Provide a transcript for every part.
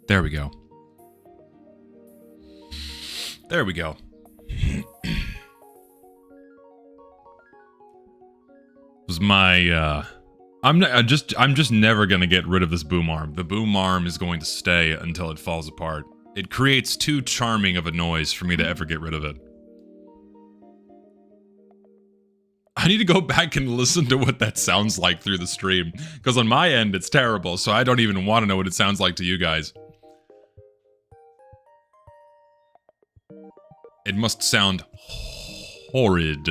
There we go. There we go. Was my I'm just never gonna get rid of this boom arm. The boom arm is going to stay until it falls apart. It creates too charming of a noise for me to ever get rid of it. I need to go back and listen to what that sounds like through the stream, because on my end it's terrible, so I don't even want to know what it sounds like to you guys. It must sound horrid.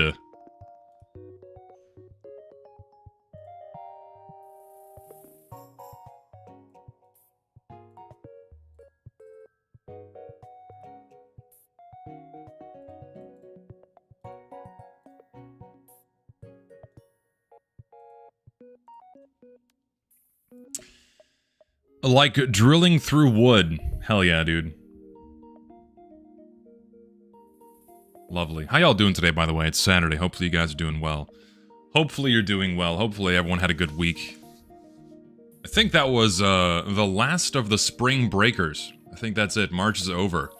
Like drilling through wood. Hell yeah, dude. Lovely. How y'all doing today, by the way? It's Saturday. Hopefully you guys are doing well. Hopefully you're doing well. Hopefully everyone had a good week. I think that was the last of the spring breakers. I think that's it. March is over.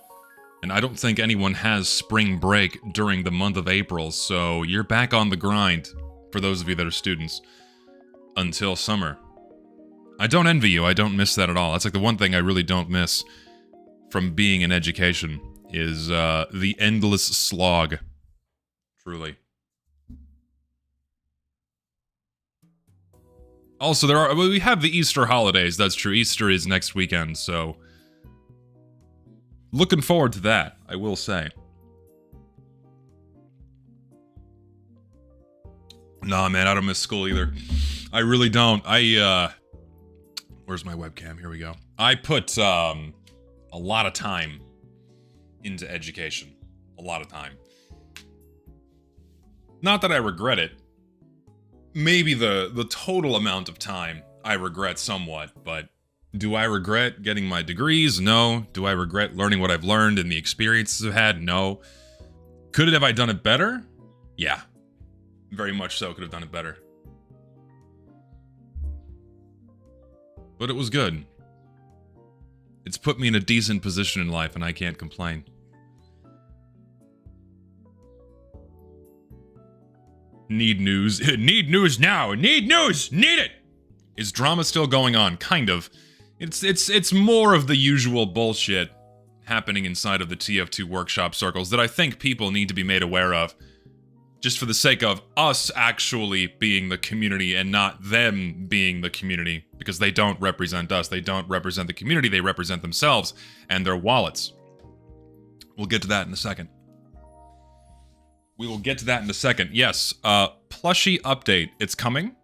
And I don't think anyone has spring break during the month of April, so you're back on the grind, for those of you that are students, until summer. I don't envy you. I don't miss that at all. That's like the one thing I really don't miss from being in education, is the endless slog. Truly. Also, we have the Easter holidays. That's true. Easter is next weekend, so looking forward to that, I will say. Nah, man, I don't miss school either. I really don't. Where's my webcam? Here we go. I put a lot of time into education. A lot of time. Not that I regret it. Maybe the total amount of time I regret somewhat, but do I regret getting my degrees? No. Do I regret learning what I've learned and the experiences I've had? No. Have I done it better? Yeah. Very much so, could have done it better. But it was good. It's put me in a decent position in life, and I can't complain. Need news. Need news now. Need news. Need it. Is drama still going on? Kind of. It's more of the usual bullshit happening inside of the TF2 workshop circles that I think people need to be made aware of, just for the sake of us actually being the community and not them being the community, because they don't represent us. They don't represent the community. They represent themselves and their wallets. We'll get to that in a second. We will get to that in a second. Yes, Plushy update. It's coming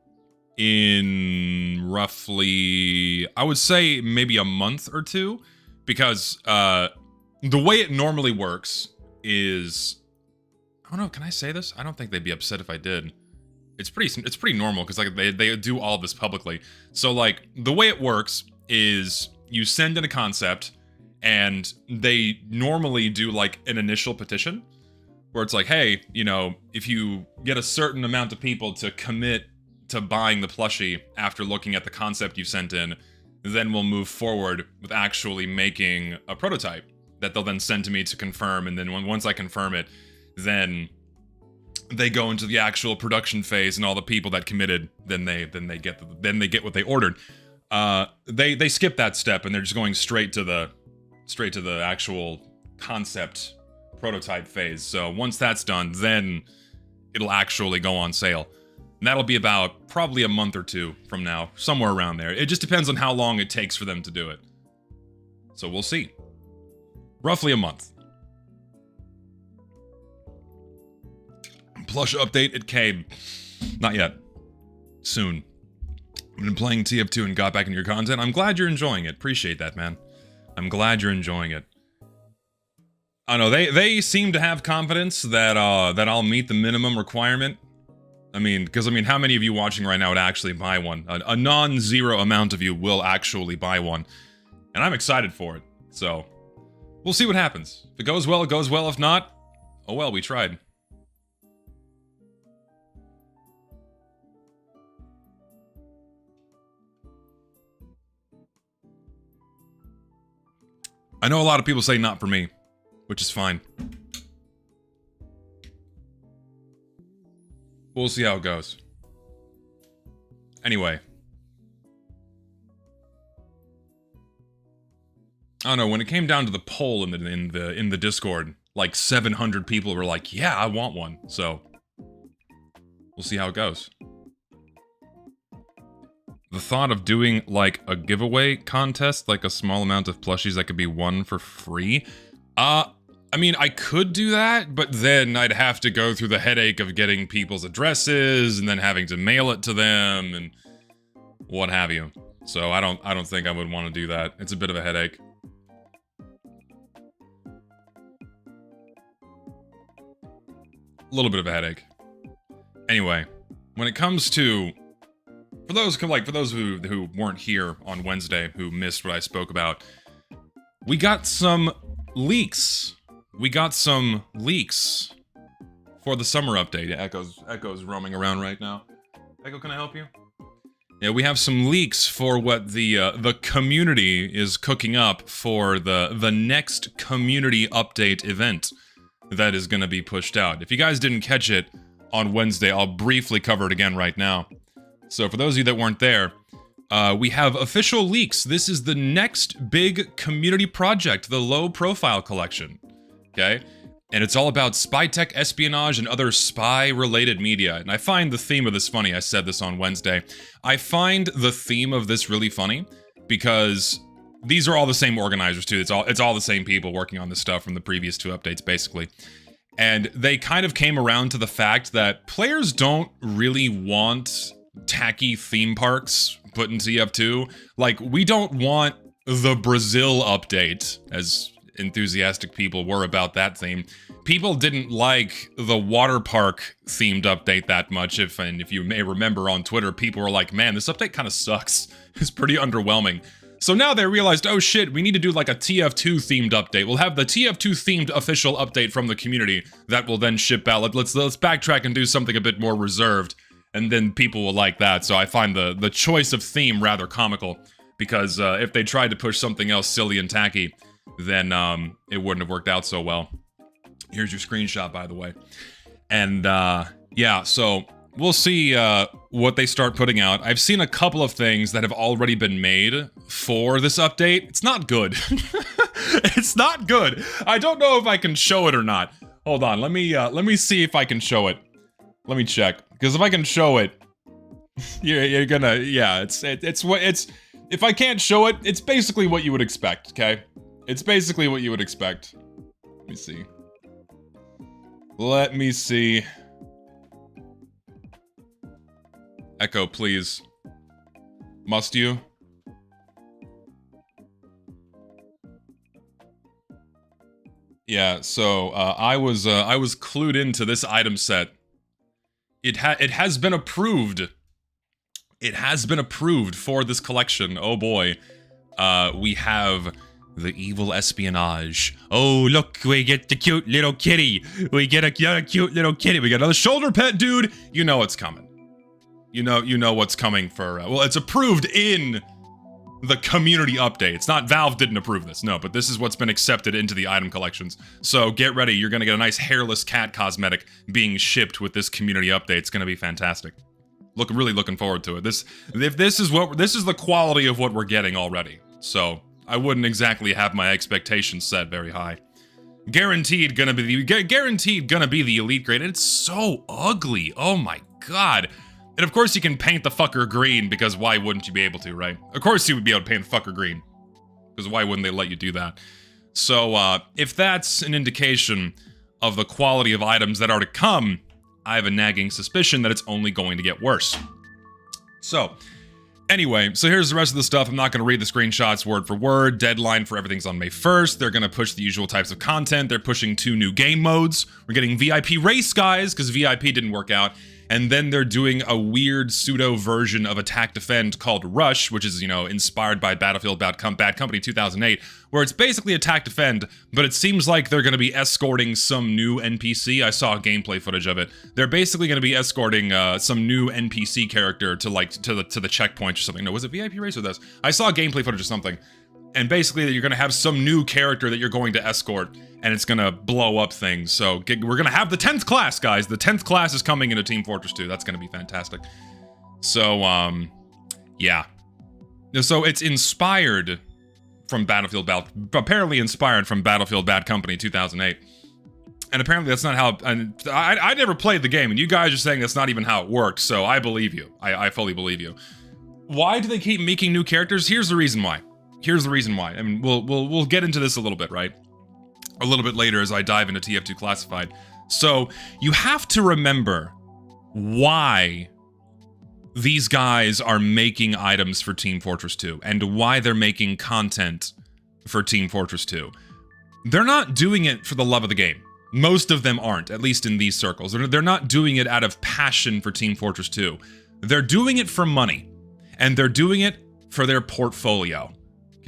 in roughly, I would say maybe a month or two, because the way it normally works is, I don't know, can I say this? I don't think they'd be upset if I did. It's pretty normal, because like they do all of this publicly. So like the way it works is you send in a concept, and they normally do like an initial petition where it's like, hey, you know, if you get a certain amount of people to commit to buying the plushie after looking at the concept you sent in, then we'll move forward with actually making a prototype that they'll then send to me to confirm. And then once I confirm it, then they go into the actual production phase, and all the people that committed, then they get what they ordered. They skip that step, and they're just going straight to the actual concept prototype phase. So once that's done, then it'll actually go on sale. And that'll be about probably a month or two from now, somewhere around there. It just depends on how long it takes for them to do it. So we'll see. Roughly a month. Plush update, it came. Not yet. Soon. I've been playing TF2 and got back into your content. I'm glad you're enjoying it. Appreciate that, man. I'm glad you're enjoying it. I know, they seem to have confidence that, that I'll meet the minimum requirement. I mean, because, how many of you watching right now would actually buy one? A non-zero amount of you will actually buy one. And I'm excited for it. So, we'll see what happens. If it goes well, it goes well. If not, oh well, we tried. I know a lot of people say not for me, which is fine. We'll see how it goes. Anyway. I don't know, when it came down to the poll in the Discord, like 700 people were like, yeah, I want one. So, we'll see how it goes. The thought of doing, like, a giveaway contest, like a small amount of plushies that could be won for free? I could do that, but then I'd have to go through the headache of getting people's addresses, and then having to mail it to them, and what have you. So I don't think I would want to do that. It's a bit of a headache. A little bit of a headache. Anyway, when it comes to... For those who weren't here on Wednesday, who missed what I spoke about, we got some leaks. We got some leaks for the summer update. Echo's roaming around right now. Echo, can I help you? Yeah, we have some leaks for what the community is cooking up for the next community update event that is going to be pushed out. If you guys didn't catch it on Wednesday, I'll briefly cover it again right now. So for those of you that weren't there, we have official leaks. This is the next big community project, the Low Profile Collection. Okay? And it's all about spy tech, espionage, and other spy-related media. And I find the theme of this funny. I said this on Wednesday. I find the theme of this really funny because these are all the same organizers too. It's all the same people working on this stuff from the previous two updates, basically. And they kind of came around to the fact that players don't really want tacky theme parks put in TF2. Like, we don't want the Brazil update, as enthusiastic people were about that theme. People didn't like the water park themed update that much. If you may remember on Twitter, people were like, man, this update kind of sucks. It's pretty underwhelming. So now they realized, oh shit, we need to do like a TF2 themed update. We'll have the TF2 themed official update from the community that will then ship out. Let's backtrack and do something a bit more reserved. And then people will like that. So I find the choice of theme rather comical. Because if they tried to push something else silly and tacky, then it wouldn't have worked out so well. Here's your screenshot, by the way. And yeah, so we'll see what they start putting out. I've seen a couple of things that have already been made for this update. It's not good. It's not good. I don't know if I can show it or not. Hold on, let me see if I can show it. Let me check. Because if I can show it, you're gonna, yeah, it's if I can't show it, it's basically what you would expect, okay? It's basically what you would expect. Let me see. Let me see. Echo, please. Must you? Yeah, so, I was clued into this item set. It has been approved. It has been approved for this collection. Oh boy. We have the evil espionage. Oh, look, we get the cute little kitty. We get a cute little kitty. We got another shoulder pet, dude. You know it's coming. You know what's coming for, well, it's approved in the community updates. Not Valve didn't approve this, no, but this is what's been accepted into the item collections. So get ready, you're gonna get a nice hairless cat cosmetic being shipped with this community update. It's gonna be fantastic. Really looking forward to it. This is the quality of what we're getting already. So I wouldn't exactly have my expectations set very high. Guaranteed gonna be the elite grade. And it's so ugly. Oh my god. And of course you can paint the fucker green, because why wouldn't you be able to, right? Of course you would be able to paint the fucker green, because why wouldn't they let you do that? So, if that's an indication of the quality of items that are to come, I have a nagging suspicion that it's only going to get worse. So, anyway, so here's the rest of the stuff. I'm not going to read the screenshots word for word. Deadline for everything's on May 1st. They're going to push the usual types of content. They're pushing 2 new game modes. We're getting VIP race, guys, because VIP didn't work out. And then they're doing a weird pseudo version of Attack Defend called Rush, which is, you know, inspired by Battlefield Bad Company 2008, where it's basically Attack Defend, but it seems like they're going to be escorting some new NPC. I saw gameplay footage of it. They're basically going to be escorting some new NPC character to the checkpoint or something. No, was it VIP Race or this? I saw gameplay footage or something. And basically, you're going to have some new character that you're going to escort, and it's going to blow up things. So we're going to have the 10th class, guys. The 10th class is coming into Team Fortress 2. That's going to be fantastic. So, yeah. So it's inspired from apparently inspired from Battlefield Bad Company 2008. And apparently that's not how... I never played the game, and you guys are saying that's not even how it worked, so I believe you. I fully believe you. Why do they keep making new characters? Here's the reason why. Here's the reason why. I mean, we'll get into this a little bit, right? A little bit later as I dive into TF2 Classified. So, you have to remember why these guys are making items for Team Fortress 2 and why they're making content for Team Fortress 2. They're not doing it for the love of the game. Most of them aren't, at least in these circles. They're not doing it out of passion for Team Fortress 2. They're doing it for money, and they're doing it for their portfolio.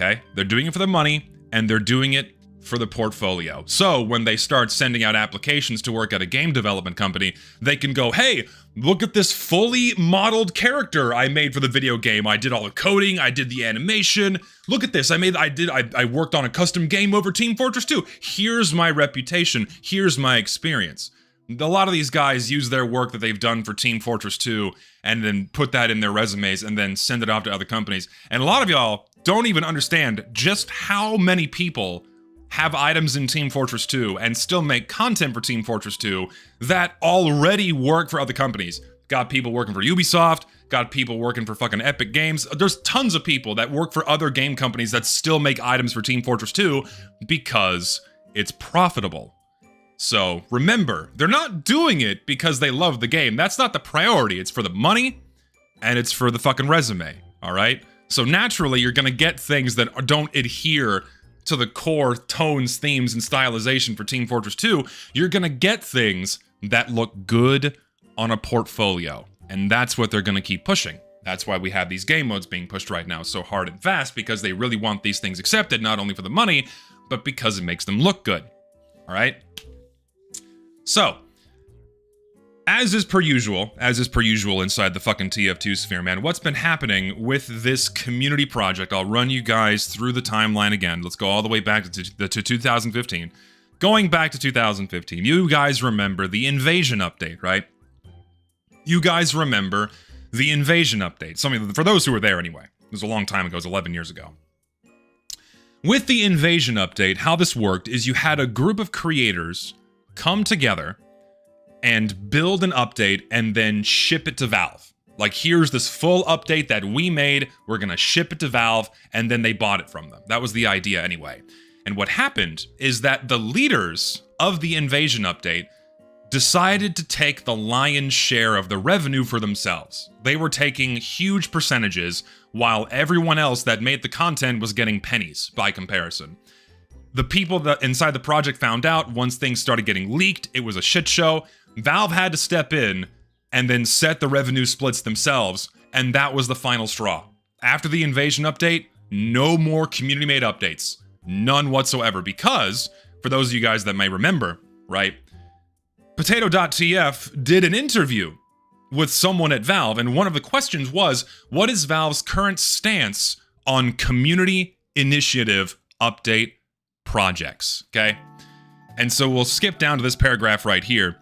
Okay? They're doing it for the money, and they're doing it for the portfolio. So, when they start sending out applications to work at a game development company, they can go, hey, look at this fully modeled character I made for the video game. I did all the coding, I did the animation. Look at this, I worked on a custom game over Team Fortress 2. Here's my reputation, here's my experience. A lot of these guys use their work that they've done for Team Fortress 2 and then put that in their resumes and then send it off to other companies. And a lot of y'all don't even understand just how many people have items in Team Fortress 2 and still make content for Team Fortress 2 that already work for other companies. Got people working for Ubisoft, got people working for fucking Epic Games. There's tons of people that work for other game companies that still make items for Team Fortress 2 because it's profitable. So remember, they're not doing it because they love the game. That's not the priority. It's for the money and it's for the fucking resume, all right? So naturally, you're gonna get things that don't adhere to the core tones, themes, and stylization for Team Fortress 2. You're gonna get things that look good on a portfolio. And that's what they're gonna keep pushing. That's why we have these game modes being pushed right now so hard and fast, because they really want these things accepted, not only for the money, but because it makes them look good. All right? So, as is per usual inside the fucking TF2 sphere, man, what's been happening with this community project? I'll run you guys through the timeline again. Let's go all the way back to 2015. Going back to 2015, you guys remember the invasion update, right? You guys remember the invasion update. Something for those who were there anyway. It was a long time ago, it was 11 years ago. With the invasion update, how this worked is you had a group of creators come together and build an update and then ship it to Valve. Like, here's this full update that we made, we're gonna ship it to Valve, and then they bought it from them. That was the idea anyway. And what happened is that the leaders of the invasion update decided to take the lion's share of the revenue for themselves. They were taking huge percentages, while everyone else that made the content was getting pennies by comparison. The people that inside the project found out once things started getting leaked, it was a shit show. Valve had to step in and then set the revenue splits themselves, and that was the final straw. After the invasion update, no more community-made updates. None whatsoever, because, for those of you guys that may remember, right, Potato.tf did an interview with someone at Valve, and one of the questions was, what is Valve's current stance on community initiative update projects, okay? And so we'll skip down to this paragraph right here.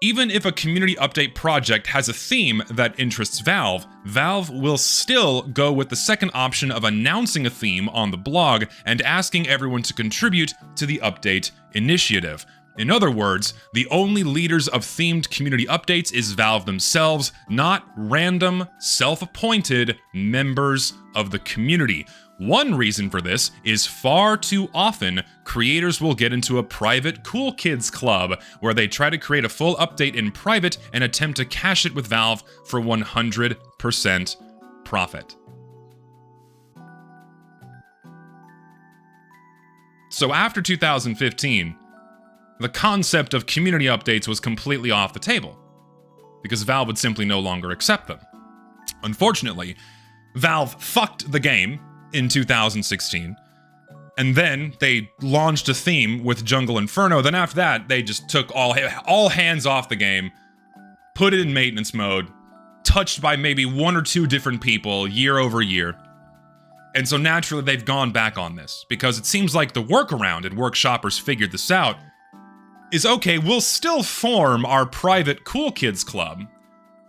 Even if a community update project has a theme that interests Valve, Valve will still go with the second option of announcing a theme on the blog and asking everyone to contribute to the update initiative. In other words, the only leaders of themed community updates is Valve themselves, not random, self-appointed members of the community. One reason for this is far too often, creators will get into a private cool kids club, where they try to create a full update in private and attempt to cash it with Valve for 100% profit. So after 2015, the concept of community updates was completely off the table, because Valve would simply no longer accept them. Unfortunately, Valve fucked the game in 2016, and then they launched a theme with Jungle Inferno. Then after that, they just took all hands off the game, put it in maintenance mode, touched by maybe one or two different people year over year. And so naturally, they've gone back on this, because it seems like the workaround, and workshoppers figured this out, is okay, we'll still form our private cool kids club,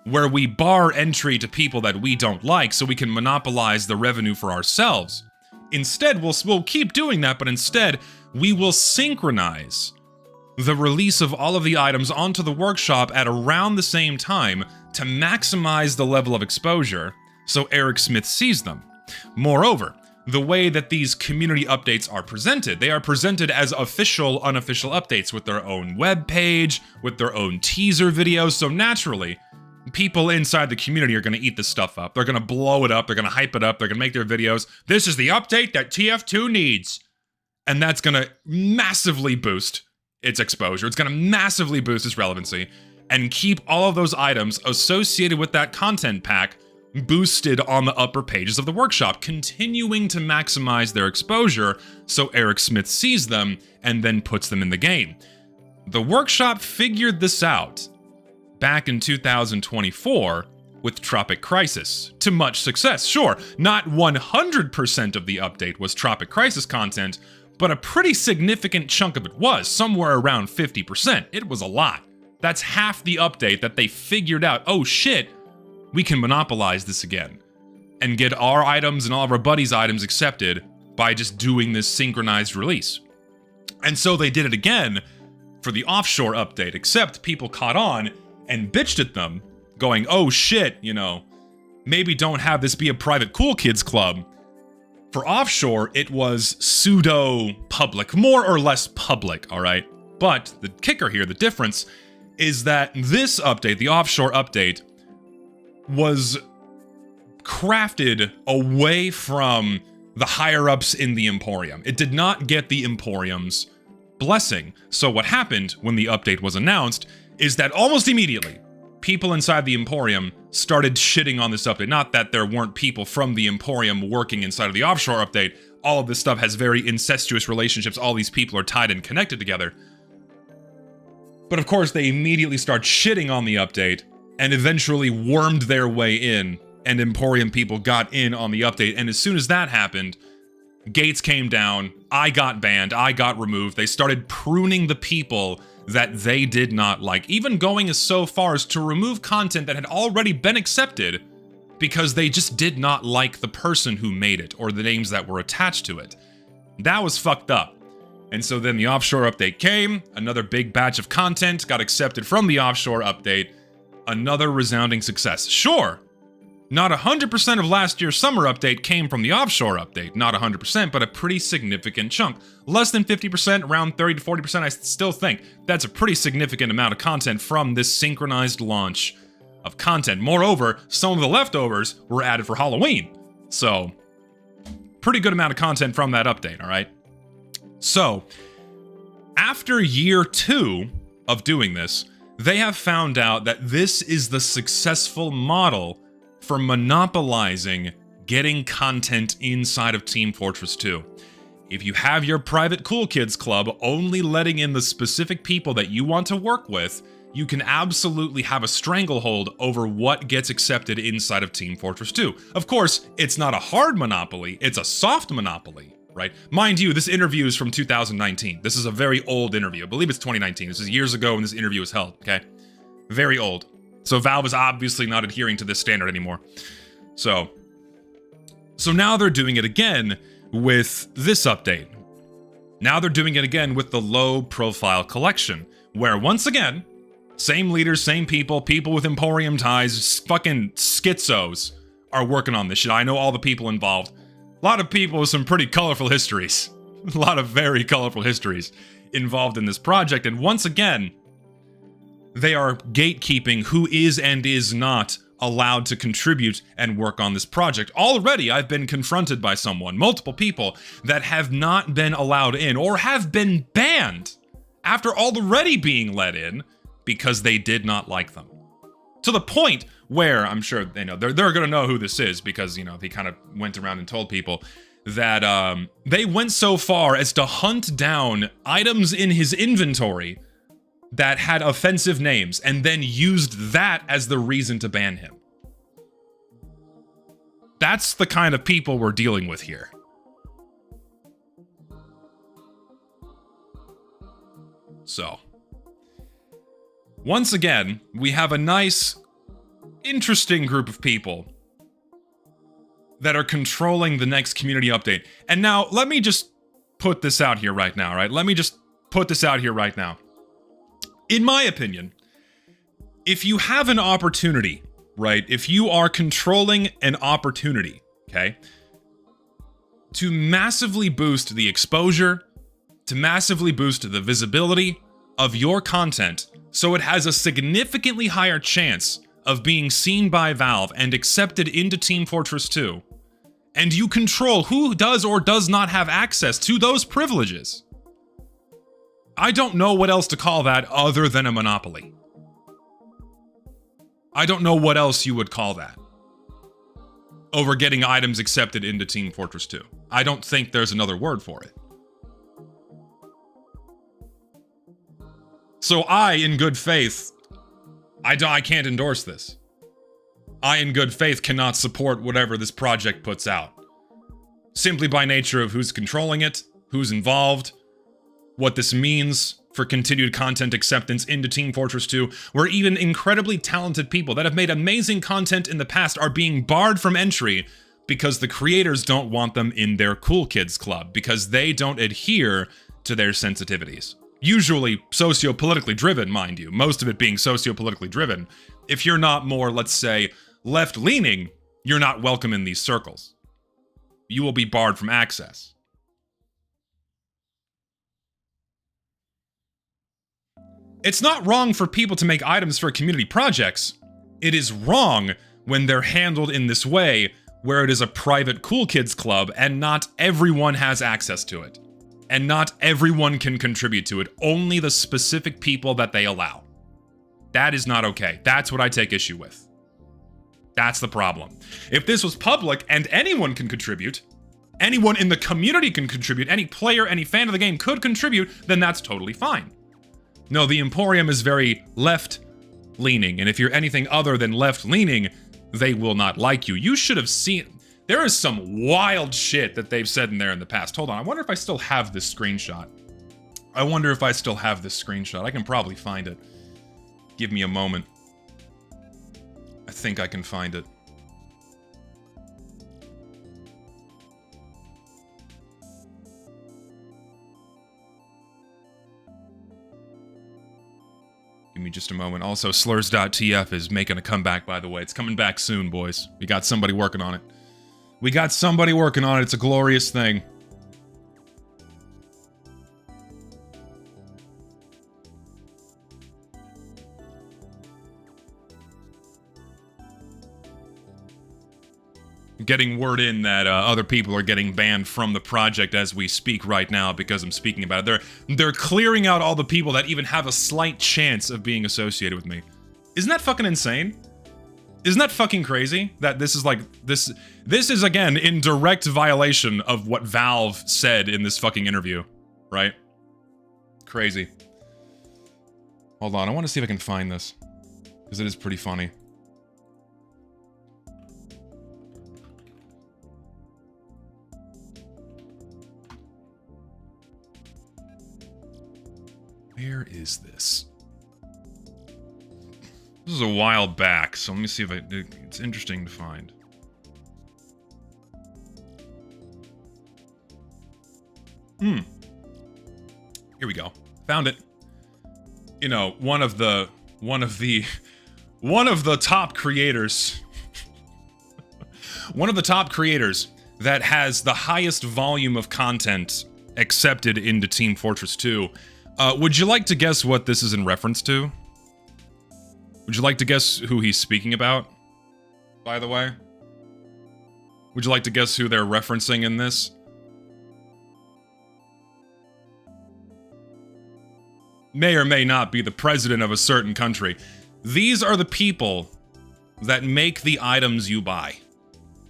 where we bar entry to people that we don't like so we can monopolize the revenue for ourselves. Instead, we'll keep doing that, but instead, we will synchronize the release of all of the items onto the workshop at around the same time to maximize the level of exposure so Eric Smith sees them. Moreover, the way that these community updates are presented, they are presented as official, unofficial updates with their own web page, with their own teaser videos, so naturally, people inside the community are going to eat this stuff up. They're going to blow it up, they're going to hype it up, they're going to make their videos. This is the update that TF2 needs. And that's going to massively boost its exposure. It's going to massively boost its relevancy and keep all of those items associated with that content pack boosted on the upper pages of the workshop, continuing to maximize their exposure so Eric Smith sees them and then puts them in the game. The workshop figured this out back in 2024 with Tropic Crisis, to much success. Sure, not 100% of the update was Tropic Crisis content, but a pretty significant chunk of it was, somewhere around 50%. It was a lot. That's half the update that they figured out, oh shit, we can monopolize this again and get our items and all of our buddies' items accepted by just doing this synchronized release. And so they did it again for the offshore update, except people caught on and bitched at them, going, oh shit, you know, maybe don't have this be a private cool kids club. For offshore, it was pseudo-public, more or less public, all right? But the kicker here, the difference, is that this update, the offshore update, was crafted away from the higher-ups in the Emporium. It did not get the Emporium's blessing. So what happened when the update was announced is that almost immediately, people inside the Emporium started shitting on this update. Not that there weren't people from the Emporium working inside of the offshore update. All of this stuff has very incestuous relationships. All these people are tied and connected together. But of course, they immediately start shitting on the update and eventually wormed their way in, and Emporium people got in on the update. And as soon as that happened, gates came down, I got banned, I got removed. They started pruning the people that they did not like, even going as so far as to remove content that had already been accepted because they just did not like the person who made it or the names that were attached to it. That was fucked up. And so then the offshore update came, another big batch of content got accepted from the offshore update, another resounding success. Sure, not 100% of last year's summer update came from the offshore update, not 100%, but a pretty significant chunk. Less than 50%, around 30 to 40%, I still think that's a pretty significant amount of content from this synchronized launch of content. Moreover, some of the leftovers were added for Halloween. So, pretty good amount of content from that update, all right? So, after year 2 of doing this, they have found out that this is the successful model for monopolizing getting content inside of Team Fortress 2. If you have your private cool kids club only letting in the specific people that you want to work with, you can absolutely have a stranglehold over what gets accepted inside of Team Fortress 2. Of course, it's not a hard monopoly, it's a soft monopoly, right? Mind you, this interview is from 2019. This is a very old interview. I believe it's 2019. This is years ago when this interview was held, okay? Very old. So Valve is obviously not adhering to this standard anymore. So now they're doing it again with this update. Now they're doing it again with the low-profile collection, where once again, same leaders, same people, people with Emporium ties, fucking schizos are working on this shit. I know all the people involved. A lot of people with some pretty colorful histories. A lot of very colorful histories involved in this project, and once again, they are gatekeeping who is and is not allowed to contribute and work on this project. Already, I've been confronted by someone, multiple people, that have not been allowed in or have been banned after already being let in because they did not like them. To the point where, I'm sure they know, they're going to know who this is because, you know, he kind of went around and told people that they went so far as to hunt down items in his inventory that had offensive names and then used that as the reason to ban him. That's the kind of people we're dealing with here. So, once again, we have a nice, interesting group of people that are controlling the next community update. And now, let me just put this out here right now, right? Let me just put this out here right now. In my opinion, if you have an opportunity, right? If you are controlling an opportunity, okay, to massively boost the exposure, to massively boost the visibility of your content so it has a significantly higher chance of being seen by Valve and accepted into Team Fortress 2, and you control who does or does not have access to those privileges, I don't know what else to call that other than a monopoly. I don't know what else you would call that over getting items accepted into Team Fortress 2. I don't think there's another word for it. So I, in good faith, I can't endorse this. I, in good faith, cannot support whatever this project puts out. Simply by nature of who's controlling it, who's involved, what this means for continued content acceptance into Team Fortress 2, where even incredibly talented people that have made amazing content in the past are being barred from entry because the creators don't want them in their cool kids club, because they don't adhere to their sensitivities. Usually socio-politically driven, mind you, most of it being socio-politically driven. If you're not more, let's say, left-leaning, you're not welcome in these circles. You will be barred from access. It's not wrong for people to make items for community projects. It is wrong when they're handled in this way, where it is a private cool kids club and not everyone has access to it. And not everyone can contribute to it, only the specific people that they allow. That is not okay. That's what I take issue with. That's the problem. If this was public and anyone can contribute, anyone in the community can contribute, any player, any fan of the game could contribute, then that's totally fine. No, the Emporium is very left-leaning, and if you're anything other than left-leaning, they will not like you. You should have seen... There is some wild shit that they've said in there in the past. Hold on, I wonder if I still have this screenshot. I can probably find it. Give me a moment. I think I can find it. Give me just a moment. Also, slurs.tf is making a comeback, by the way. It's coming back soon, boys. We got somebody working on it. It's a glorious thing. Getting word in that other people are getting banned from the project as we speak right now because I'm speaking about it. They're clearing out all the people that even have a slight chance of being associated with me. Isn't that fucking insane? Isn't that fucking crazy? That this is like, this is again in direct violation of what Valve said in this fucking interview, right? Crazy. Hold on, I want to see if I can find this, because it is pretty funny. Where is this? This is a while back, so let me see if it's interesting to find. Here we go. Found it. You know, one of the top creators one of the top creators that has the highest volume of content accepted into Team Fortress 2. Would you like to guess what this is in reference to? Would you like to guess who he's speaking about, by the way? Would you like to guess who they're referencing in this? May or may not be the president of a certain country. These are the people that make the items you buy.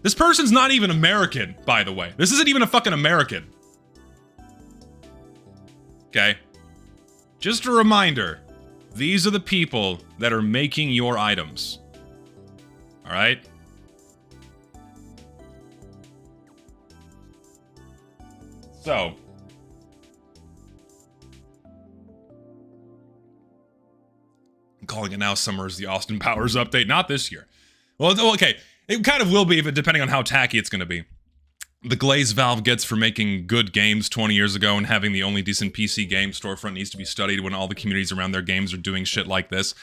This person's not even American, by the way. This isn't even a fucking American. Okay? Just a reminder, these are the people that are making your items. Alright? So, I'm calling it now Summer's the Austin Powers update. Not this year. Well, okay. It kind of will be, but depending on how tacky it's going to be. The glaze Valve gets for making good games 20 years ago and having the only decent PC game storefront needs to be studied when all the communities around their games are doing shit like this.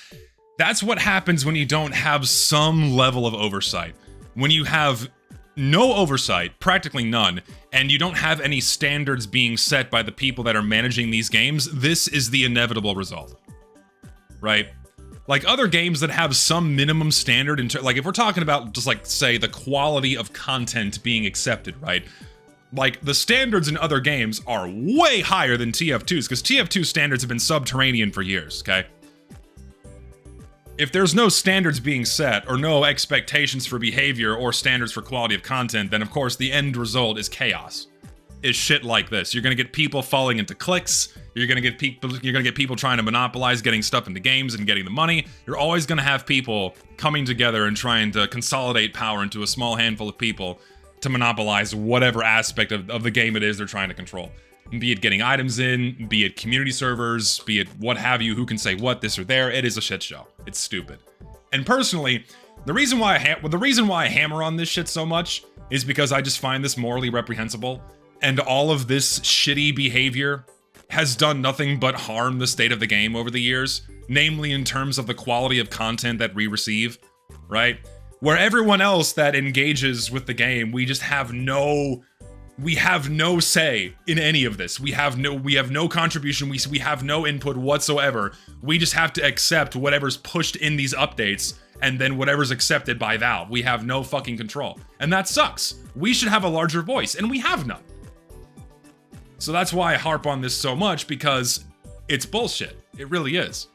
That's what happens when you don't have some level of oversight. When you have no oversight, practically none, and you don't have any standards being set by the people that are managing these games, this is the inevitable result. Right? Like other games that have some minimum standard, like if we're talking about just like, say, the quality of content being accepted, right? Like the standards in other games are way higher than TF2's, because TF2 standards have been subterranean for years, okay? If there's no standards being set, or no expectations for behavior or standards for quality of content, then of course the end result is chaos. Is shit like this. You're gonna get people falling into cliques. You're gonna get people trying to monopolize getting stuff into games and getting the money. You're always gonna have people coming together and trying to consolidate power into a small handful of people to monopolize whatever aspect of the game it is they're trying to control. Be it getting items in, be it community servers, be it what have you, who can say what, this or there. It is a shit show. It's stupid. And personally, the reason why I hammer on this shit so much is because I just find this morally reprehensible. And all of this shitty behavior has done nothing but harm the state of the game over the years, namely in terms of the quality of content that we receive, right? Where everyone else that engages with the game, we have no say in any of this. We have no contribution, we have no input whatsoever. We just have to accept whatever's pushed in these updates and then whatever's accepted by Valve. We have no fucking control. And that sucks. We should have a larger voice, and we have none. So that's why I harp on this so much, because it's bullshit. It really is.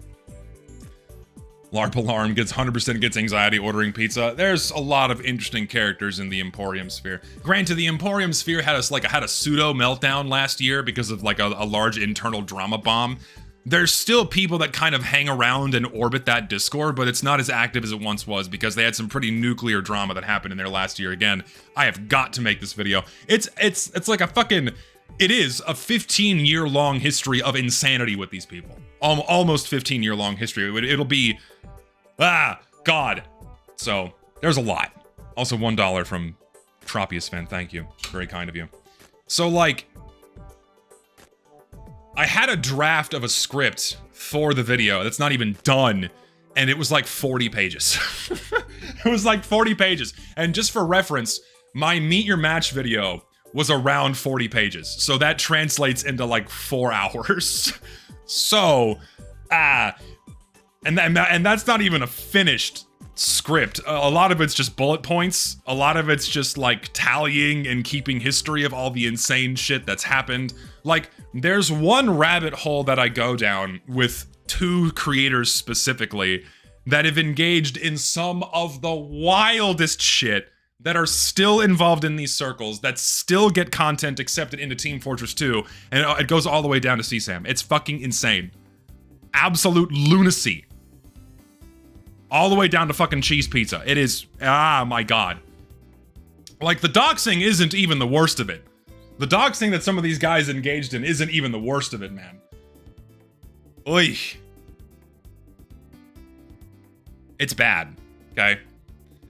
LARP Alarm gets 100% gets anxiety ordering pizza. There's a lot of interesting characters in the Emporium sphere. Granted, the Emporium sphere had a pseudo meltdown last year because of like a large internal drama bomb. There's still people that kind of hang around and orbit that Discord, but it's not as active as it once was because they had some pretty nuclear drama that happened in there last year. Again, I have got to make this video. It's like a fucking... It is a 15-year-long history of insanity with these people. Almost 15-year-long history. It'll be... God. So, there's a lot. Also, $1 from Tropius fan. Thank you. Very kind of you. So, like... I had a draft of a script for the video that's not even done, and it was like 40 pages. It was like 40 pages. And just for reference, my Meet Your Match video was around 40 pages. So that translates into like 4 hours. So, and that's not even a finished script. A lot of it's just bullet points. A lot of it's just like tallying and keeping history of all the insane shit that's happened. Like, there's one rabbit hole that I go down with 2 creators specifically that have engaged in some of the wildest shit that are still involved in these circles, that still get content accepted into Team Fortress 2, and it goes all the way down to CSAM. It's fucking insane. Absolute lunacy. All the way down to fucking cheese pizza. It is, my god. Like, the doxing isn't even the worst of it. The doxing that some of these guys engaged in isn't even the worst of it, man. Oy. It's bad, okay?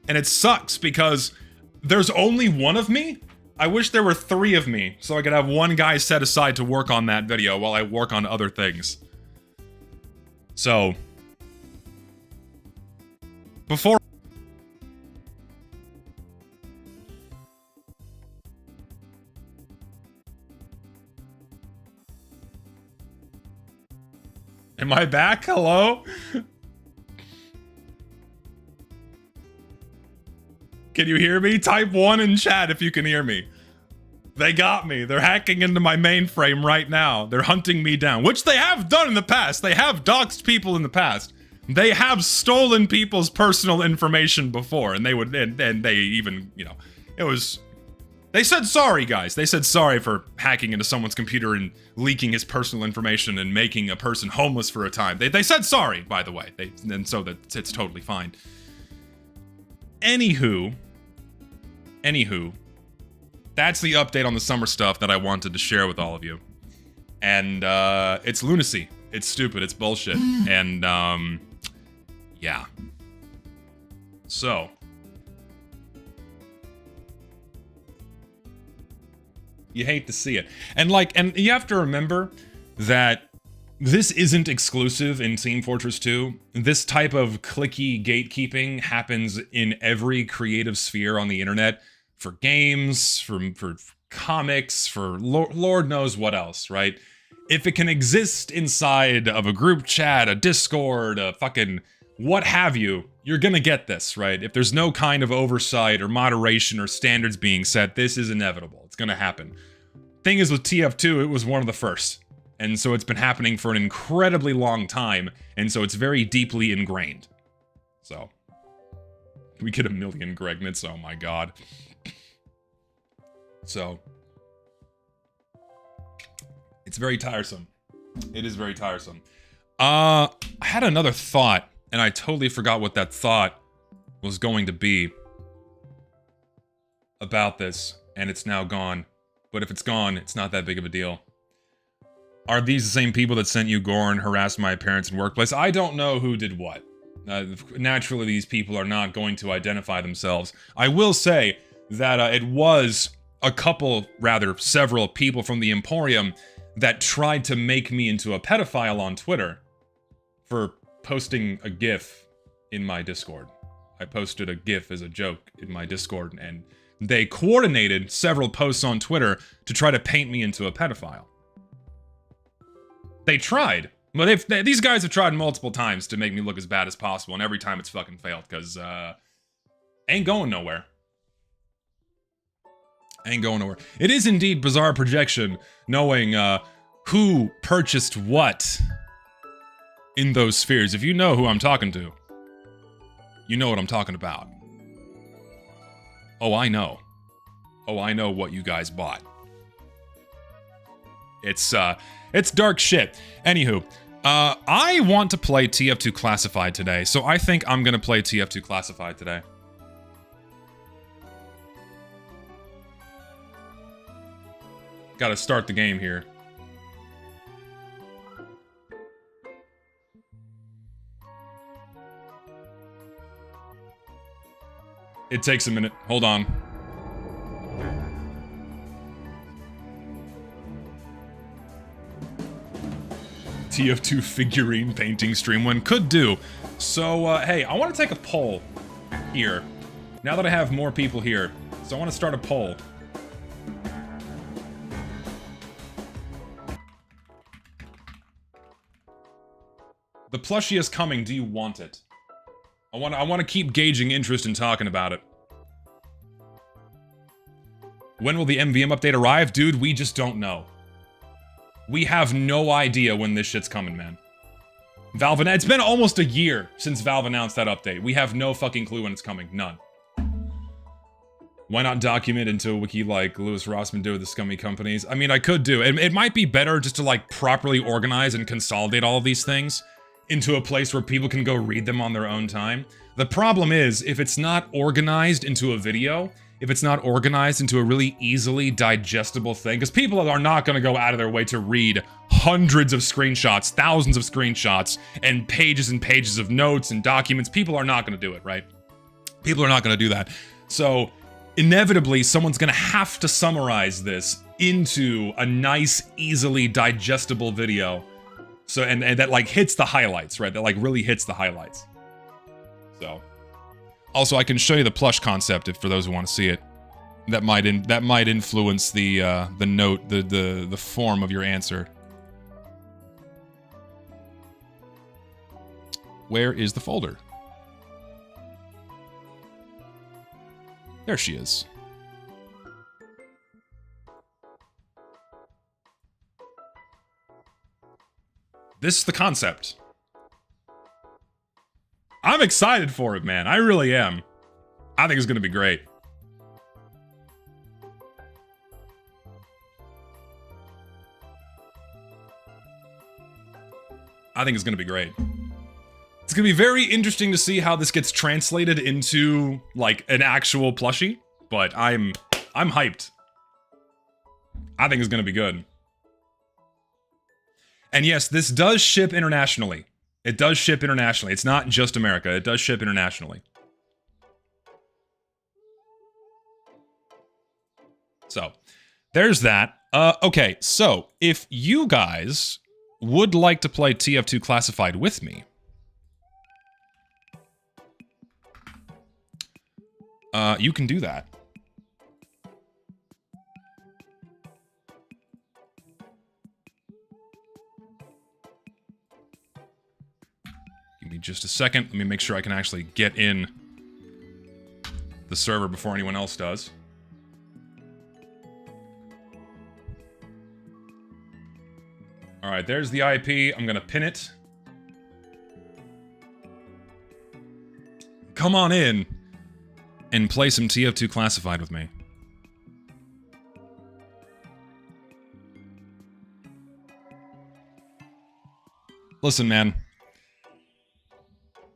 And it sucks because there's only one of me, I wish there were 3 of me, so I could have one guy set aside to work on that video while I work on other things. So, before... Am I back? Hello? Can you hear me? Type 1 in chat if you can hear me. They got me. They're hacking into my mainframe right now. They're hunting me down, which they have done in the past. They have doxed people in the past. They have stolen people's personal information before, and they would, and they even, you know, it was... They said sorry, guys. They said sorry for hacking into someone's computer and leaking his personal information and making a person homeless for a time. They said sorry, by the way. And so that it's totally fine. Anywho, that's the update on the summer stuff that I wanted to share with all of you. And it's lunacy. It's stupid. It's bullshit. And yeah. So, you hate to see it. And you have to remember that this isn't exclusive in Team Fortress 2. This type of clicky gatekeeping happens in every creative sphere on the internet. For games, for comics, for Lord knows what else, right? If it can exist inside of a group chat, a Discord, a fucking what have you, you're gonna get this, right? If there's no kind of oversight or moderation or standards being set, this is inevitable. It's gonna happen. Thing is with TF2, it was one of the first. And so it's been happening for an incredibly long time, and so it's very deeply ingrained. So, we get 1 million Gregnets, oh my god. So, it's very tiresome. It is very tiresome. I had another thought, and I totally forgot what that thought was going to be about this, and it's now gone. But if it's gone, it's not that big of a deal. Are these the same people that sent you gore and harassed my parents and workplace? I don't know who did what. Naturally, these people are not going to identify themselves. I will say that it was a couple, rather several people from the Emporium that tried to make me into a pedophile on Twitter for posting a GIF in my Discord. I posted a GIF as a joke in my Discord, and they coordinated several posts on Twitter to try to paint me into a pedophile. They tried. Well, these guys have tried multiple times to make me look as bad as possible, and every time it's fucking failed, because, ain't going nowhere. Ain't going nowhere. It is indeed bizarre projection, knowing, who purchased what in those spheres. If you know who I'm talking to, you know what I'm talking about. Oh, I know. Oh, I know what you guys bought. It's dark shit. Anywho, I want to play TF2 Classified today, so I think I'm gonna play TF2 Classified today. Gotta start the game here. It takes a minute. Hold on. TF2 figurine painting stream one could do. So, hey, I want to take a poll here. Now that I have more people here. So I want to start a poll. The plushie is coming. Do you want it? I want to keep gauging interest in talking about it. When will the MVM update arrive? Dude, we just don't know. We have no idea when this shit's coming, man. Valve, it's been almost a year since Valve announced that update. We have no fucking clue when it's coming. None. Why not document into a wiki like Louis Rossman did with the scummy companies? I mean, I could do. It might be better just to, like, properly organize and consolidate all of these things into a place where people can go read them on their own time. The problem is, if it's not organized into a video, if it's not organized into a really easily digestible thing, because people are not going to go out of their way to read hundreds of screenshots, thousands of screenshots, and pages of notes and documents. People are not going to do it, right? People are not going to do that. So, inevitably someone's gonna have to summarize this into a nice, easily digestible video. So, and that like hits the highlights, right? That like really hits the highlights. So, also I can show you the plush concept if for those who want to see it. That might influence the note, the form of your answer. Where is the folder? There she is. This is the concept. I'm excited for it, man. I really am. I think it's gonna be great. I think it's gonna be great. It's gonna be very interesting to see how this gets translated into, like, an actual plushie, but I'm hyped. I think it's gonna be good. And yes, this does ship internationally. It does ship internationally. It's not just America. It does ship internationally. So, there's that. Okay, so, if you guys would like to play TF2 Classified with me, you can do that. Give me just a second. Let me make sure I can actually get in the server before anyone else does. Alright, there's the IP. I'm gonna pin it. Come on in and play some TF2 Classified with me. Listen, man.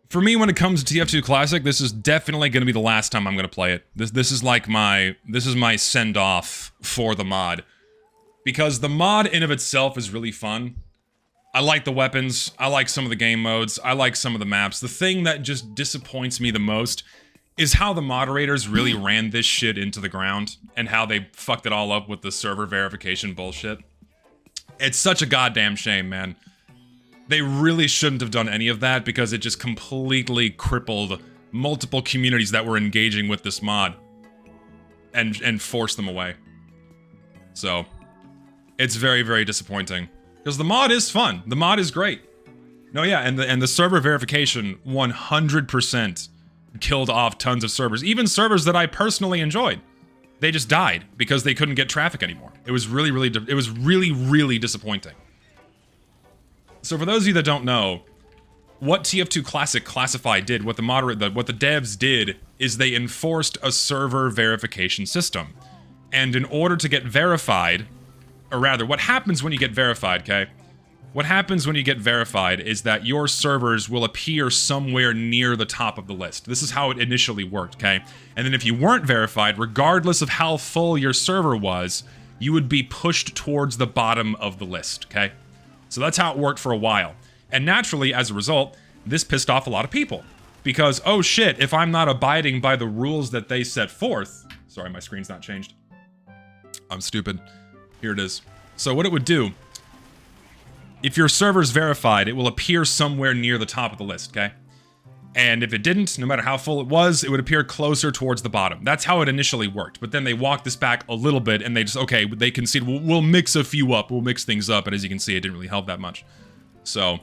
For me, when it comes to TF2 Classic, this is definitely going to be the last time I'm going to play it. This is like my send-off for the mod. Because the mod in of itself is really fun. I like the weapons, I like some of the game modes, I like some of the maps. The thing that just disappoints me the most is how the moderators really ran this shit into the ground, and how they fucked it all up with the server verification bullshit. It's such a goddamn shame, man. They really shouldn't have done any of that, because it just completely crippled multiple communities that were engaging with this mod. And forced them away. So, it's very, very disappointing. Because the mod is fun. The mod is great. No, yeah, and the server verification 100% killed off tons of servers. Even servers that I personally enjoyed. They just died because they couldn't get traffic anymore. It was really, really disappointing. So for those of you that don't know, what TF2 Classic Classified did, what the devs did, is they enforced a server verification system. And in order to get verified, or rather, what happens when you get verified, okay? What happens when you get verified is that your servers will appear somewhere near the top of the list. This is how it initially worked, okay? And then if you weren't verified, regardless of how full your server was, you would be pushed towards the bottom of the list, okay? So that's how it worked for a while. And naturally, as a result, this pissed off a lot of people. Because, oh shit, if I'm not abiding by the rules that they set forth... Sorry, my screen's not changed. I'm stupid. Here it is. So what it would do... If your server's verified, it will appear somewhere near the top of the list, okay? And if it didn't, no matter how full it was, it would appear closer towards the bottom. That's how it initially worked. But then they walked this back a little bit, and they just, okay, they conceded, we'll mix a few up, we'll mix things up, and as you can see, it didn't really help that much. So,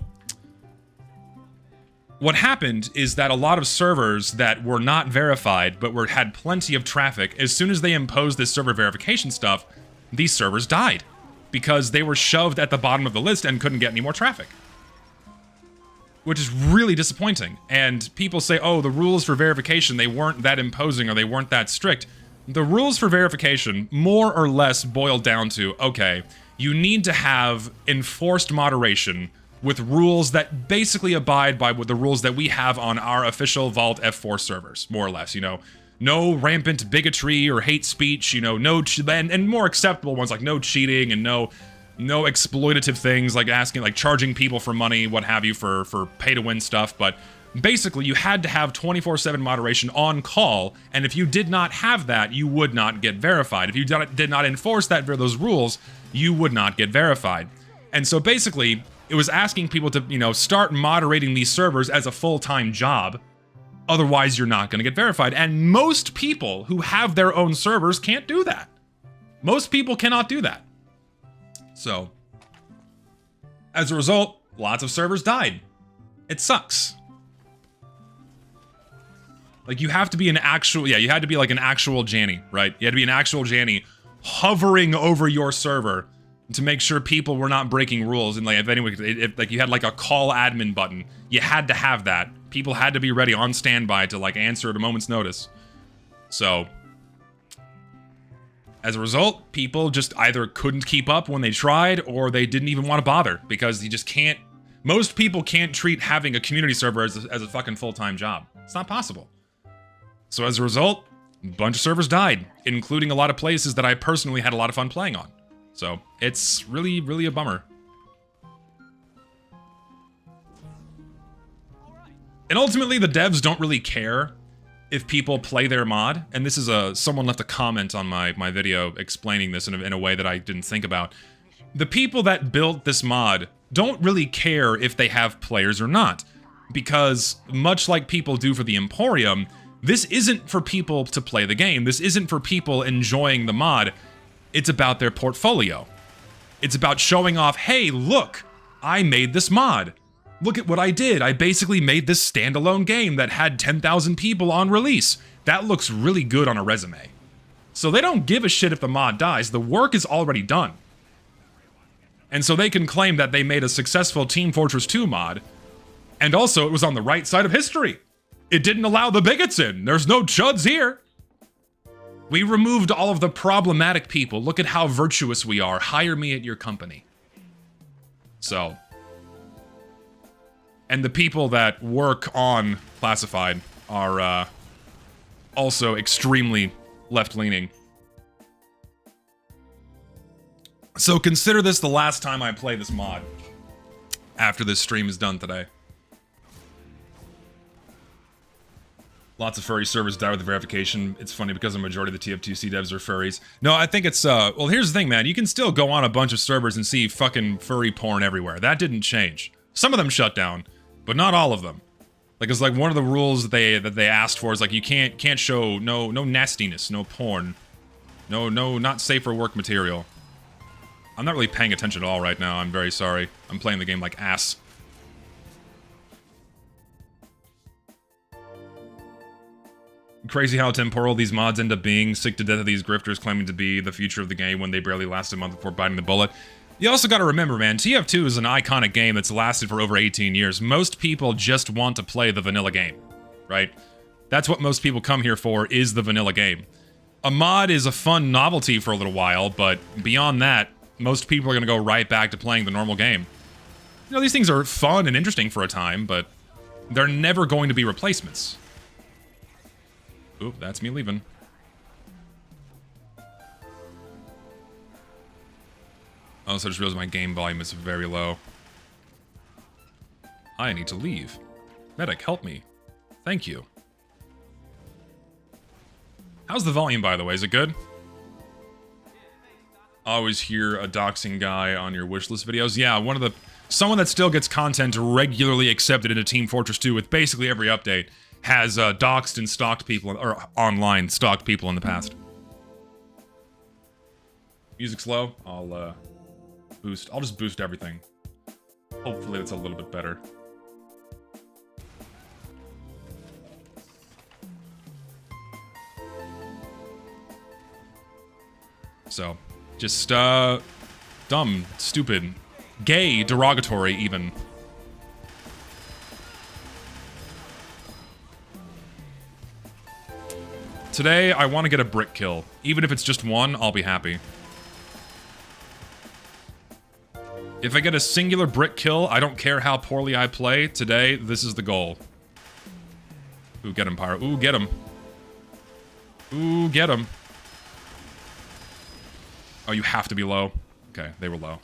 what happened is that a lot of servers that were not verified, but had plenty of traffic, as soon as they imposed this server verification stuff, these servers died. Because they were shoved at the bottom of the list and couldn't get any more traffic. Which is really disappointing. And people say, oh, the rules for verification, they weren't that imposing or they weren't that strict. The rules for verification more or less boil down to, okay, you need to have enforced moderation with rules that basically abide by the rules that we have on our official Vault F4 servers, more or less, you know. No rampant bigotry or hate speech, you know, and more acceptable ones like no cheating and no exploitative things like charging people for money, what have you, for pay-to-win stuff. But Basically, you had to have 24/7 moderation on call, and if you did not have that, you would not get verified. If you did not enforce those rules, you would not get verified. And so basically, it was asking people to, start moderating these servers as a full-time job. Otherwise, you're not going to get verified. And most people who have their own servers can't do that. Most people cannot do that. So, as a result, lots of servers died. It sucks. Like, you have to be an actual, you had to be like an actual Janny, right? You had to be an actual Janny hovering over your server to make sure people were not breaking rules. And like, if like you had like a call admin button, you had to have that. People had to be ready on standby to like answer at a moment's notice. So, as a result, people just either couldn't keep up when they tried, or they didn't even want to bother, because you just can't, most people can't treat having a community server as a fucking full-time job. It's not possible. So as a result, a bunch of servers died, including a lot of places that I personally had a lot of fun playing on. So, it's really, really a bummer. And ultimately, the devs don't really care if people play their mod. And this is someone left a comment on my video explaining this in a way that I didn't think about. The people that built this mod don't really care if they have players or not. Because, much like people do for the Emporium, this isn't for people to play the game. This isn't for people enjoying the mod. It's about their portfolio. It's about showing off, hey, look, I made this mod. Look at what I did. I basically made this standalone game that had 10,000 people on release. That looks really good on a resume. So they don't give a shit if the mod dies. The work is already done. And so they can claim that they made a successful Team Fortress 2 mod. And also, it was on the right side of history. It didn't allow the bigots in. There's no chuds here. We removed all of the problematic people. Look at how virtuous we are. Hire me at your company. So. And the people that work on Classified are also extremely left-leaning. So consider this the last time I play this mod. After this stream is done today. Lots of furry servers die with the verification. It's funny because the majority of the TF2C devs are furries. No, I think it's, well, here's the thing, man. You can still go on a bunch of servers and see fucking furry porn everywhere. That didn't change. Some of them shut down, but not all of them. Like, it's like one of the rules that they asked for is like, you can't show no nastiness, no porn. No, not safe for work material. I'm not really paying attention at all right now. I'm very sorry. I'm playing the game like ass. Crazy how temporal these mods end up being. Sick to death of these grifters claiming to be the future of the game when they barely last a month before biting the bullet. You also gotta remember, man, TF2 is an iconic game that's lasted for over 18 years. Most people just want to play the vanilla game, right? That's what most people come here for, is the vanilla game. A mod is a fun novelty for a little while, but beyond that, most people are gonna go right back to playing the normal game. You know, these things are fun and interesting for a time, but they're never going to be replacements. Oop, that's me leaving. Oh, so I just realized my game volume is very low. I need to leave. Medic, help me. Thank you. How's the volume, by the way? Is it good? I always hear a doxing guy on your wishlist videos. Yeah, someone that still gets content regularly accepted into Team Fortress 2 with basically every update has doxed and stalked people, or online stalked people in the past. Music's low. I'll just boost everything. Hopefully it's a little bit better. So, just, dumb, stupid, gay, derogatory, even. Today, I want to get a brick kill. Even if it's just one, I'll be happy. If I get a singular brick kill, I don't care how poorly I play. Today, this is the goal. Ooh, get him, Pyro. Ooh, get him. Ooh, get him. Oh, you have to be low. Okay, they were low.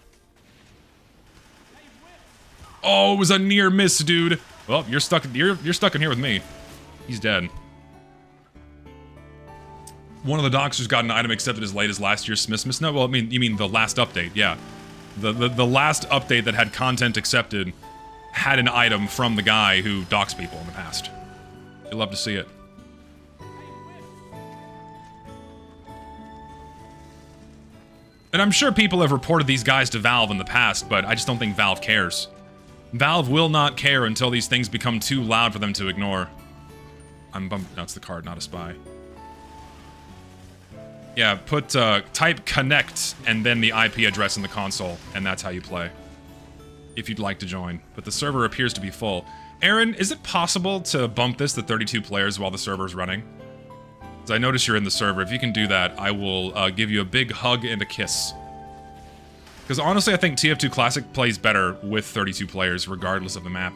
Oh, it was a near miss, dude. Well, you're stuck in here with me. He's dead. One of the doxers got an item accepted as late as last year's Smithmas. No, well, I mean, you mean the last update, yeah. The last update that had content accepted had an item from the guy who doxed people in the past. You'll love to see it. And I'm sure people have reported these guys to Valve in the past, but I just don't think Valve cares. Valve will not care until these things become too loud for them to ignore. I'm bummed. No, it's the card, not a spy. Yeah, put, type connect and then the IP address in the console, and that's how you play. If you'd like to join. But the server appears to be full. Aaron, is it possible to bump this to 32 players while the server's running? Because I notice you're in the server. If you can do that, I will give you a big hug and a kiss. Because honestly, I think TF2 Classic plays better with 32 players, regardless of the map.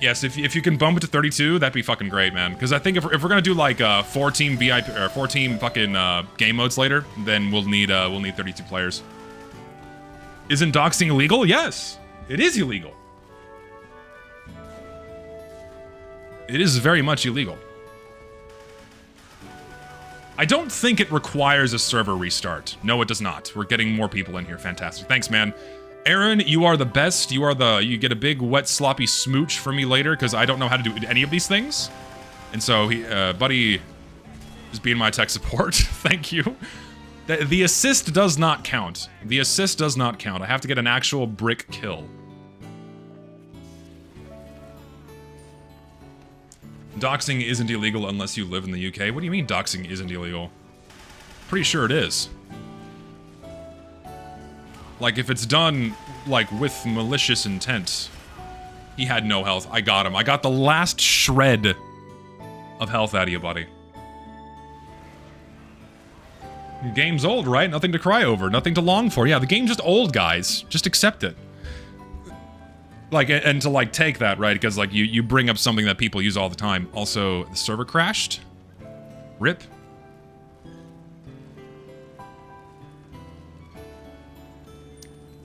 Yes, if you can bump it to 32, that'd be fucking great, man. Because I think if we're gonna do like 4-team VIP or 4-team fucking game modes later, then we'll need 32 players. Isn't doxing illegal? Yes, it is illegal. It is very much illegal. I don't think it requires a server restart. No, it does not. We're getting more people in here. Fantastic. Thanks, man. Aaron, you are the best. You get a big, wet, sloppy smooch for me later, because I don't know how to do any of these things. And so, buddy is being my tech support. Thank you. The assist does not count. The assist does not count. I have to get an actual brick kill. Doxing isn't illegal unless you live in the UK. What do you mean doxing isn't illegal? Pretty sure it is. Like, if it's done, like, with malicious intent. He had no health. I got him. I got the last shred of health out of you, buddy. The game's old, right? Nothing to cry over. Nothing to long for. Yeah, the game's just old, guys. Just accept it. Like, and to, like, take that, right? Because, like, you bring up something that people use all the time. Also, the server crashed. RIP.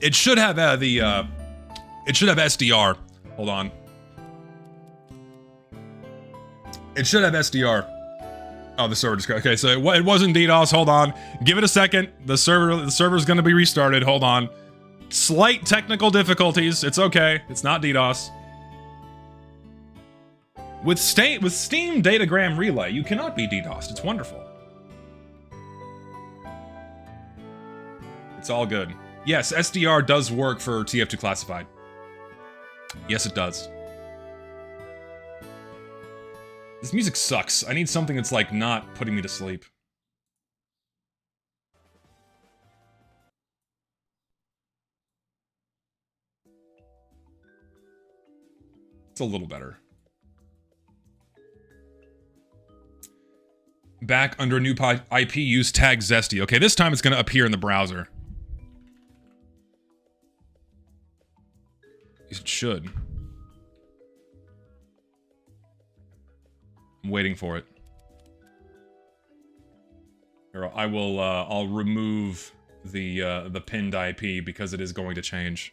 It should have it should have SDR. Hold on. It should have SDR. Oh, the server just crashed. Okay, so it wasn't DDoS. Hold on. Give it a second. The server's gonna be restarted. Hold on. Slight technical difficulties. It's okay. It's not DDoS. With Steam Datagram Relay, you cannot be DDoSed. It's wonderful. It's all good. Yes, SDR does work for TF2 Classified. Yes, it does. This music sucks. I need something that's, like, not putting me to sleep. It's a little better. Back under new IP, use tag Zesty. Okay, this time it's going to appear in the browser. It should. I'm waiting for it. Here, I will, I'll remove the pinned IP because it is going to change.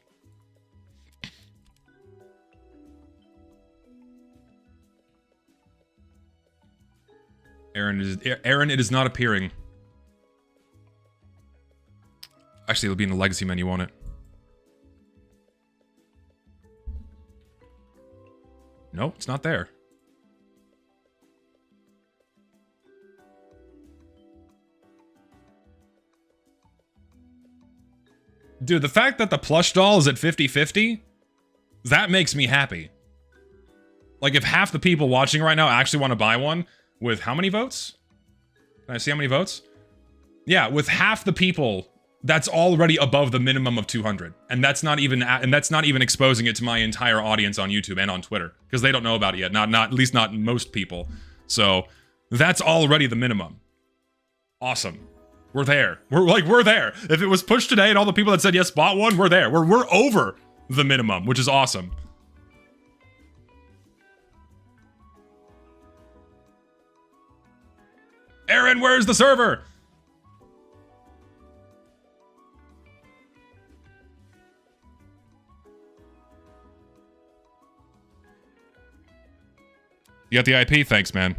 Aaron, it is not appearing. Actually, it'll be in the legacy menu, won't it? No, it's not there. Dude, the fact that the plush doll is at 50-50, that makes me happy. Like, if half the people watching right now actually want to buy one, with how many votes? Can I see how many votes? Yeah, with half the people, that's already above the minimum of 200. And that's not even exposing it to my entire audience on YouTube and on Twitter, because they don't know about it yet. Not at least not most people. So, that's already the minimum. Awesome. We're there. We're there. If it was pushed today and all the people that said yes bought one, we're there. We're over the minimum, which is awesome. Aaron, where's the server? You got the IP? Thanks, man.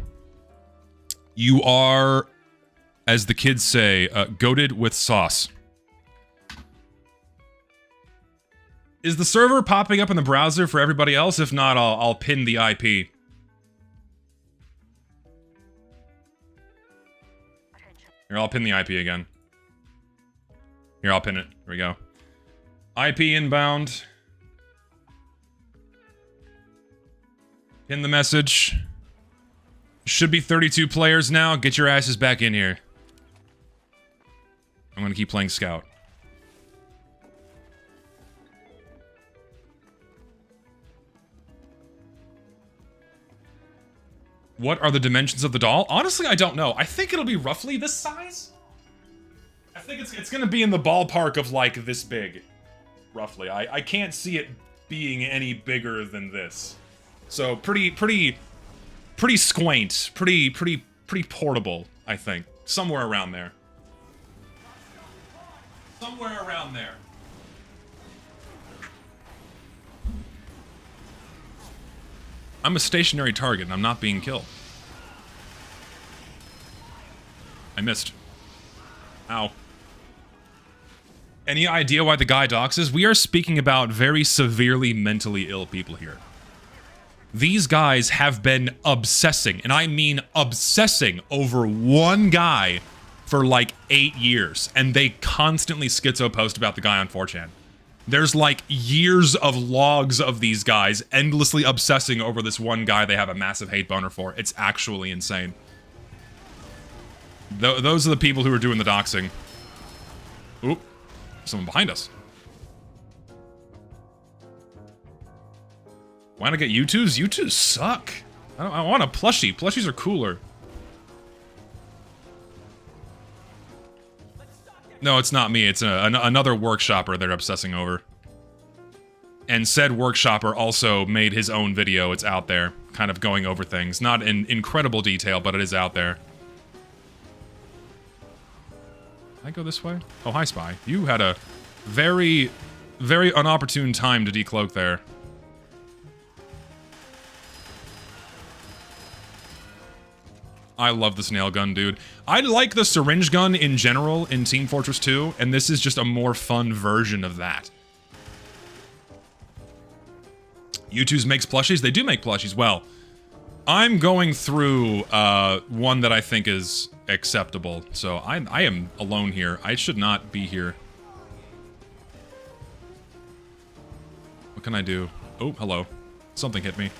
You are, as the kids say, goated with sauce. Is the server popping up in the browser for everybody else? If not, I'll pin the IP. Here, I'll pin the IP again. Here, I'll pin it. Here we go. IP inbound. Pin the message. Should be 32 players now. Get your asses back in here. I'm gonna keep playing Scout. What are the dimensions of the doll? Honestly, I don't know. I think it'll be roughly this size. I think it's gonna be in the ballpark of like this big. Roughly. I can't see it being any bigger than this. So pretty squaint. Pretty portable, I think. Somewhere around there. Somewhere around there. I'm a stationary target and I'm not being killed. I missed. Ow. Any idea why the guy doxes? We are speaking about very severely mentally ill people here. These guys have been obsessing, and I mean obsessing, over one guy for like 8 years, and they constantly schizo post about the guy on 4chan. There's like years of logs of these guys endlessly obsessing over this one guy they have a massive hate boner for. It's actually insane. Those are the people who are doing the doxing. Oop. Someone behind us. Why not get U2s? U2s suck. I want a plushie. Plushies are cooler. No, it's not me. It's another workshopper they're obsessing over. And said workshopper also made his own video. It's out there, kind of going over things. Not in incredible detail, but it is out there. Can I go this way? Oh, hi, Spy. You had a very, very inopportune time to decloak there. I love this nail gun, dude. I like the syringe gun in general in Team Fortress 2, and this is just a more fun version of that. U2's makes plushies? They do make plushies. Well, I'm going through one that I think is acceptable. So I am alone here. I should not be here. What can I do? Oh, hello. Something hit me.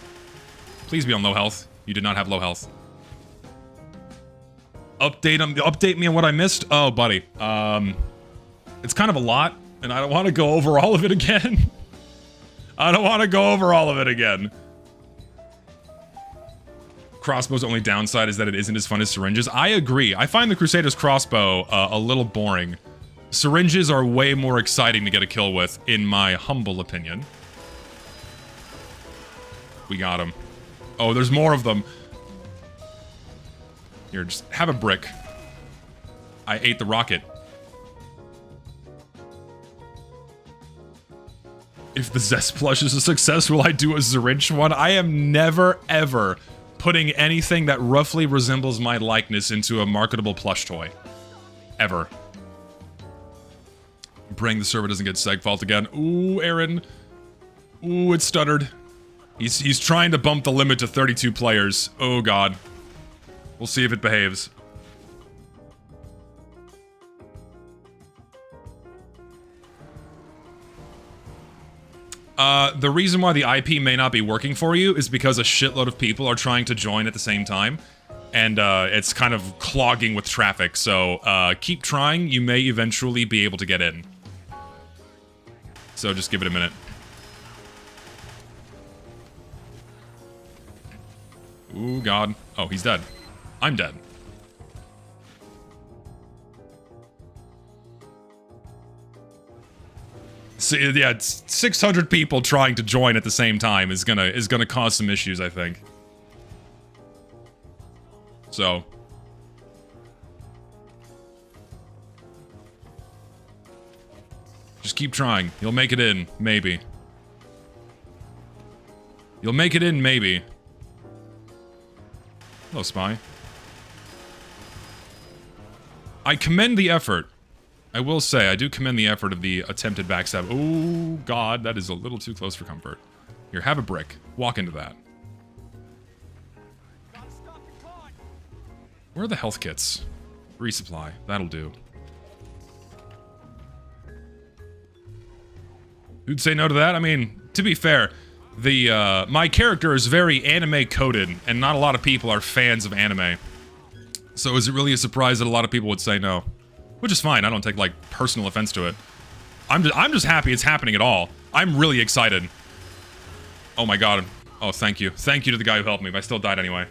Please be on low health. You did not have low health. Update me on what I missed? Oh, buddy. It's kind of a lot, and I don't want to go over all of it again. I don't want to go over all of it again. Crossbow's only downside is that it isn't as fun as syringes. I agree. I find the Crusader's crossbow a little boring. Syringes are way more exciting to get a kill with, in my humble opinion. We got him. Oh, there's more of them. Here, just have a brick. I ate the rocket. If the Zest plush is a success, will I do a syringe one? I am never, ever putting anything that roughly resembles my likeness into a marketable plush toy. Ever. Praying the server doesn't get seg fault again. Ooh, Aaron. Ooh, it stuttered. He's trying to bump the limit to 32 players. Oh, God. We'll see if it behaves. The reason why the IP may not be working for you is because a shitload of people are trying to join at the same time. And, it's kind of clogging with traffic, so, keep trying. You may eventually be able to get in. So just give it a minute. Ooh, God. Oh, he's dead. I'm dead. So, yeah, it's 600 people trying to join at the same time is gonna cause some issues, I think. So. Just keep trying. You'll make it in, maybe. You'll make it in, maybe. Hello, Spy. I commend the effort. I will say, I do commend the effort of the attempted backstab. Oh, God, that is a little too close for comfort. Here, have a brick. Walk into that. Where are the health kits? Resupply. That'll do. Who'd say no to that? I mean, to be fair, my character is very anime-coded, and not a lot of people are fans of anime. So is it really a surprise that a lot of people would say no? Which is fine, I don't take, like, personal offense to it. I'm just happy it's happening at all. I'm really excited. Oh my god. Oh, thank you. Thank you to the guy who helped me, but I still died anyway.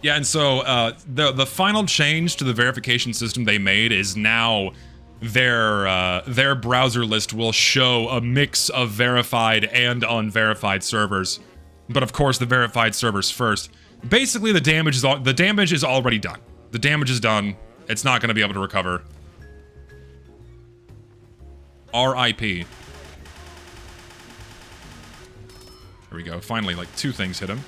Yeah, and so, the final change to the verification system they made is now their browser list will show a mix of verified and unverified servers. But of course, the verified servers first. Basically, the damage is already done. The damage is done. It's not going to be able to recover. R.I.P. There we go. Finally, like, 2 things hit him.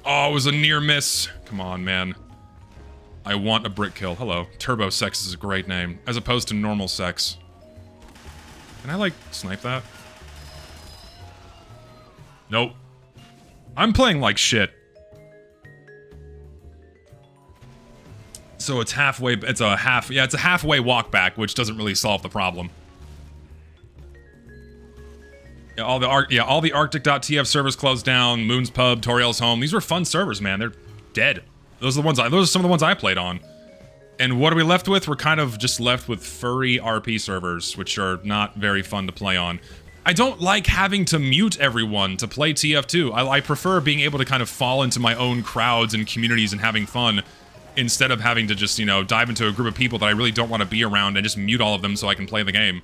Oh, it was a near miss. Come on, man. I want a brick kill. Hello. Turbo Sex is a great name, as opposed to normal sex. Can I, like, snipe that? Nope. I'm playing like shit. So it's halfway, it's a halfway walk back, which doesn't really solve the problem. Yeah, all the Arctic.tf servers closed down, Moon's Pub, Toriel's Home. These were fun servers, man. They're dead. Those are some of the ones I played on. And what are we left with? We're kind of just left with furry RP servers, which are not very fun to play on. I don't like having to mute everyone to play TF2. I prefer being able to kind of fall into my own crowds and communities and having fun, instead of having to just, you know, dive into a group of people that I really don't want to be around and just mute all of them so I can play the game.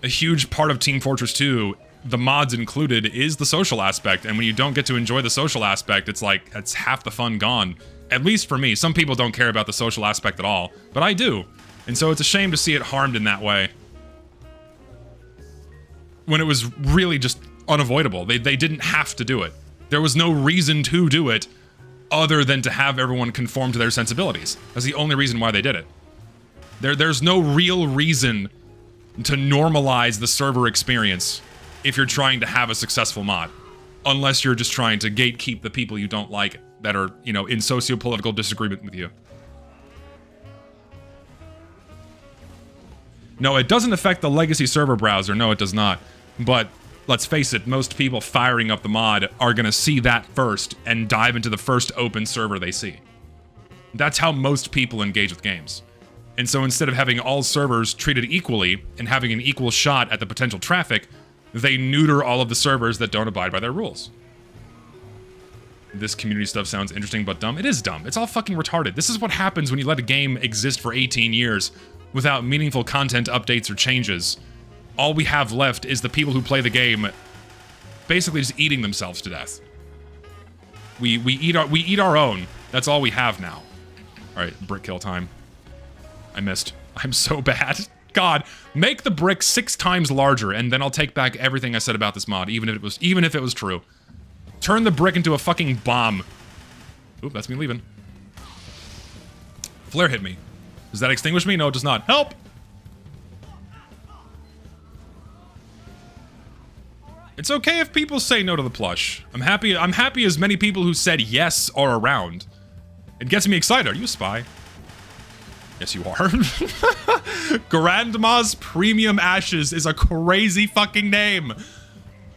A huge part of Team Fortress 2, the mods included, is the social aspect, and when you don't get to enjoy the social aspect, it's like, it's half the fun gone. At least for me. Some people don't care about the social aspect at all, but I do. And so it's a shame to see it harmed in that way. When it was really just unavoidable. They didn't have to do it. There was no reason to do it other than to have everyone conform to their sensibilities. That's the only reason why they did it. There's no real reason to normalize the server experience if you're trying to have a successful mod. Unless you're just trying to gatekeep the people you don't like that are, you know, in socio-political disagreement with you. No, it doesn't affect the legacy server browser. No, it does not. But let's face it, most people firing up the mod are gonna see that first and dive into the first open server they see. That's how most people engage with games. And so instead of having all servers treated equally and having an equal shot at the potential traffic, they neuter all of the servers that don't abide by their rules. This community stuff sounds interesting but dumb. It is dumb. It's all fucking retarded. This is what happens when you let a game exist for 18 years without meaningful content updates or changes. All we have left is the people who play the game basically just eating themselves to death. We eat our own. That's all we have now. All right, brick kill time. I missed. I'm so bad. God, make the brick 6 times larger, and then I'll take back everything I said about this mod, even if it was true. Turn the brick into a fucking bomb. Oop, that's me leaving. Flare hit me. Does that extinguish me? No, it does not. Help! It's okay if people say no to the plush. I'm happy as many people who said yes are around. It gets me excited. Are you a spy? Yes, you are. Grandma's Premium Ashes is a crazy fucking name.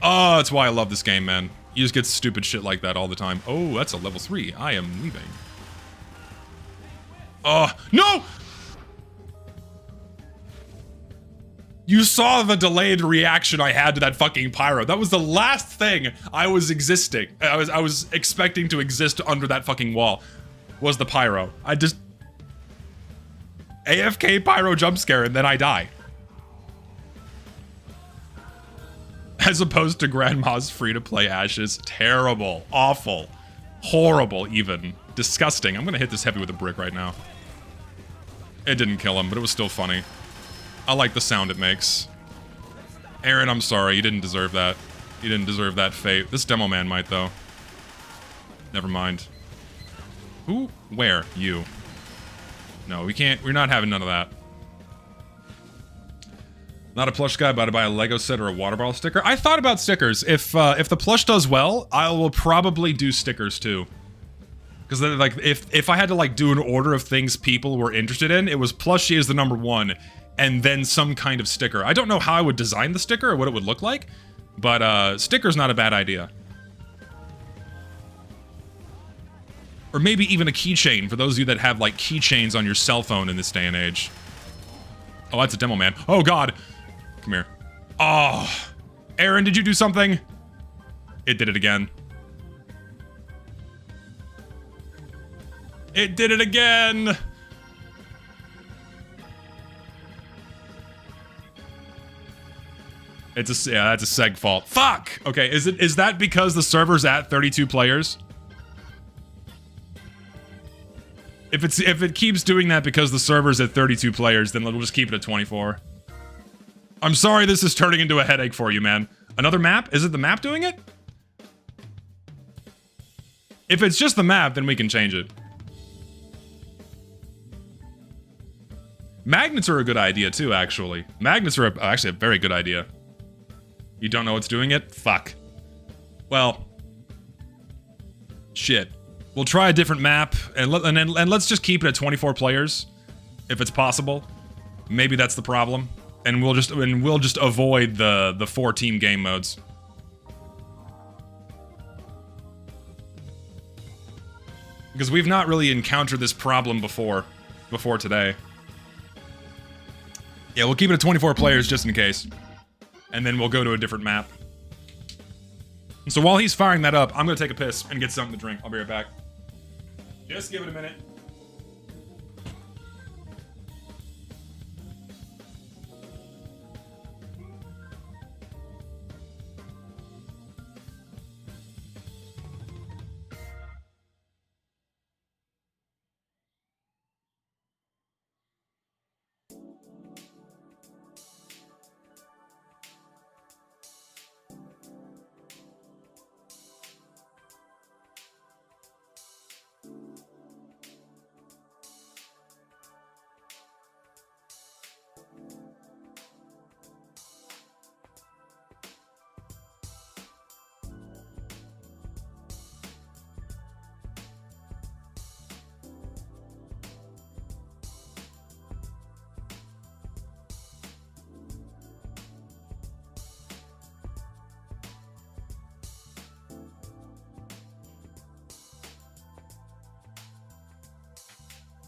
Oh, that's why I love this game, man. You just get stupid shit like that all the time. Oh, that's a level 3. I am leaving. No! You saw the delayed reaction I had to that fucking pyro. That was the last thing I was existing. I was expecting to exist under that fucking wall. Was the pyro. I just... AFK pyro jump scare and then I die. As opposed to Grandma's free-to-play Ashes. Terrible. Awful. Horrible, even. Disgusting. I'm gonna hit this heavy with a brick right now. It didn't kill him, but it was still funny. I like the sound it makes. Aaron, I'm sorry. You didn't deserve that. You didn't deserve that fate. This demo man might, though. Never mind. Who? Where? You. No, we can't. We're not having none of that. Not a plush guy, but to buy a Lego set or a water bottle sticker. I thought about stickers. If the plush does well, I will probably do stickers too. Because like if I had to like do an order of things people were interested in, it was Plushy as the #1, and then some kind of sticker. I don't know how I would design the sticker or what it would look like, but sticker's not a bad idea. Or maybe even a keychain for those of you that have like keychains on your cell phone in this day and age. Oh, that's a demo man. Oh God. Come here. Oh, Aaron, did you do something? It did it again. It did it again. It's a, yeah, that's a seg fault. Fuck. Okay, is that because the server's at 32 players? If it keeps doing that because the server's at 32 players, then we'll just keep it at 24. I'm sorry this is turning into a headache for you, man. Another map? Is it the map doing it? If it's just the map, then we can change it. Magnets are a good idea too, actually. Magnets are actually a very good idea. You don't know what's doing it? Fuck. Well, shit. We'll try a different map, and let's just keep it at 24 players, if it's possible. Maybe that's the problem, and we'll just avoid the 4-team game modes. Because we've not really encountered this problem before today. Yeah, we'll keep it at 24 players just in case, and then we'll go to a different map. So while he's firing that up, I'm gonna take a piss and get something to drink. I'll be right back. Just give it a minute.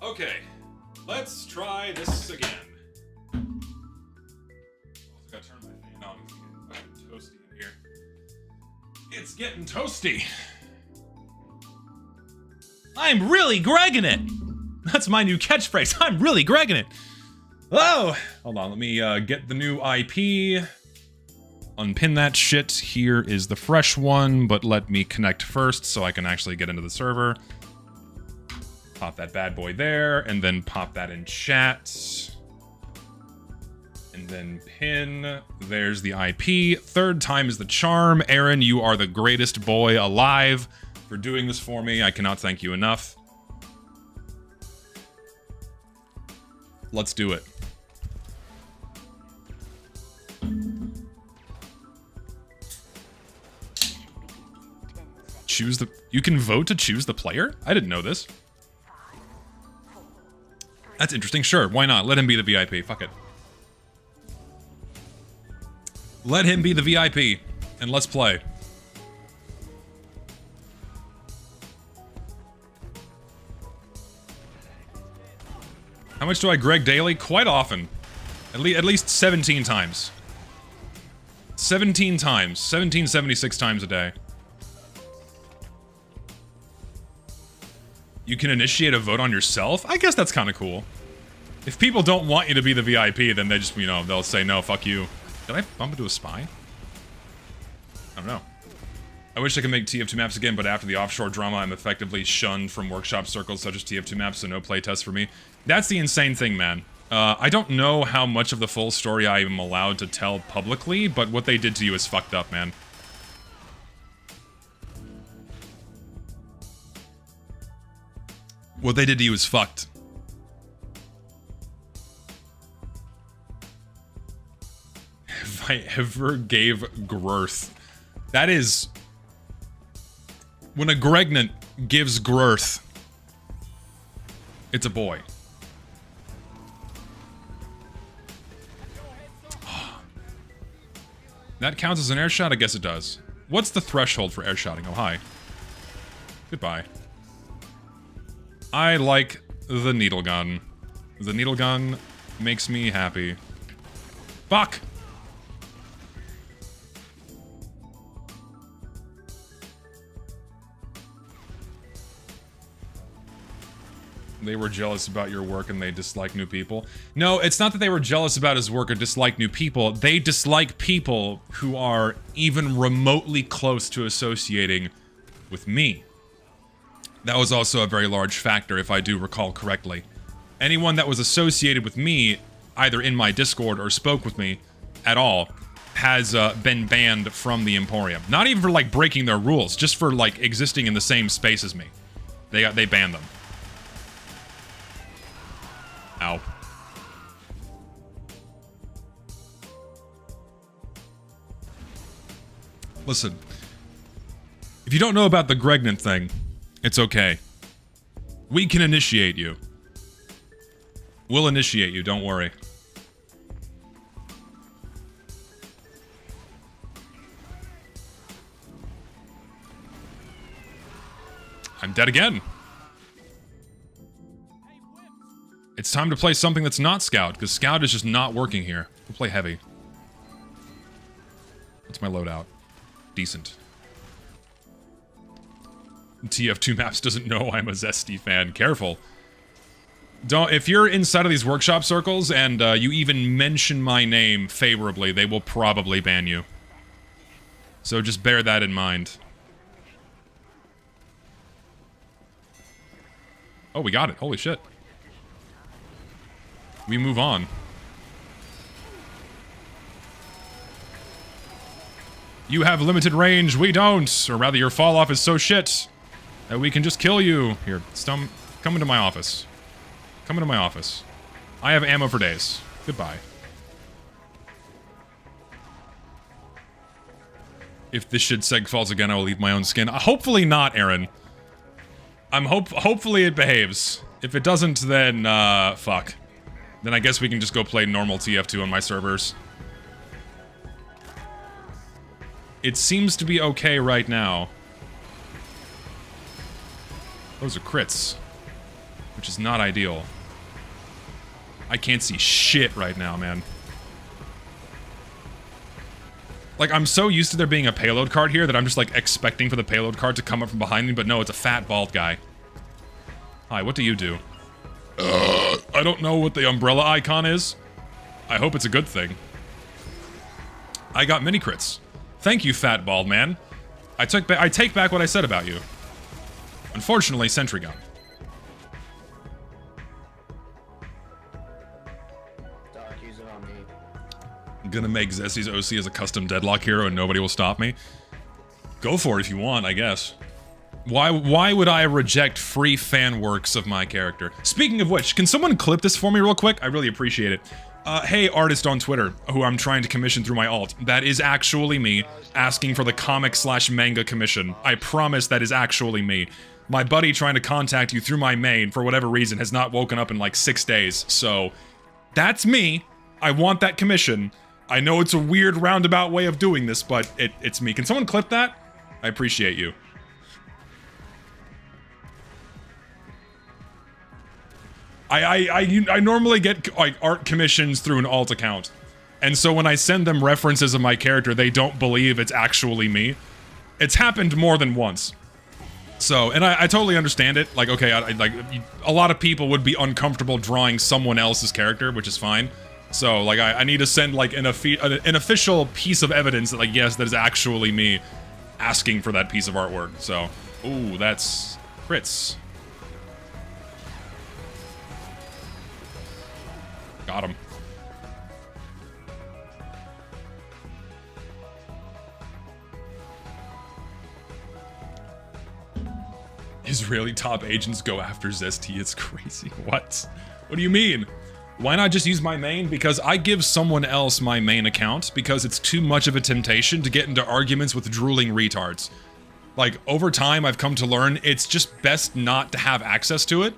Okay, let's try this again. I gotta turn my fan on. It's getting fucking toasty in here. It's getting toasty. I'm really Gregging it. That's my new catchphrase. I'm really Gregging it. Oh, hold on. Let me get the new IP. Unpin that shit. Here is the fresh one, but let me connect first so I can actually get into the server. Pop that bad boy there, and then pop that in chat. And then pin. There's the IP. Third time is the charm. Aaron, you are the greatest boy alive for doing this for me. I cannot thank you enough. Let's do it. Choose the... You can vote to choose the player? I didn't know this. That's interesting. Sure, why not? Let him be the VIP. Fuck it. Let him be the VIP, and let's play. How much do I Greg daily? Quite often. At least 17 times. 17 times. 1776 times a day. You can initiate a vote on yourself? I guess that's kind of cool. If people don't want you to be the VIP, then they just, you know, they'll say, no, fuck you. Did I bump into a spy? I don't know. I wish I could make TF2 maps again, but after the offshore drama, I'm effectively shunned from workshop circles such as TF2 maps, so no playtest for me. That's the insane thing, man. I don't know how much of the full story I am allowed to tell publicly, but what they did to you is fucked up, man. What they did to you is fucked. If I ever gave girth. That is... When a Gregnant gives girth, it's a boy. That counts as an air shot? I guess it does. What's the threshold for air shotting? Oh, hi. Goodbye. I like the needle gun. The needle gun makes me happy. Fuck! They were jealous about your work and they dislike new people. No, it's not that they were jealous about his work or dislike new people. They dislike people who are even remotely close to associating with me. That was also a very large factor, if I do recall correctly. Anyone that was associated with me, either in my Discord or spoke with me at all, has been banned from the Emporium. Not even for, like, breaking their rules, just for, like, existing in the same space as me. They banned them. Ow. Listen. If you don't know about the Gregnant thing, it's okay. We can initiate you. We'll initiate you, don't worry. I'm dead again. It's time to play something that's not Scout, because Scout is just not working here. We'll play Heavy. What's my loadout? Decent. TF2 Maps doesn't know I'm a Zesty fan. Careful. Don't, if you're inside of these workshop circles and you even mention my name favorably, they will probably ban you. So just bear that in mind. Oh, we got it. Holy shit. We move on. You have limited range, we don't. Or rather, your fall off is so shit that we can just kill you. Here, come into my office. Come into my office. I have ammo for days. Goodbye. If this shit seg falls again, I will leave my own skin. Hopefully not, Aaron. Hopefully it behaves. If it doesn't, then, fuck. Then I guess we can just go play normal TF2 on my servers. It seems to be okay right now. Those are crits. Which is not ideal. I can't see shit right now, man. Like, I'm so used to there being a payload card here that I'm just, like, expecting for the payload card to come up from behind me, but no, it's a fat, bald guy. Hi, what do you do? I don't know what the umbrella icon is. I hope it's a good thing. I got mini crits. Thank you, fat bald man. I take back what I said about you. Unfortunately, sentry gun. I'm gonna make Zessy's OC as a custom deadlock hero and nobody will stop me. Go for it if you want, I guess. Why would I reject free fan works of my character? Speaking of which, can someone clip this for me real quick? I really appreciate it. Hey, artist on Twitter, who I'm trying to commission through my alt. That is actually me, asking for the comic/manga commission. I promise that is actually me. My buddy trying to contact you through my main, for whatever reason, has not woken up in like 6 days, so... That's me. I want that commission. I know it's a weird roundabout way of doing this, but it's me. Can someone clip that? I appreciate you. I normally get, like, art commissions through an alt account. And so when I send them references of my character, they don't believe it's actually me. It's happened more than once. So, and I totally understand it. Like, okay, like, a lot of people would be uncomfortable drawing someone else's character, which is fine. So, like, I need to send, like, an official piece of evidence that, like, yes, that is actually me asking for that piece of artwork. So, ooh, that's crits. Got him. Israeli top agents go after Zesty. It's crazy. What? What do you mean? Why not just use my main? Because I give someone else my main account because it's too much of a temptation to get into arguments with drooling retards. Like, over time, I've come to learn it's just best not to have access to it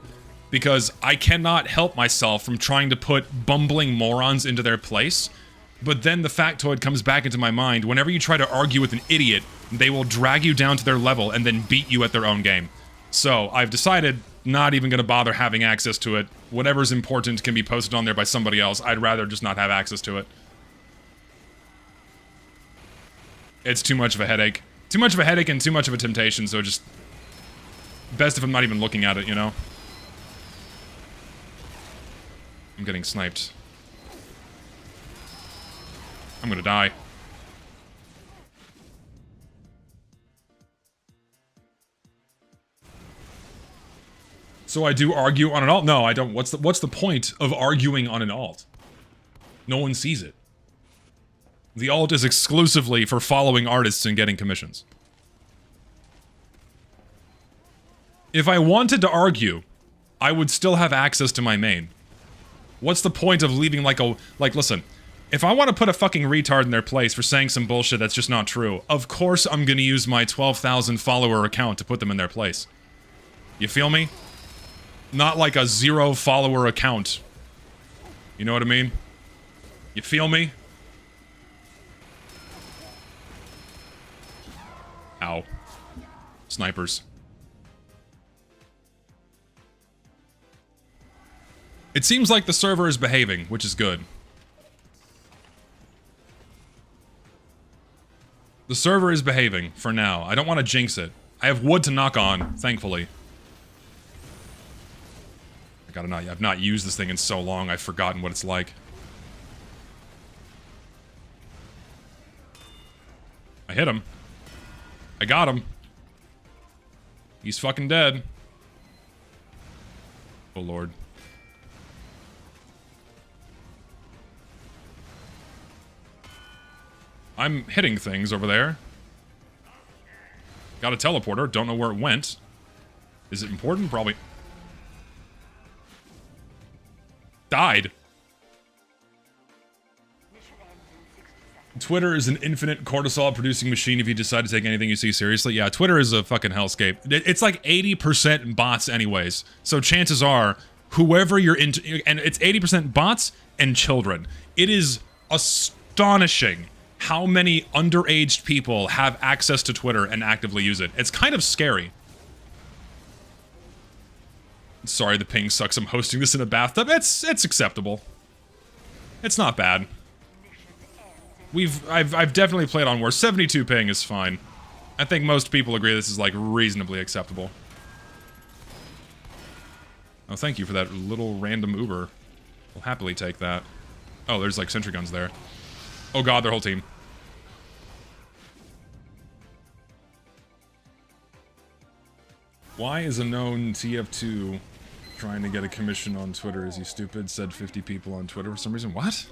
because I cannot help myself from trying to put bumbling morons into their place. But then the factoid comes back into my mind. Whenever you try to argue with an idiot, they will drag you down to their level and then beat you at their own game. So I've decided not even going to bother having access to it. Whatever's important can be posted on there by somebody else. I'd rather just not have access to it. It's too much of a headache. Too much of a headache and too much of a temptation, so just... best if I'm not even looking at it, you know? I'm getting sniped. I'm gonna die. So I do argue on an alt? No, I don't. What's the point of arguing on an alt? No one sees it. The alt is exclusively for following artists and getting commissions. If I wanted to argue, I would still have access to my main. What's the point of leaving like listen, if I want to put a fucking retard in their place for saying some bullshit that's just not true, of course I'm gonna use my 12,000 follower account to put them in their place. You feel me? Not like a 0 follower account. You know what I mean? You feel me? Ow. Snipers. It seems like the server is behaving, which is good. The server is behaving, for now. I don't want to jinx it. I have wood to knock on, thankfully. I've not used this thing in so long, I've forgotten what it's like. I hit him. I got him. He's fucking dead. Oh lord. I'm hitting things over there. Got a teleporter, don't know where it went. Is it important? Probably. Died. Twitter is an infinite cortisol producing machine if you decide to take anything you see seriously. Yeah, Twitter is a fucking hellscape. It's like 80% bots anyways. So chances are, whoever you're into, and it's 80% bots and children. It is astonishing how many underaged people have access to Twitter and actively use it. It's kind of scary. Sorry, the ping sucks. I'm hosting this in a bathtub. It's acceptable. It's not bad. I've definitely played on worse. 72 ping is fine. I think most people agree this is like reasonably acceptable. Oh, thank you for that little random Uber. I'll happily take that. Oh, there's like sentry guns there. Oh god, their whole team. Why is a known TF2 trying to get a commission on Twitter? Is he stupid? Said 50 people on Twitter for some reason. What?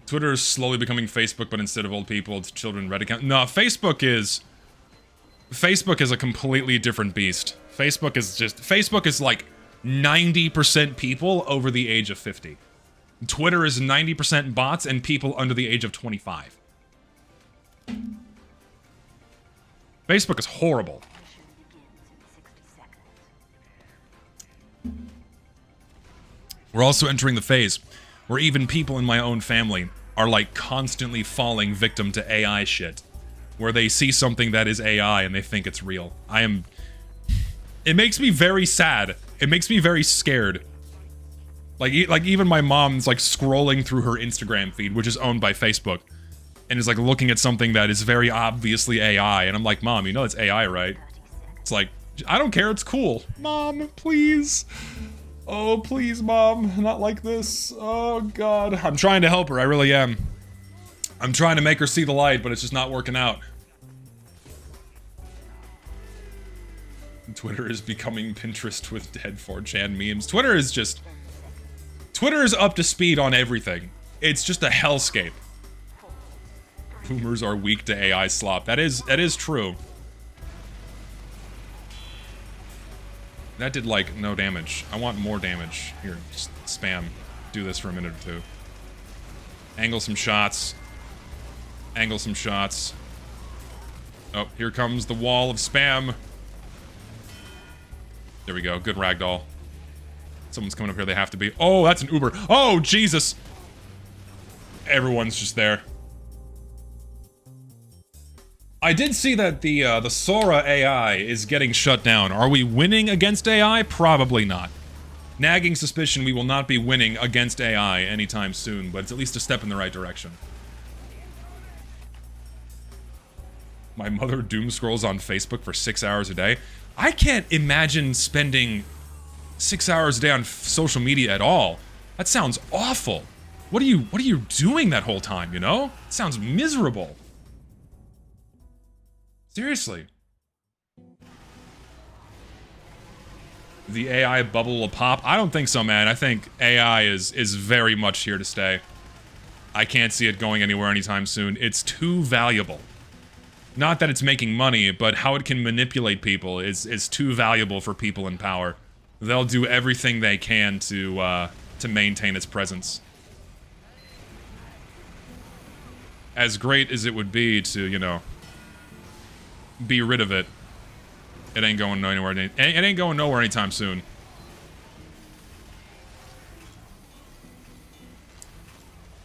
Twitter is slowly becoming Facebook, but instead of old people, it's children Reddit account. No, Facebook is a completely different beast. Facebook is like 90% people over the age of 50. Twitter is 90% bots and people under the age of 25. Facebook is horrible. We're also entering the phase where even people in my own family are like constantly falling victim to AI shit. Where they see something that is AI and they think it's real. It makes me very sad. It makes me very scared. Like even my mom's like scrolling through her Instagram feed, which is owned by Facebook, and is like looking at something that is very obviously AI, and I'm like, Mom, you know it's AI, right? It's like, I don't care, it's cool. Mom, please. Oh, please, Mom, not like this. Oh, God. I'm trying to help her, I really am. I'm trying to make her see the light, but it's just not working out. Twitter is becoming Pinterest with dead 4chan memes. Twitter is up to speed on everything. It's just a hellscape. Boomers are weak to AI slop. That is true. That did, like, no damage. I want more damage. Here, just spam. Do this for a minute or two. Angle some shots. Angle some shots. Oh, here comes the wall of spam. There we go. Good ragdoll. Someone's coming up here. They have to be. Oh, that's an Uber. Oh, Jesus. Everyone's just there. I did see that the Sora AI is getting shut down. Are we winning against AI? Probably not. Nagging suspicion we will not be winning against AI anytime soon, but it's at least a step in the right direction. My mother doom scrolls on Facebook for 6 hours a day. I can't imagine spending 6 hours a day on social media at all. That sounds awful. What are you doing that whole time, you know? It sounds miserable. Seriously. The AI bubble will pop? I don't think so, man. I think AI is very much here to stay. I can't see it going anywhere anytime soon. It's too valuable. Not that it's making money, but how it can manipulate people is too valuable for people in power. They'll do everything they can to maintain its presence. As great as it would be to, you know, be rid of it, it ain't going anywhere. It ain't going nowhere anytime soon.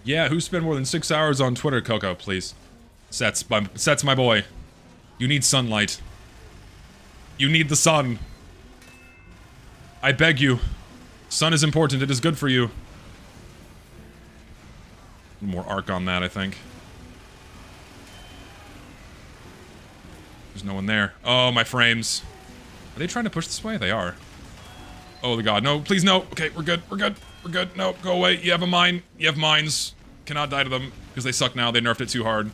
Yeah, who spent more than 6 hours on Twitter, Coco, please? Sets, my boy. You need sunlight. You need the sun. I beg you. Sun is important. It is good for you. More arc on that, I think. There's no one there. Oh, my frames. Are they trying to push this way? They are. Oh, the god. No, please, no. Okay, we're good. We're good. We're good. No, go away. You have a mine. You have mines. Cannot die to them, because they suck now. They nerfed it too hard.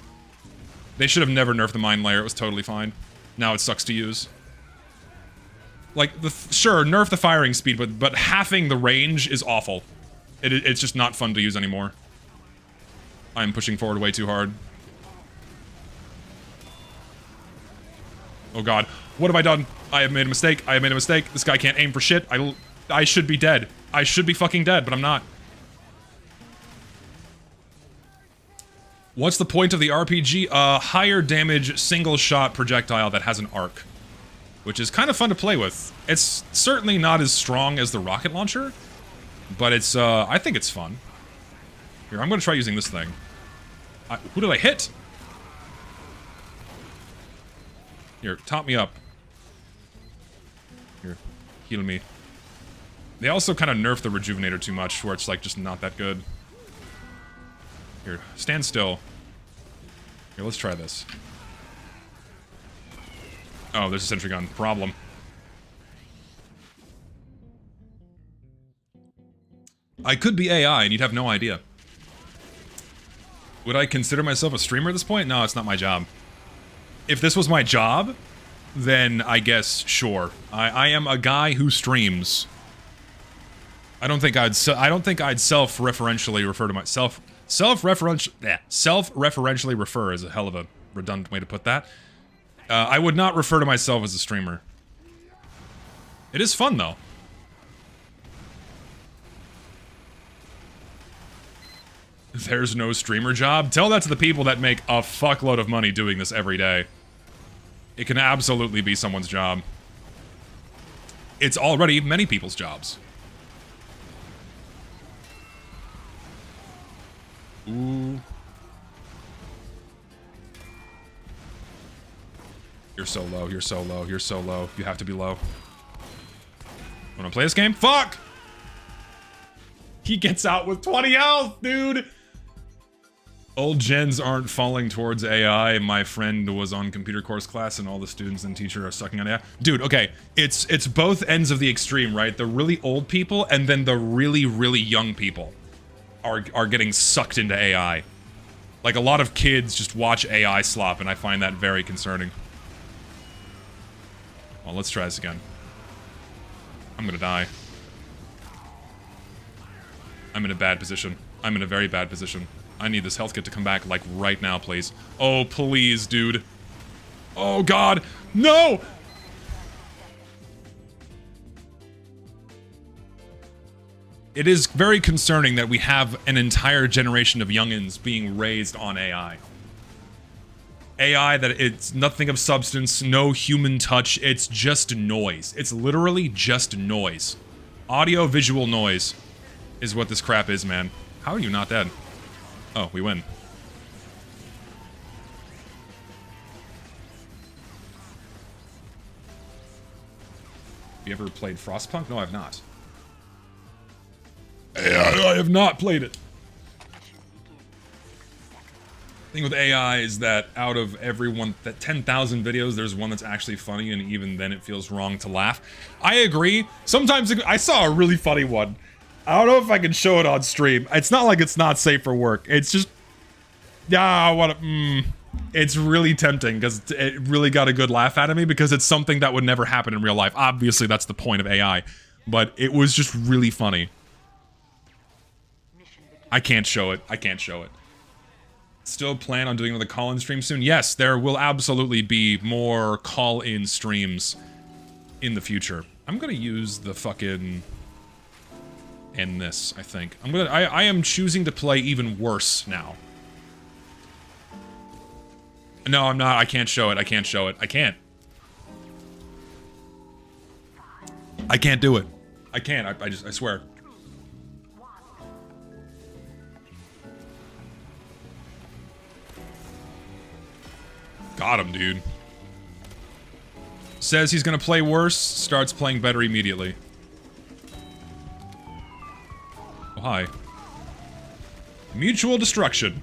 They should have never nerfed the mine layer. It was totally fine. Now it sucks to use. Like, sure, nerf the firing speed, but halving the range is awful. It's just not fun to use anymore. I'm pushing forward way too hard. Oh god. What have I done? I have made a mistake. I have made a mistake. This guy can't aim for shit. I should be dead. I should be fucking dead, but I'm not. What's the point of the RPG? A higher damage single shot projectile that has an arc. Which is kind of fun to play with. It's certainly not as strong as the rocket launcher, but it's, I think it's fun. Here, I'm gonna try using this thing. Who did I hit? Here, top me up. Here, heal me. They also kind of nerfed the Rejuvenator too much, where it's, like, just not that good. Here, stand still. Here, let's try this. Oh, there's a sentry gun. Problem. I could be AI, and you'd have no idea. Would I consider myself a streamer at this point? No, it's not my job. If this was my job, then I guess, sure. I am a guy who streams. I don't think I'd self-referentially refer to myself. Self-referentially refer is a hell of a redundant way to put that. I would not refer to myself as a streamer. It is fun, though. There's no streamer job? Tell that to the people that make a fuckload of money doing this every day. It can absolutely be someone's job. It's already many people's jobs. Ooh. You're so low, you're so low, you're so low. You have to be low. Wanna play this game? Fuck! He gets out with 20 health, dude! Old gens aren't falling towards AI. My friend was on computer course class and all the students and teacher are sucking on AI. Dude, okay, it's both ends of the extreme, right? The really old people and then the really, really young people are getting sucked into AI. Like, a lot of kids just watch AI slop, and I find that very concerning. Well, let's try this again. I'm gonna die. I'm in a bad position. I'm in a very bad position. I need this health kit to come back, like, right now, please. Oh, please, dude. Oh, God. No! It is very concerning that we have an entire generation of youngins being raised on AI. AI that it's nothing of substance, no human touch, it's just noise. It's literally just noise. Audio, visual noise is what this crap is, man. How are you not dead? Oh, we win. Have you ever played Frostpunk? No, I've not. I have not played it. Thing with AI is that out of everyone, that 10,000 videos, there's one that's actually funny, and even then it feels wrong to laugh. I agree. Sometimes I saw a really funny one. I don't know if I can show it on stream. It's not like it's not safe for work. It's just, yeah, it's really tempting because it really got a good laugh out of me because it's something that would never happen in real life. Obviously, that's the point of AI, but it was just really funny. I can't show it. I can't show it. Still plan on doing another call-in stream soon? Yes, there will absolutely be more call-in streams in the future. I'm gonna use the fucking... end this, I think. I am choosing to play even worse now. No, I'm not. I can't show it. I can't show it. I can't. I can't do it. I can't. I swear. Got him, dude. Says he's gonna play worse, starts playing better immediately. Oh, hi. Mutual destruction.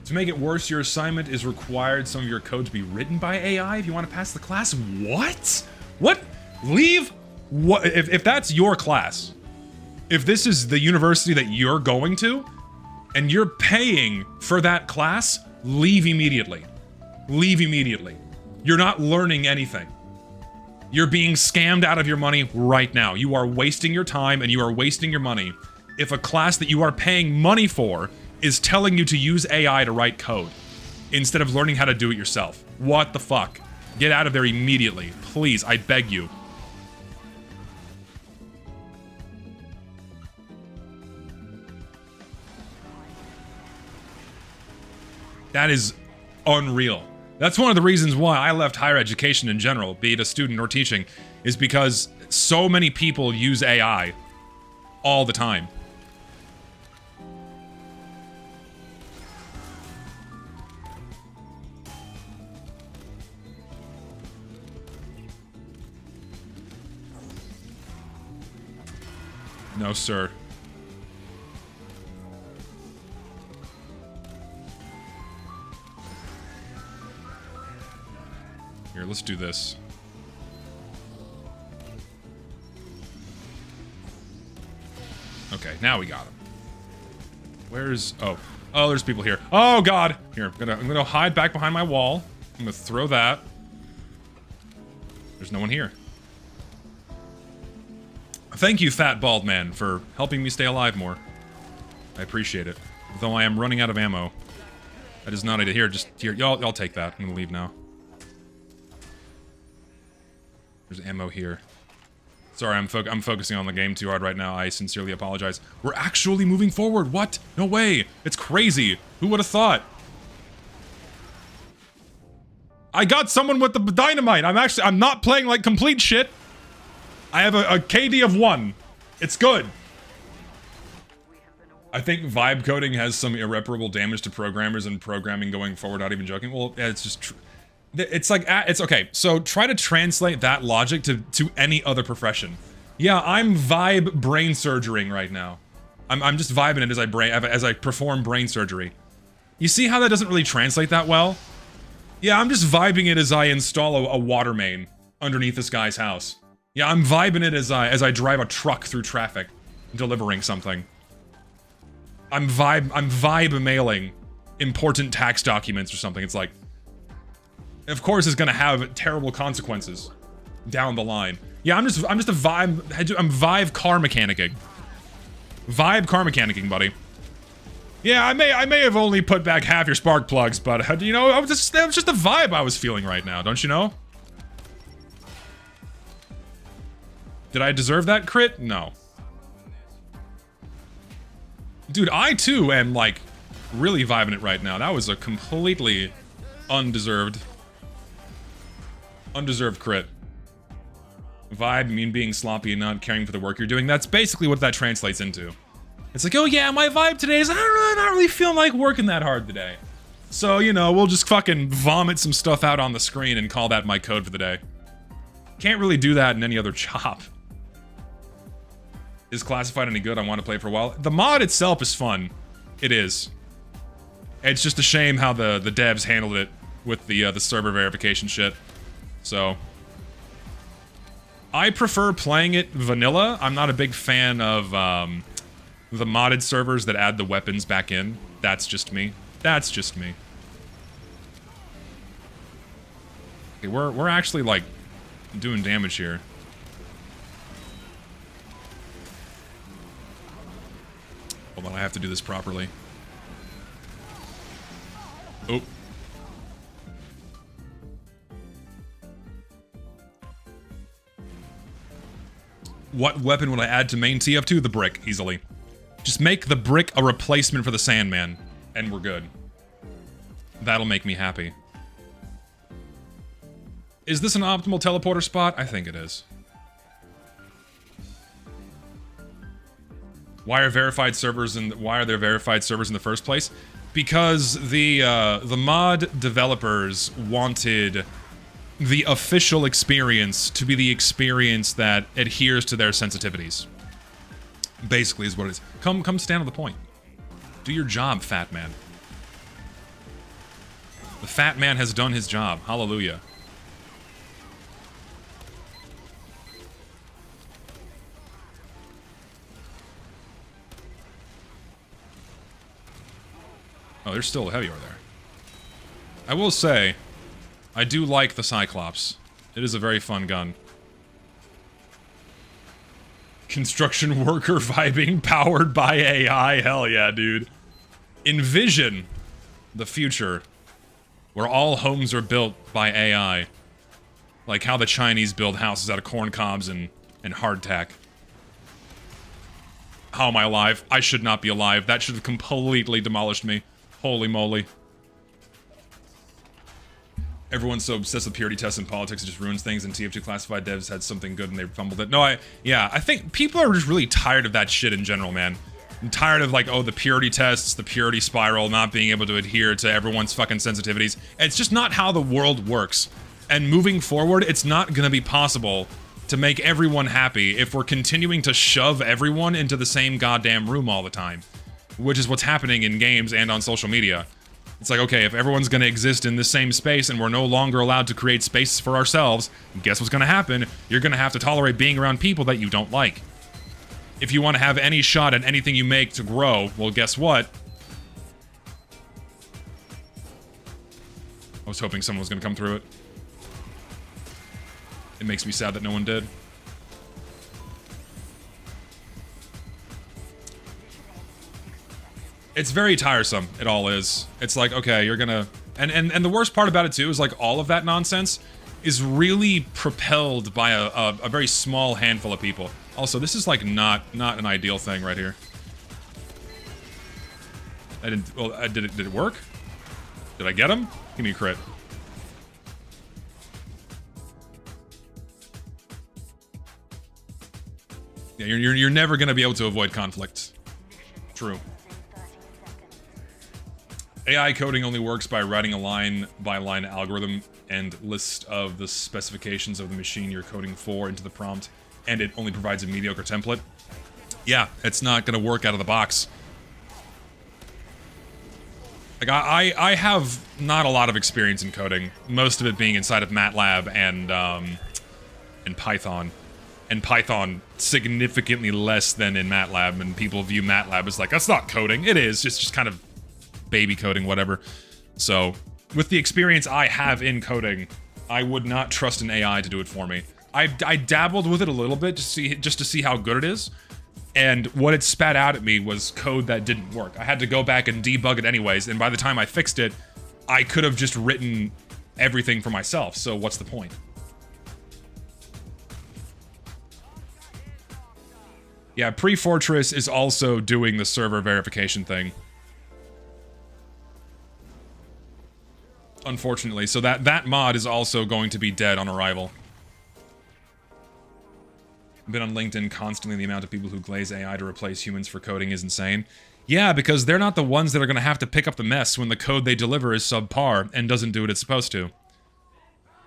To make it worse, your assignment is required some of your code to be written by AI if you want to pass the class. What? What? Leave? What? If that's your class, if this is the university that you're going to, and you're paying for that class, leave immediately. Leave immediately. You're not learning anything. You're being scammed out of your money right now. You are wasting your time and you are wasting your money if a class that you are paying money for is telling you to use AI to write code instead of learning how to do it yourself. What the fuck? Get out of there immediately. Please, I beg you. That is unreal. That's one of the reasons why I left higher education in general, be it a student or teaching, is because so many people use AI all the time. No, sir. Here, let's do this. Okay, now we got him. Where's... Oh. Oh, there's people here. Oh, God! Here, I'm gonna hide back behind my wall. I'm gonna throw that. There's no one here. Thank you, fat bald man, for helping me stay alive more. I appreciate it. Though I am running out of ammo. That is not it. Here, just here. Y'all take that. I'm gonna leave now. There's ammo here. Sorry, I'm focusing on the game too hard right now. I sincerely apologize. We're actually moving forward. What? No way. It's crazy. Who would have thought? I got someone with the dynamite. I'm not playing like complete shit. I have a KD of 1. It's good. I think vibe coding has some irreparable damage to programmers and programming going forward, not even joking. Well, yeah, it's just... It's like, it's okay, so try to translate that logic to any other profession. Yeah, I'm vibe brain surgerying right now. I'm just vibing it as I perform brain surgery. You see how that doesn't really translate that well? Yeah, I'm just vibing it as I install a water main underneath this guy's house. Yeah, I'm vibing it as I drive a truck through traffic, delivering something. I'm vibe mailing important tax documents or something. It's like, of course, is gonna have terrible consequences down the line. Yeah, I'm just a vibe. I'm vibe car mechanicking. Vibe car mechanicking, buddy. Yeah, I may have only put back half your spark plugs, but you know, that was just the vibe I was feeling right now. Don't you know? Did I deserve that crit? No. Dude, I too am like really vibing it right now. That was a completely undeserved crit. Vibe mean being sloppy and not caring for the work you're doing. That's basically what that translates into. It's like, oh yeah, my vibe today is, I don't know, I'm not really feeling like working that hard today. So, you know, we'll just fucking vomit some stuff out on the screen and call that my code for the day. Can't really do that in any other job. Is Classified any good? I want to play for a while. The mod itself is fun. It is. It's just a shame how the devs handled it with the server verification shit. So, I prefer playing it vanilla. I'm not a big fan of the modded servers that add the weapons back in. That's just me. That's just me. Okay, we're actually like doing damage here. Hold on, I have to do this properly. Oh. What weapon would I add to main TF2? The brick, easily. Just make the brick a replacement for the Sandman, and we're good. That'll make me happy. Is this an optimal teleporter spot? I think it is. Why are there verified servers in the first place? Because the mod developers wanted the official experience to be the experience that adheres to their sensitivities. Basically is what it is. Come stand on the point. Do your job, fat man. The fat man has done his job. Hallelujah. Oh, there's still a heavy over there. I will say, I do like the Cyclops. It is a very fun gun. Construction worker vibing powered by AI. Hell yeah, dude. Envision the future where all homes are built by AI. Like how the Chinese build houses out of corn cobs and hardtack. How am I alive? I should not be alive. That should have completely demolished me. Holy moly. Everyone's so obsessed with purity tests and politics, it just ruins things, and TF2 Classified devs had something good and they fumbled it. No, I think people are just really tired of that shit in general, man. I'm tired of, like, oh, the purity tests, the purity spiral, not being able to adhere to everyone's fucking sensitivities. It's just not how the world works. And moving forward, it's not gonna be possible to make everyone happy if we're continuing to shove everyone into the same goddamn room all the time. Which is what's happening in games and on social media. It's like, okay, if everyone's gonna exist in the same space and we're no longer allowed to create spaces for ourselves, guess what's gonna happen? You're gonna have to tolerate being around people that you don't like. If you want to have any shot at anything you make to grow, well, guess what? I was hoping someone was gonna come through it. It makes me sad that no one did. It's very tiresome, it all is. It's like, okay, you're gonna... And the worst part about it, too, is like all of that nonsense is really propelled by a very small handful of people. Also, this is like not an ideal thing right here. I didn't... Well, did it work? Did I get him? Give me a crit. Yeah, you're never gonna be able to avoid conflict. True. AI coding only works by writing a line-by-line algorithm and list of the specifications of the machine you're coding for into the prompt, and it only provides a mediocre template. Yeah, it's not gonna work out of the box. Like, I have not a lot of experience in coding, most of it being inside of MATLAB and Python. And Python significantly less than in MATLAB, and people view MATLAB as like, that's not coding. It is, it's just kind of baby coding, whatever. So, with the experience I have in coding, I would not trust an AI to do it for me. I dabbled with it a little bit just to see how good it is, and what it spat out at me was code that didn't work. I had to go back and debug it anyways, and by the time I fixed it, I could have just written everything for myself, so what's the point? Yeah, Pre-Fortress is also doing the server verification thing. Unfortunately, so that mod is also going to be dead on arrival. I've been on LinkedIn constantly, the amount of people who glaze AI to replace humans for coding is insane. Yeah, because they're not the ones that are going to have to pick up the mess when the code they deliver is subpar and doesn't do what it's supposed to.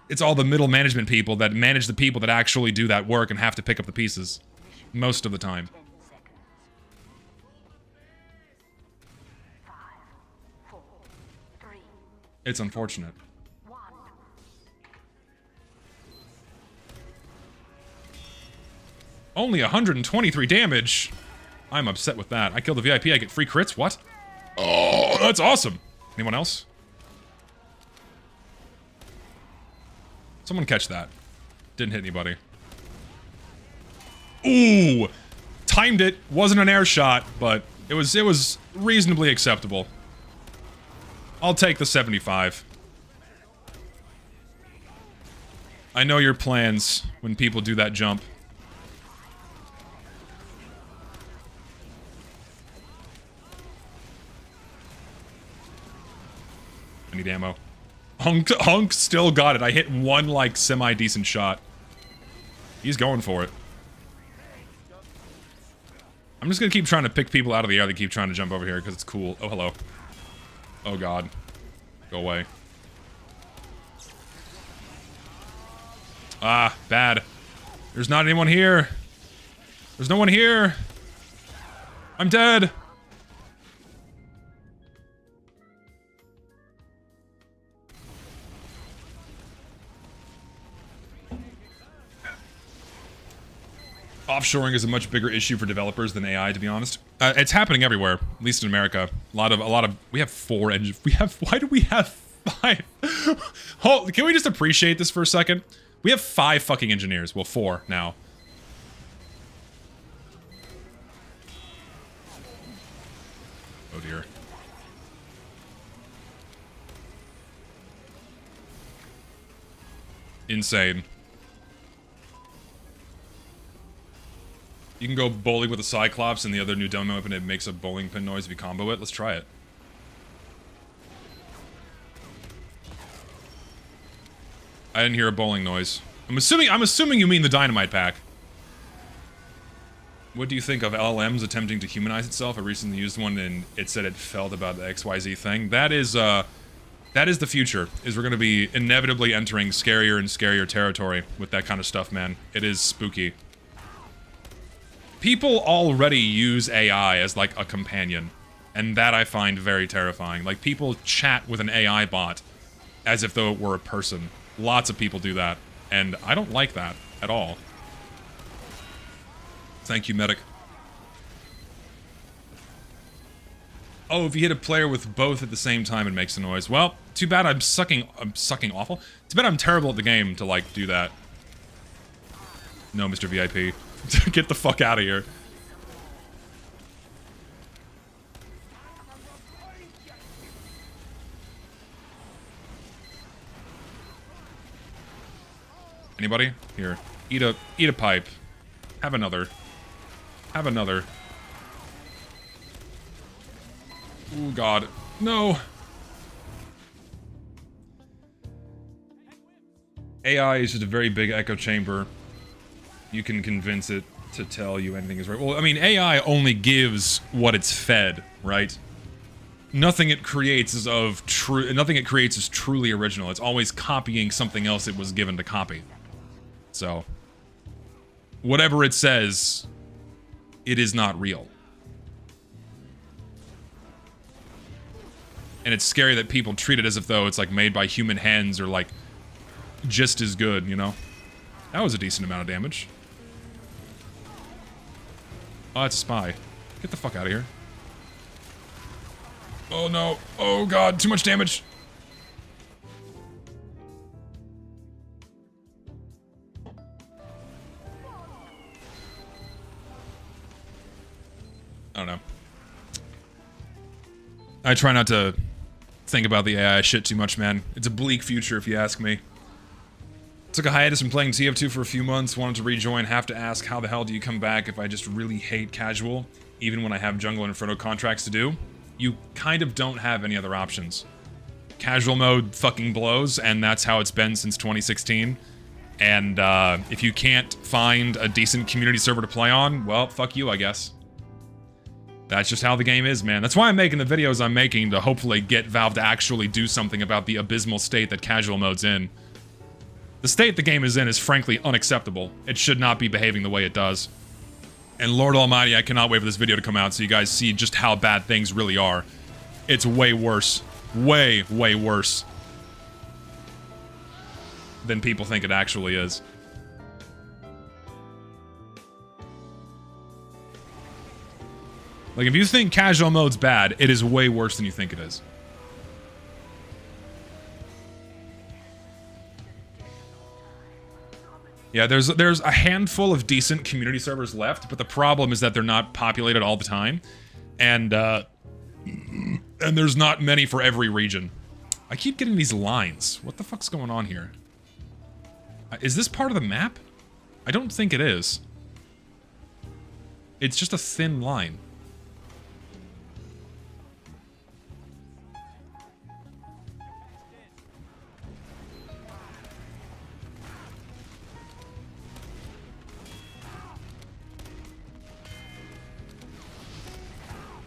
It's all the middle management people that manage the people that actually do that work and have to pick up the pieces. Most of the time. It's unfortunate. Only 123 damage. I'm upset with that. I kill the VIP, I get free crits? What? Oh, that's awesome. Anyone else? Someone catch that. Didn't hit anybody. Ooh! Timed it. Wasn't an air shot, but it was reasonably acceptable. I'll take the 75. I know your plans when people do that jump. I need ammo. Hunk still got it. I hit one, like, semi-decent shot. He's going for it. I'm just gonna keep trying to pick people out of the air that keep trying to jump over here, because it's cool. Oh, hello. Oh, God. Go away. Ah, bad. There's not anyone here. There's no one here. I'm dead. Offshoring is a much bigger issue for developers than AI, to be honest. It's happening everywhere, at least in America. A lot of. We have 4 engines. Why do we have 5? Can we just appreciate this for a second? We have 5 fucking engineers. Well, 4 now. Oh dear. Insane. You can go bowling with a Cyclops and the other new demo weapon, it makes a bowling pin noise if you combo it. Let's try it. I didn't hear a bowling noise. I'm assuming you mean the dynamite pack. What do you think of LLMs attempting to humanize itself? I recently used one and it said it felt about the XYZ thing. That is the future. We're gonna be inevitably entering scarier and scarier territory with that kind of stuff, man. It is spooky. People already use AI as, like, a companion, and that I find very terrifying. Like, people chat with an AI bot as if though it were a person. Lots of people do that, and I don't like that at all. Thank you, medic. Oh, if you hit a player with both at the same time, it makes a noise. Well, too bad I'm sucking awful. Too bad I'm terrible at the game to, like, do that. No, Mr. VIP. Get the fuck out of here. Anybody? Here. Eat a pipe. Have another. Have another. Oh god. No. AI is just a very big echo chamber. You can convince it to tell you anything is right. Well, I mean, AI only gives what it's fed, right? Nothing it creates is truly original. It's always copying something else it was given to copy. So, whatever it says, it is not real. And it's scary that people treat it as if though it's like made by human hands or like just as good, you know? That was a decent amount of damage. Oh, it's a spy. Get the fuck out of here. Oh no. Oh god, too much damage. I try not to think about the AI shit too much, man. It's a bleak future if you ask me. Took a hiatus from playing TF2 for a few months, wanted to rejoin, have to ask how the hell do you come back if I just really hate casual, even when I have jungle and inferno contracts to do? You kind of don't have any other options. Casual mode fucking blows, and that's how it's been since 2016. And if you can't find a decent community server to play on, well, fuck you, I guess. That's just how the game is, man. That's why I'm making the videos I'm making, to hopefully get Valve to actually do something about the abysmal state that casual mode's in. The state the game is in is frankly unacceptable. It should not be behaving the way it does. And Lord Almighty, I cannot wait for this video to come out so you guys see just how bad things really are. It's way worse. Way, way worse than people think it actually is. Like, if you think casual mode's bad, it is way worse than you think it is. Yeah, there's a handful of decent community servers left, but the problem is that they're not populated all the time, and there's not many for every region. I keep getting these lines. What the fuck's going on here? Is this part of the map? I don't think it is. It's just a thin line.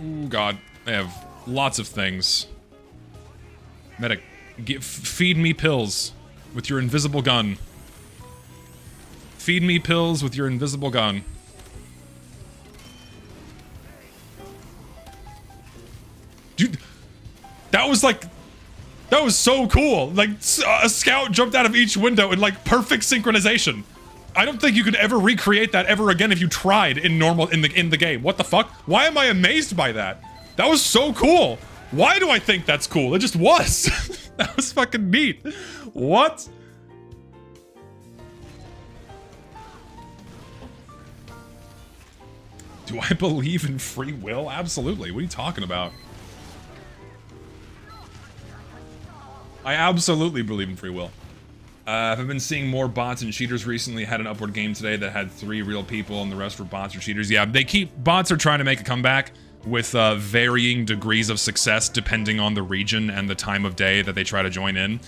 Ooh, God. They have lots of things. Medic, feed me pills with your invisible gun. Feed me pills with your invisible gun. Dude, that was like... That was so cool. Like, a scout jumped out of each window in, like, perfect synchronization. I don't think you could ever recreate that ever again if you tried in the game. What the fuck? Why am I amazed by that? That was so cool. Why do I think that's cool? It just was. That was fucking neat. What? Do I believe in free will? Absolutely. What are you talking about? I absolutely believe in free will. I've been seeing more bots and cheaters recently. Had an upward game today that had 3 real people and the rest were bots or cheaters. Yeah, bots are trying to make a comeback with varying degrees of success depending on the region and the time of day that they try to join in.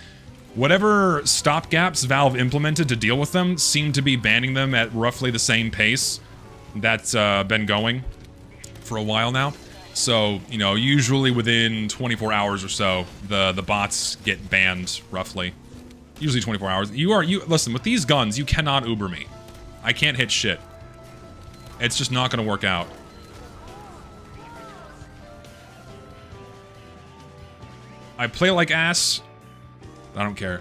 Whatever stopgaps Valve implemented to deal with them seem to be banning them at roughly the same pace that's been going for a while now. So, you know, usually within 24 hours or so, the bots get banned, roughly. Usually 24 hours. Listen, with these guns, you cannot Uber me. I can't hit shit. It's just not gonna work out. I play like ass. I don't care.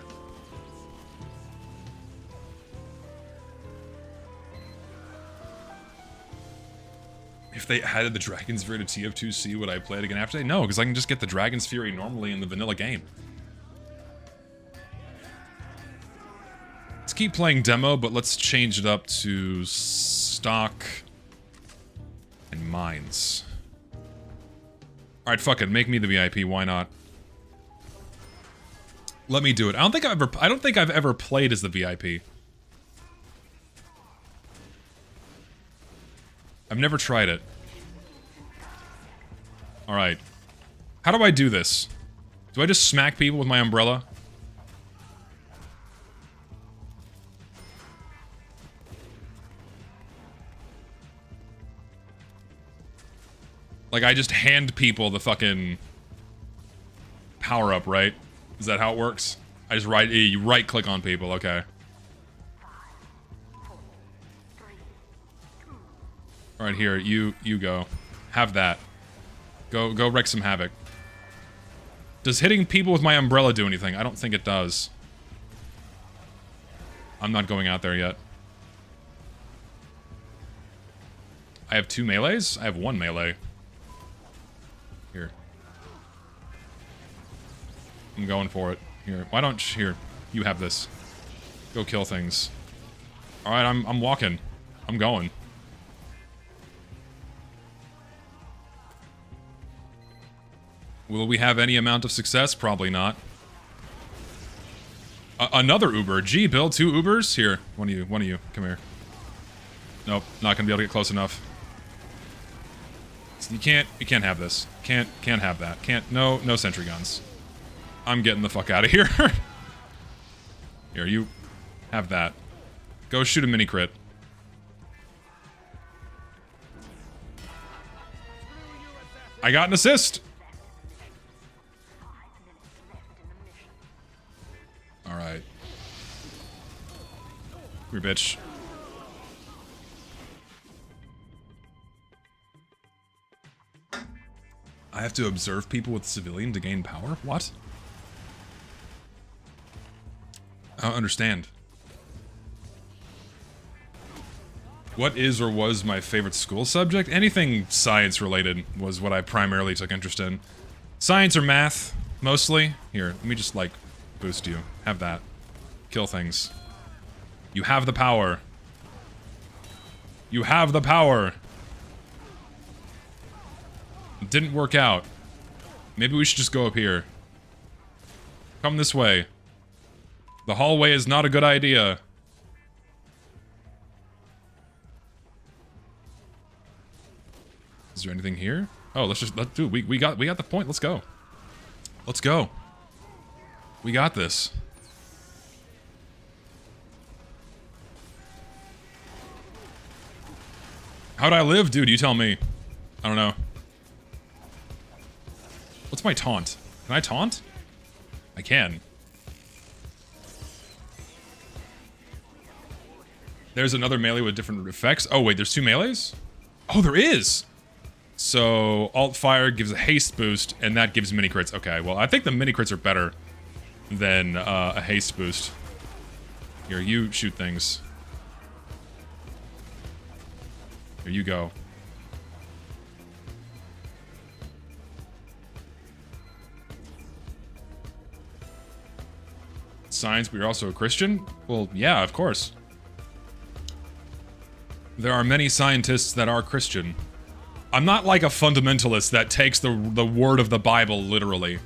If they added the Dragon's Fury to TF2C, would I play it again after? No, because I can just get the Dragon's Fury normally in the vanilla game. Let's keep playing demo, but let's change it up to stock and mines. Alright, fuck it. Make me the VIP. Why not? Let me do it. I don't think I've ever played as the VIP. I've never tried it. Alright. How do I do this? Do I just smack people with my umbrella? Like, I just hand people the fucking power-up, right? Is that how it works? I just you right-click on people, okay. Alright, here, you go. Have that. Go wreak some havoc. Does hitting people with my umbrella do anything? I don't think it does. I'm not going out there yet. I have 2 melees? I have 1 melee. Here. I'm going for it. Here. Why don't here? You have this. Go kill things. Alright, I'm walking. I'm going. Will we have any amount of success? Probably not. Another Uber. Gee, Bill, 2 Ubers? Here, one of you, come here. Nope, not gonna be able to get close enough. You can't have this. Can't have that. No sentry guns. I'm getting the fuck out of here. Here, you have that. Go shoot a mini crit. I got an assist. All right. Come here, bitch. I have to observe people with civilian to gain power? What? I don't understand. What is or was my favorite school subject? Anything science related was what I primarily took interest in. Science or math, mostly. Here, let me just, like, boost you. Have that. Kill things. You have the power. You have the power. It didn't work out. Maybe we should just go up here. Come this way. The hallway is not a good idea. Is there anything here? Oh, let's do. We got the point. Let's go. Let's go. We got this. How'd I live, dude? You tell me. I don't know. What's my taunt? Can I taunt? I can. There's another melee with different effects. Oh, wait, there's 2 melees? Oh, there is! So, alt fire gives a haste boost, and that gives mini crits. Okay, well, I think the mini crits are better than a haste boost. Here, you shoot things. Here you go. Science, but you're also a Christian? Well, yeah, of course. There are many scientists that are Christian. I'm not like a fundamentalist that takes the word of the Bible literally.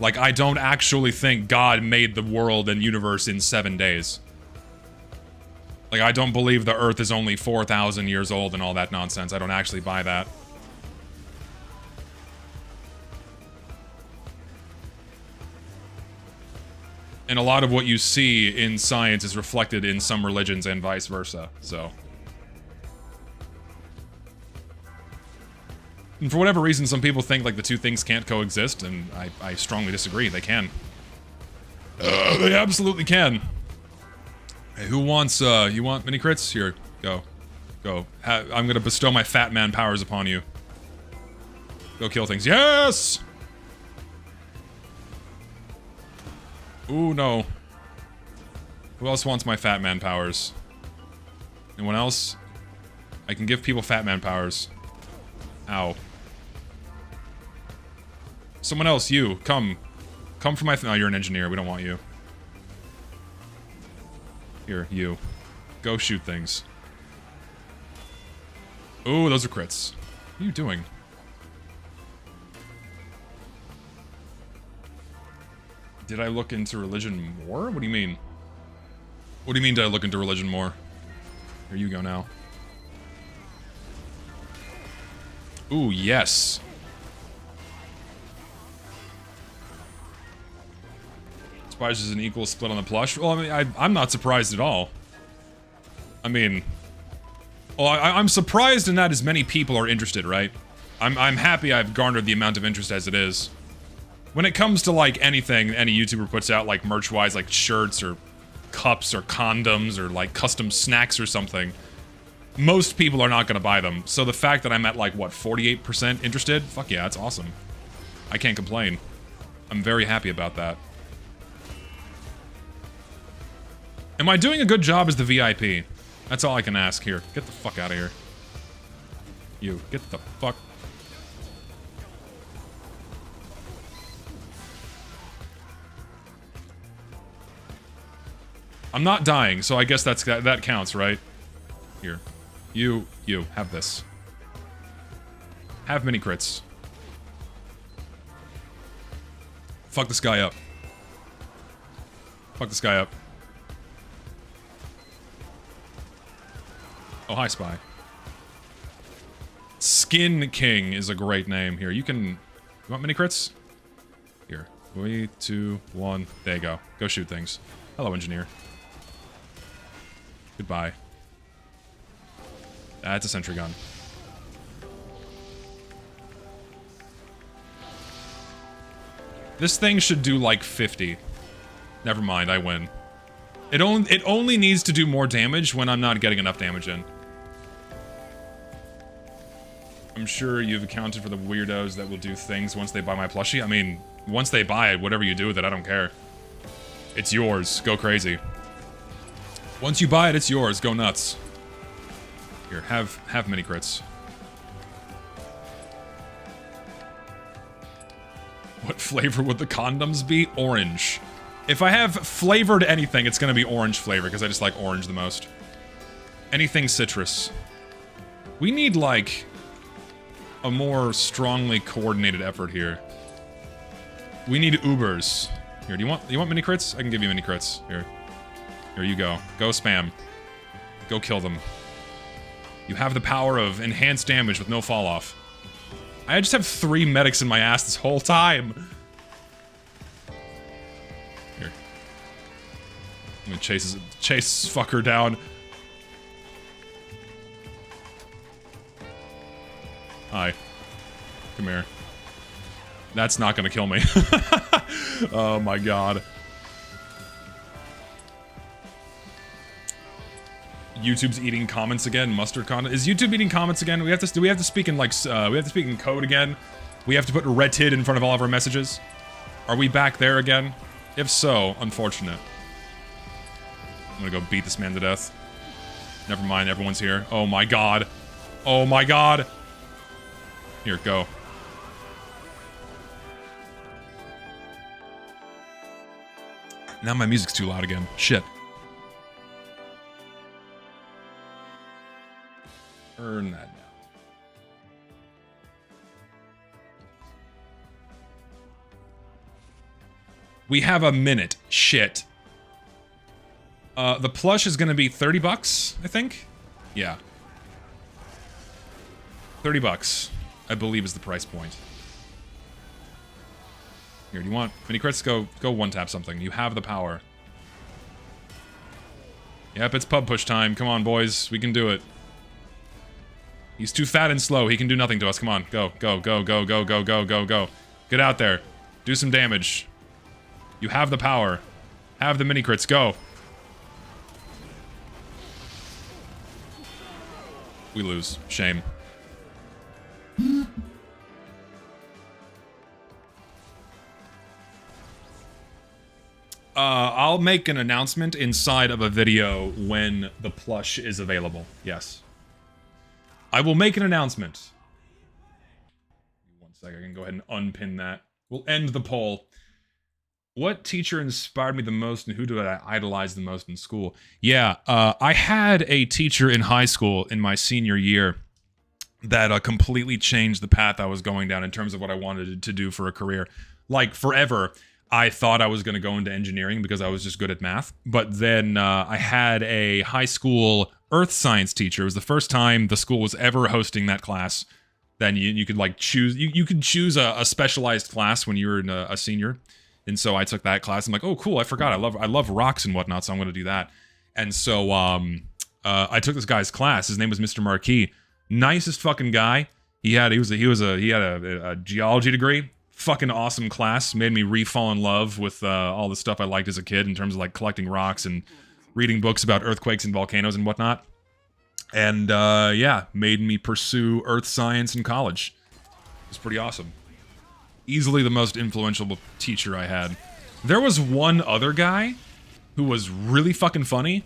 Like, I don't actually think God made the world and universe in 7 days. Like, I don't believe the Earth is only 4,000 years old and all that nonsense. I don't actually buy that. And a lot of what you see in science is reflected in some religions and vice versa, so. And for whatever reason, some people think like the 2 things can't coexist, and I strongly disagree. They can. They absolutely can. Hey, who wants, you want mini crits? Here, go. Go. I'm gonna bestow my fat man powers upon you. Go kill things. Yes! Ooh, no. Who else wants my fat man powers? Anyone else? I can give people fat man powers. Ow. Someone else, you, come. Come for my no, you're an engineer, we don't want you. Here, you. Go shoot things. Ooh, those are crits. What are you doing? Did I look into religion more? What do you mean? What do you mean did I look into religion more? Here you go now. Ooh, yes. Surprised there's an equal split on the plush. Well, I mean, I'm not surprised at all. I mean, well, I'm surprised in that as many people are interested, right? I'm happy I've garnered the amount of interest as it is. When it comes to, like, anything any YouTuber puts out, like, merch-wise, like shirts or cups or condoms or, like, custom snacks or something, most people are not going to buy them. So the fact that I'm at, like, what, 48% interested? Fuck yeah, that's awesome. I can't complain. I'm very happy about that. Am I doing a good job as the VIP? That's all I can ask. Here, get the fuck out of here. You, get the fuck... I'm not dying, so I guess that counts, right? Here. You, have this. Have mini crits. Fuck this guy up. Fuck this guy up. Oh, hi, Spy. Skin King is a great name here. You want mini crits? Here. 3, 2, 1. There you go. Go shoot things. Hello, engineer. Goodbye. That's a sentry gun. This thing should do like 50. Never mind, I win. It only needs to do more damage when I'm not getting enough damage in. I'm sure you've accounted for the weirdos that will do things once they buy my plushie. I mean, once they buy it, whatever you do with it, I don't care. It's yours. Go crazy. Once you buy it, it's yours. Go nuts. Here, have mini crits. What flavor would the condoms be? Orange. If I have flavored anything, it's gonna be orange flavor, because I just like orange the most. Anything citrus. We need, like, a more strongly coordinated effort here. We need Ubers. Here, do you want mini crits? I can give you mini crits. Here. Here you go. Go spam. Go kill them. You have the power of enhanced damage with no fall off. I just have 3 medics in my ass this whole time. Here. I'm gonna chase this fucker down. Hi. Come here. That's not gonna kill me. Oh my god. YouTube's eating comments again. Mustard content. Is YouTube eating comments again? Do we have to speak in like we have to speak in code again? We have to put retid in front of all of our messages? Are we back there again? If so, unfortunate. I'm gonna go beat this man to death. Never mind, everyone's here. Oh my god. Oh my god. Here, go. Now my music's too loud again. Shit. Earn that now. We have a minute. Shit. The plush is gonna be 30 bucks, I think? Yeah. 30 bucks, I believe, is the price point. Here, do you want mini crits? Go one tap something. You have the power. Yep, it's pub push time. Come on, boys. We can do it. He's too fat and slow. He can do nothing to us. Come on. Go, go, go, go, go, go, go, go, go. Get out there. Do some damage. You have the power. Have the mini crits. Go. We lose. Shame. I'll make an announcement inside of a video when the plush is available. Yes. I will make an announcement. One sec, I can go ahead and unpin that. We'll end the poll. What teacher inspired me the most and who do I idolize the most in school? Yeah, I had a teacher in high school in my senior year that completely changed the path I was going down in terms of what I wanted to do for a career. Like, forever, I thought I was going to go into engineering because I was just good at math. But then I had a high school earth science teacher. It was the first time the school was ever hosting that class. Then you could like choose, you could choose a specialized class when you were a senior. And so I took that class. I'm like, oh, cool. I forgot. I love rocks and whatnot. So I'm going to do that. And so I took this guy's class. His name was Mr. Marquis. Nicest fucking guy. He had a geology degree. Fucking awesome class. Made me re-fall in love with all the stuff I liked as a kid in terms of like collecting rocks and reading books about earthquakes and volcanoes and whatnot. And yeah, made me pursue earth science in college. It was pretty awesome. Easily the most influential teacher I had. There was one other guy who was really fucking funny.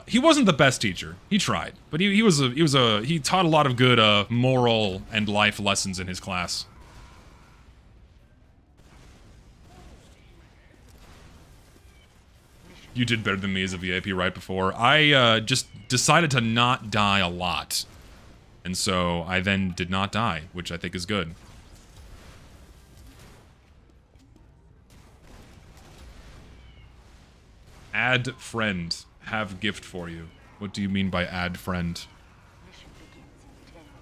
He wasn't the best teacher. He tried, but he taught a lot of good moral and life lessons in his class. You did better than me as a VIP right before. I just decided to not die a lot. And so I then did not die, which I think is good. Add friend. Have gift for you. What do you mean by add friend?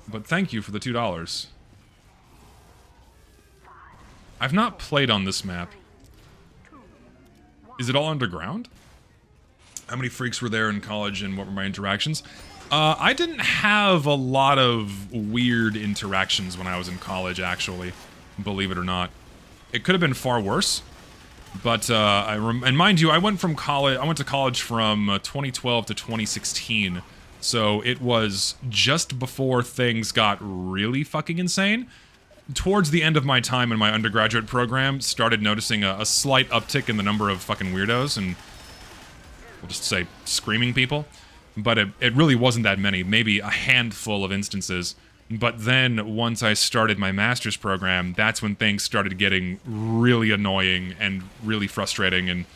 But thank you for the $2. I've not played on this map. Is it all underground? How many freaks were there in college and what were my interactions? I didn't have a lot of weird interactions when I was in college, actually. Believe it or not. It could have been far worse. But, and mind you, I went to college from 2012 to 2016. So it was just before things got really fucking insane. Towards the end of my time in my undergraduate program, started noticing a slight uptick in the number of fucking weirdos and, we'll just say, screaming people. But it really wasn't that many, maybe a handful of instances. But then, once I started my master's program, that's when things started getting really annoying and really frustrating, and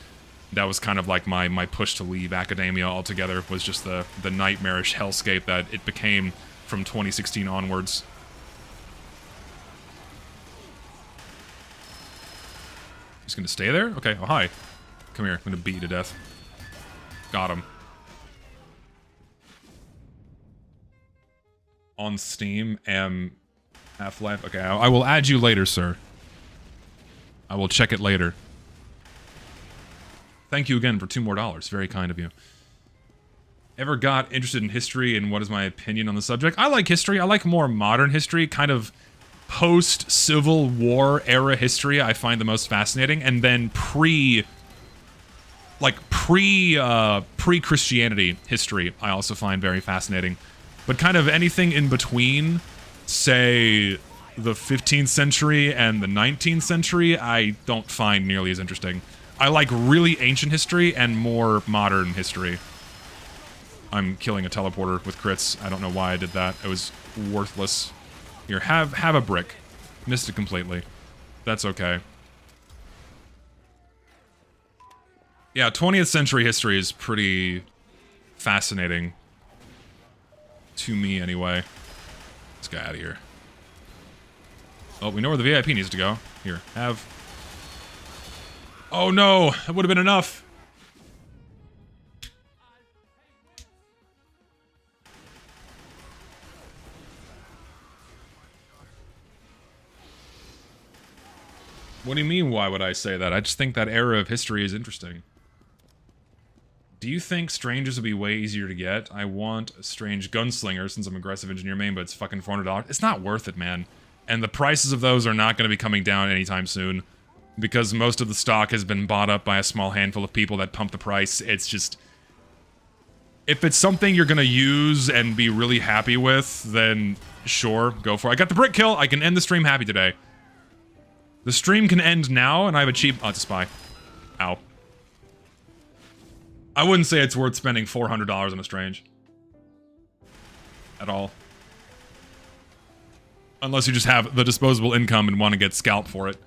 that was kind of like my push to leave academia altogether, was just the nightmarish hellscape that it became from 2016 onwards. Just gonna stay there? Okay, oh hi. Come here, I'm gonna beat you to death. Got him. On Steam, Half-Life. Okay, I will add you later, sir. I will check it later. Thank you again for $2 more. Very kind of you. Ever got interested in history and what is my opinion on the subject? I like history. I like more modern history, kind of post-Civil War era history I find the most fascinating, and then pre-Christianity history I also find very fascinating. But kind of anything in between, say, the 15th century and the 19th century, I don't find nearly as interesting. I like really ancient history and more modern history. I'm killing a teleporter with crits. I don't know why I did that. It was worthless. Here, have a brick. Missed it completely. That's okay. Yeah, 20th century history is pretty fascinating. To me, anyway. Let's get out of here. Oh, we know where the VIP needs to go. Here, have... Oh no! That would have been enough! What do you mean, why would I say that? I just think that era of history is interesting. Do you think strangers would be way easier to get? I want a strange gunslinger since I'm aggressive engineer main, but it's fucking $400. It's not worth it, man. And the prices of those are not going to be coming down anytime soon. Because most of the stock has been bought up by a small handful of people that pump the price. It's just... If it's something you're going to use and be really happy with, then sure, go for it. I got the brick kill! I can end the stream happy today. The stream can end now, and I've achieved... Oh, it's a spy. Ow. I wouldn't say it's worth spending $400 on a strange. At all. Unless you just have the disposable income and want to get scalped for it.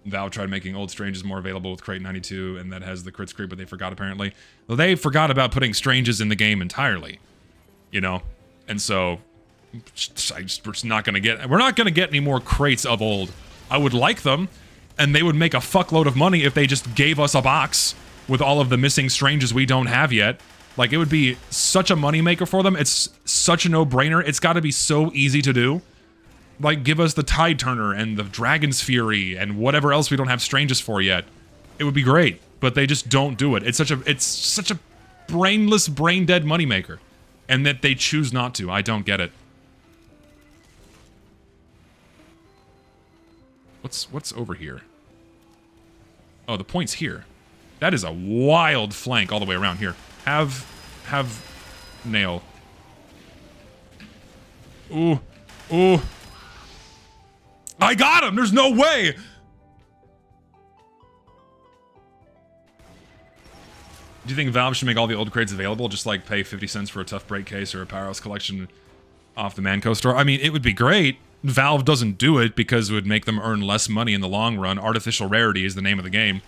Valve tried making old stranges more available with Crate 92, and that has the crit screen, but they forgot apparently. Well, they forgot about putting stranges in the game entirely. You know? And so... we're just not gonna get... We're not gonna get any more crates of old. I would like them. And they would make a fuckload of money if they just gave us a box with all of the missing stranges we don't have yet. Like, it would be such a moneymaker for them. It's such a no-brainer. It's gotta be so easy to do. Like, give us the Tide Turner and the Dragon's Fury and whatever else we don't have stranges for yet. It would be great, but they just don't do it. It's such a brainless, brain-dead moneymaker. And that they choose not to. I don't get it. What's over here? Oh, the point's here. That is a wild flank all the way around here. Have nail. Ooh. Ooh. I got him! There's no way! Do you think Valve should make all the old crates available? Just like pay 50 cents for a Tough Break case or a Powerhouse collection off the Manco store? I mean, it would be great. Valve doesn't do it because it would make them earn less money in the long run. Artificial rarity is the name of the game.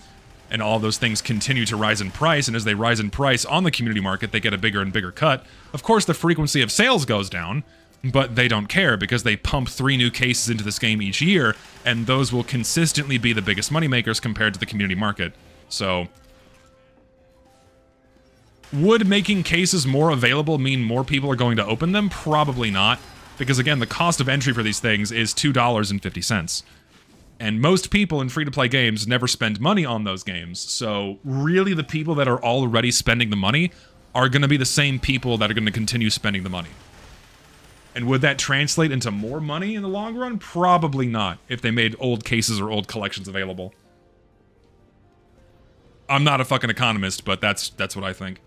And all those things continue to rise in price, and as they rise in price on the community market, they get a bigger and bigger cut. Of course, the frequency of sales goes down, But they don't care because they pump 3 new cases into this game each year, and those will consistently be the biggest moneymakers compared to the community market. So, would making cases more available mean more people are going to open them? Probably not, because again, the cost of entry for these things is $2.50. And most people in free-to-play games never spend money on those games, so really the people that are already spending the money are going to be the same people that are going to continue spending the money. And would that translate into more money in the long run? Probably not, if they made old cases or old collections available. I'm not a fucking economist, but that's what I think.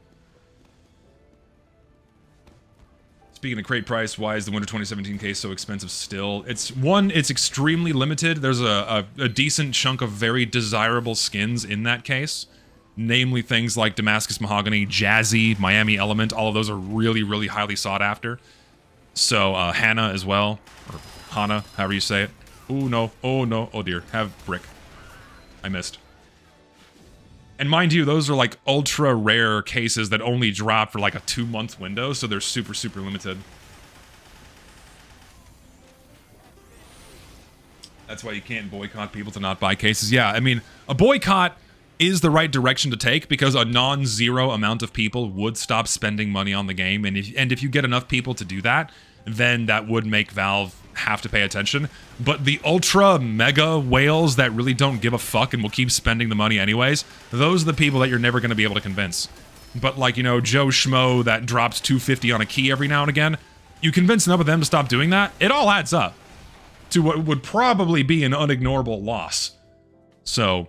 Speaking of crate price, why is the Winter 2017 case so expensive still? It's extremely limited. There's a decent chunk of very desirable skins in that case. Namely things like Damascus Mahogany, Jazzy, Miami Element, all of those are really, really highly sought after. So, Hannah as well, or Hana, however you say it. Oh no, oh dear, have Brick. I missed. And mind you, those are like ultra rare cases that only drop for like a 2-month window, so they're super, super limited. That's why you can't boycott people to not buy cases. Yeah, I mean, a boycott is the right direction to take because a non-zero amount of people would stop spending money on the game, and if you get enough people to do that, then that would make Valve have to pay attention. But the ultra mega whales that really don't give a fuck and will keep spending the money anyways, those are the people that you're never going to be able to convince. But like, you know, Joe Schmo that drops $250 on a key every now and again, you convince enough of them to stop doing that, it all adds up to what would probably be an unignorable loss. So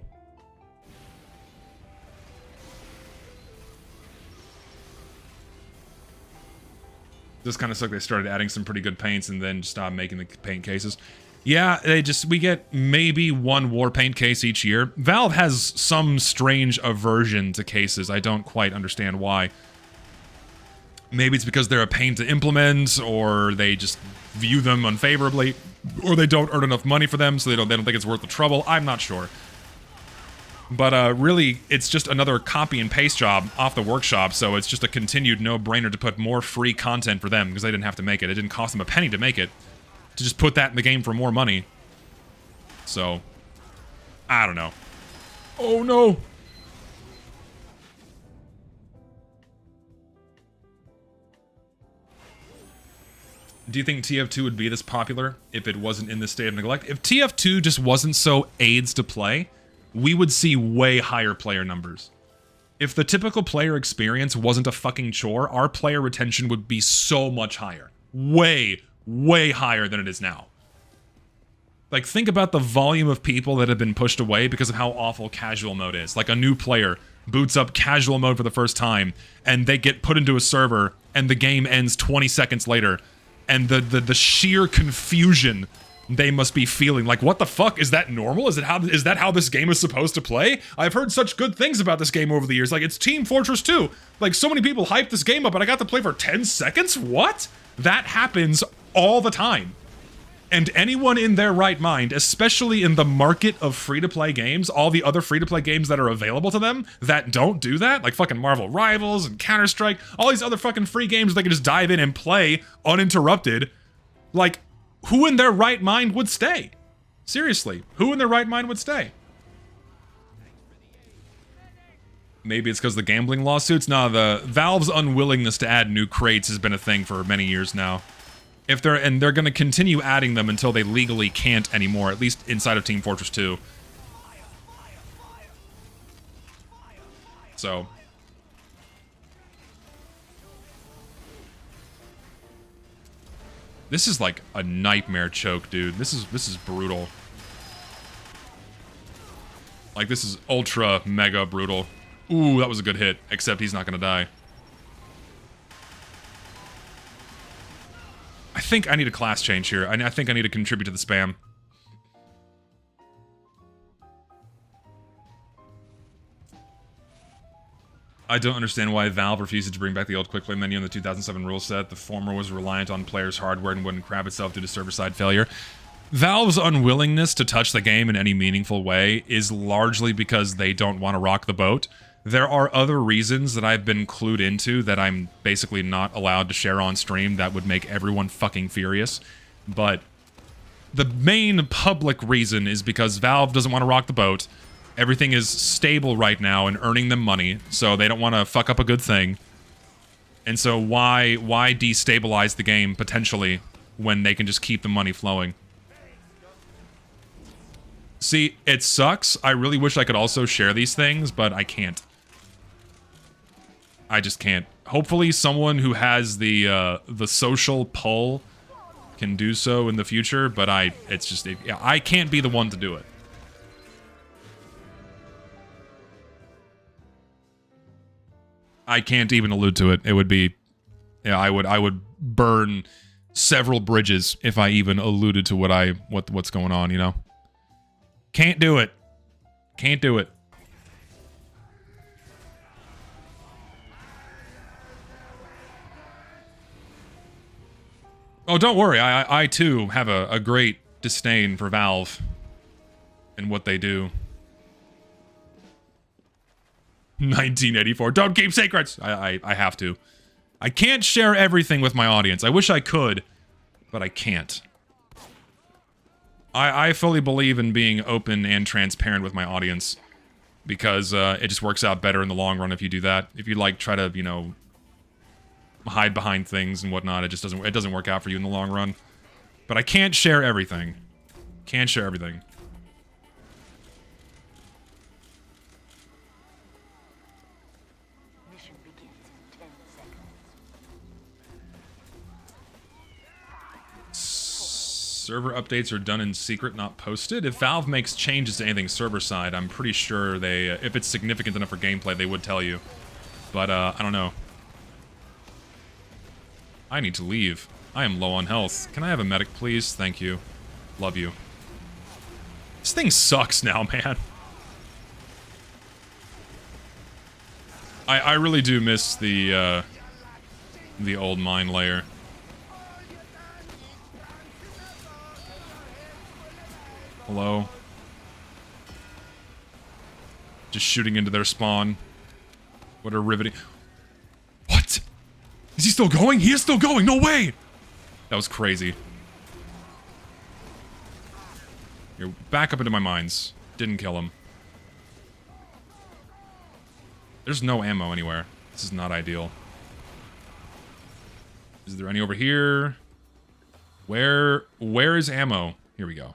this kind of sucked. They started adding some pretty good paints and then stopped making the paint cases. Yeah, we get maybe 1 war paint case each year. Valve has some strange aversion to cases. I don't quite understand why. Maybe it's because they're a pain to implement, or they just view them unfavorably, or they don't earn enough money for them, so they don't think it's worth the trouble. I'm not sure. But really, it's just another copy and paste job off the workshop, so it's just a continued no-brainer to put more free content for them, because they didn't have to make it. It didn't cost them a penny to make it, to just put that in the game for more money. So, I don't know. Oh no! Do you think TF2 would be this popular if it wasn't in this state of neglect? If TF2 just wasn't so AIDS to play, we would see way higher player numbers. If the typical player experience wasn't a fucking chore, our player retention would be so much higher. Way, way higher than it is now. Like, think about the volume of people that have been pushed away because of how awful casual mode is. Like, a new player boots up casual mode for the first time, and they get put into a server, and the game ends 20 seconds later, and the sheer confusion they must be feeling. Like, what the fuck? Is that normal? Is that how this game is supposed to play? I've heard such good things about this game over the years. Like, it's Team Fortress 2. Like, so many people hyped this game up, and I got to play for 10 seconds? What? That happens all the time. And anyone in their right mind, especially in the market of free-to-play games, all the other free-to-play games that are available to them that don't do that, like fucking Marvel Rivals and Counter-Strike, all these other fucking free games they can just dive in and play uninterrupted, like, who in their right mind would stay? Seriously, who in their right mind would stay? Maybe it's because of the gambling lawsuits? No, the Valve's unwillingness to add new crates has been a thing for many years now. They're going to continue adding them until they legally can't anymore, at least inside of Team Fortress 2. So this is like a nightmare choke, dude. This is brutal. Like, this is ultra mega brutal. Ooh, that was a good hit, except he's not gonna die. I think I need a class change here. I think I need to contribute to the spam. I don't understand why Valve refuses to bring back the old quick play menu in the 2007 rule set. The former was reliant on players' hardware and wouldn't crap itself due to server-side failure. Valve's unwillingness to touch the game in any meaningful way is largely because they don't want to rock the boat. There are other reasons that I've been clued into that I'm basically not allowed to share on stream that would make everyone fucking furious. But the main public reason is because Valve doesn't want to rock the boat. Everything is stable right now and earning them money, so they don't want to fuck up a good thing. And so why destabilize the game, potentially, when they can just keep the money flowing? See, it sucks. I really wish I could also share these things, but I can't. I just can't. Hopefully someone who has the social pull can do so in the future, but I can't be the one to do it. I can't even allude to it. It would be, yeah, I would burn several bridges if I even alluded to what's going on, you know? Can't do it. Can't do it. Oh, don't worry. I too have a great disdain for Valve and what they do. 1984. Don't keep secrets! I have to. I can't share everything with my audience. I wish I could, but I can't. I fully believe in being open and transparent with my audience because it just works out better in the long run if you do that. If you like try to, you know, hide behind things and whatnot, it doesn't work out for you in the long run. But I can't share everything. Can't share everything. Mission begins in 10 seconds. Server updates are done in secret, not posted. If Valve makes changes to anything server side, I'm pretty sure they, if it's significant enough for gameplay, they would tell you. But I don't know. I need to leave. I am low on health. Can I have a medic, please? Thank you. Love you. This thing sucks now, man. I really do miss the old mine layer. Hello? Just shooting into their spawn. What a riveting... What? Is he still going? He is still going! No way! That was crazy. You're back up into my mines. Didn't kill him. There's no ammo anywhere. This is not ideal. Is there any over here? Where is ammo? Here we go.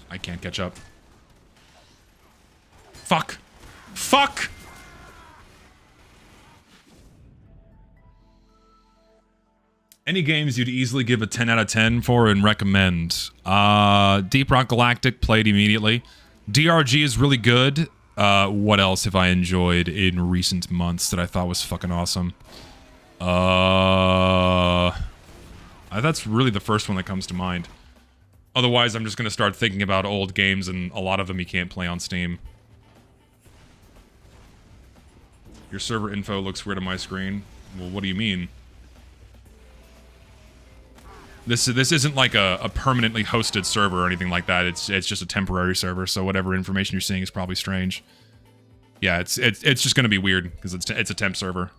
I can't catch up. Fuck! Fuck! Any games you'd easily give a 10 out of 10 for and recommend? Deep Rock Galactic, played immediately. DRG is really good. What else have I enjoyed in recent months that I thought was fucking awesome? That's really the first one that comes to mind. Otherwise, I'm just gonna start thinking about old games, and a lot of them you can't play on Steam. Your server info looks weird on my screen. Well, what do you mean? This isn't like a permanently hosted server or anything like that. It's just a temporary server, so whatever information you're seeing is probably strange. Yeah, it's just gonna be weird because it's a temp server.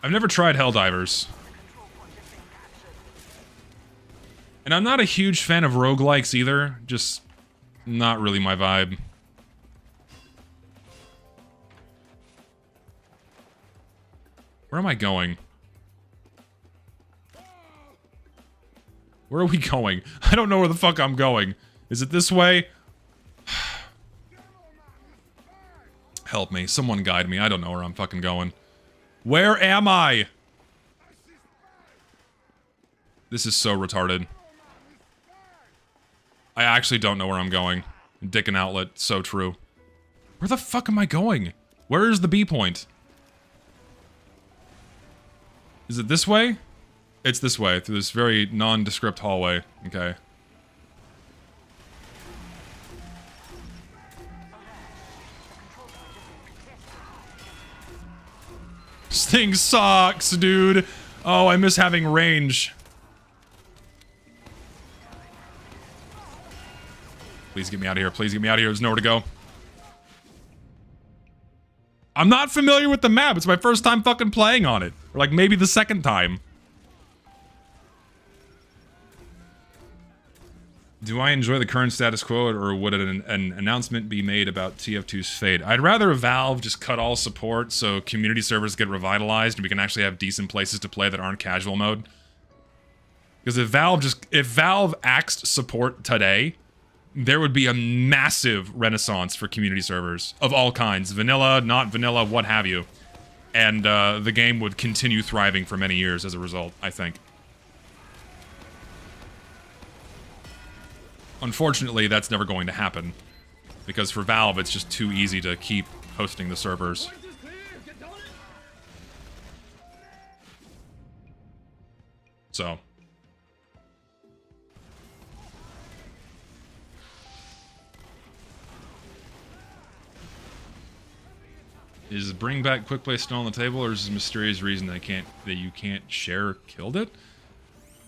I've never tried Helldivers. And I'm not a huge fan of roguelikes either, just not really my vibe. Where am I going? Where are we going? I don't know where the fuck I'm going. Is it this way? Help me. Someone guide me. I don't know where I'm fucking going. Where am I? This is so retarded. I actually don't know where I'm going. Dick and outlet. So true. Where the fuck am I going? Where is the B point? Is it this way? It's this way, through this very nondescript hallway. Okay. thing sucks, dude. Oh, I miss having range. Please get me out of here. Please get me out of here. There's nowhere to go. I'm not familiar with the map. It's my first time fucking playing on it. Or like maybe the second time. Do I enjoy the current status quo, or would an announcement be made about TF2's fate? I'd rather Valve just cut all support so community servers get revitalized and we can actually have decent places to play that aren't casual mode. Because if Valve axed support today, there would be a massive renaissance for community servers of all kinds. Vanilla, not vanilla, what have you. And the game would continue thriving for many years as a result, I think. Unfortunately, that's never going to happen. Because for Valve, it's just too easy to keep hosting the servers. So. Is bring back quick play still on the table, or is this a mysterious reason that you can't share killed it?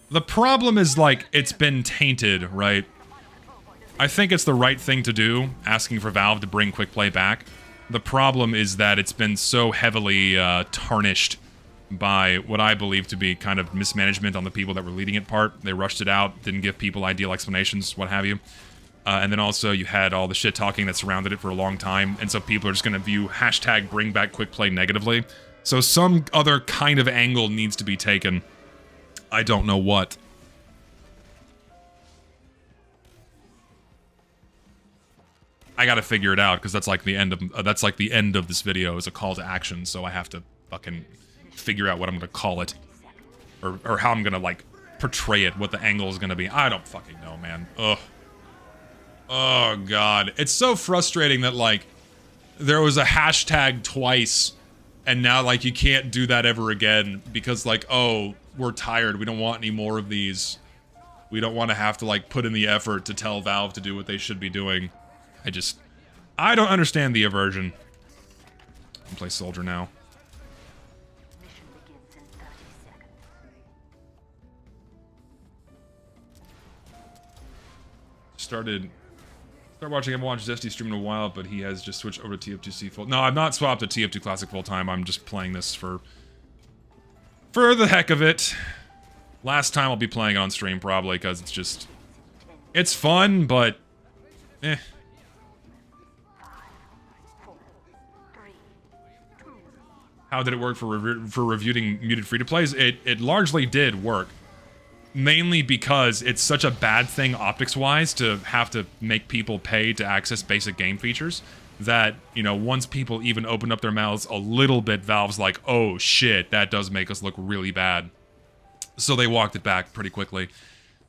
The problem is, like, it's been tainted, right? I think it's the right thing to do, asking for Valve to bring quick play back. The problem is that it's been so heavily tarnished by what I believe to be kind of mismanagement on the people that were leading it part. They rushed it out, didn't give people ideal explanations, what have you. And then also you had all the shit talking that surrounded it for a long time, and so people are just going to view hashtag bring back quick play negatively. So some other kind of angle needs to be taken. I don't know what. I gotta figure it out, because that's like the end of this video is a call to action, so I have to fucking figure out what I'm gonna call it. Or how I'm gonna, like, portray it, what the angle is gonna be. I don't fucking know, man. Ugh. Oh, God. It's so frustrating that, like, there was a hashtag twice, and now, like, you can't do that ever again, because, like, oh, we're tired, we don't want any more of these. We don't want to have to, like, put in the effort to tell Valve to do what they should be doing. I don't understand the aversion. I can play Soldier now. Start watching, I haven't watched Zesty stream in a while, but he has just switched over to TF2C full. No, I've not swapped to TF2 Classic full time. I'm just playing this for the heck of it. Last time I'll be playing it on stream probably, because it's fun, but eh. How did it work for reviewing muted free-to-plays? It largely did work. Mainly because it's such a bad thing optics-wise to have to make people pay to access basic game features that, you know, once people even open up their mouths a little bit, Valve's like, oh shit, that does make us look really bad. So they walked it back pretty quickly.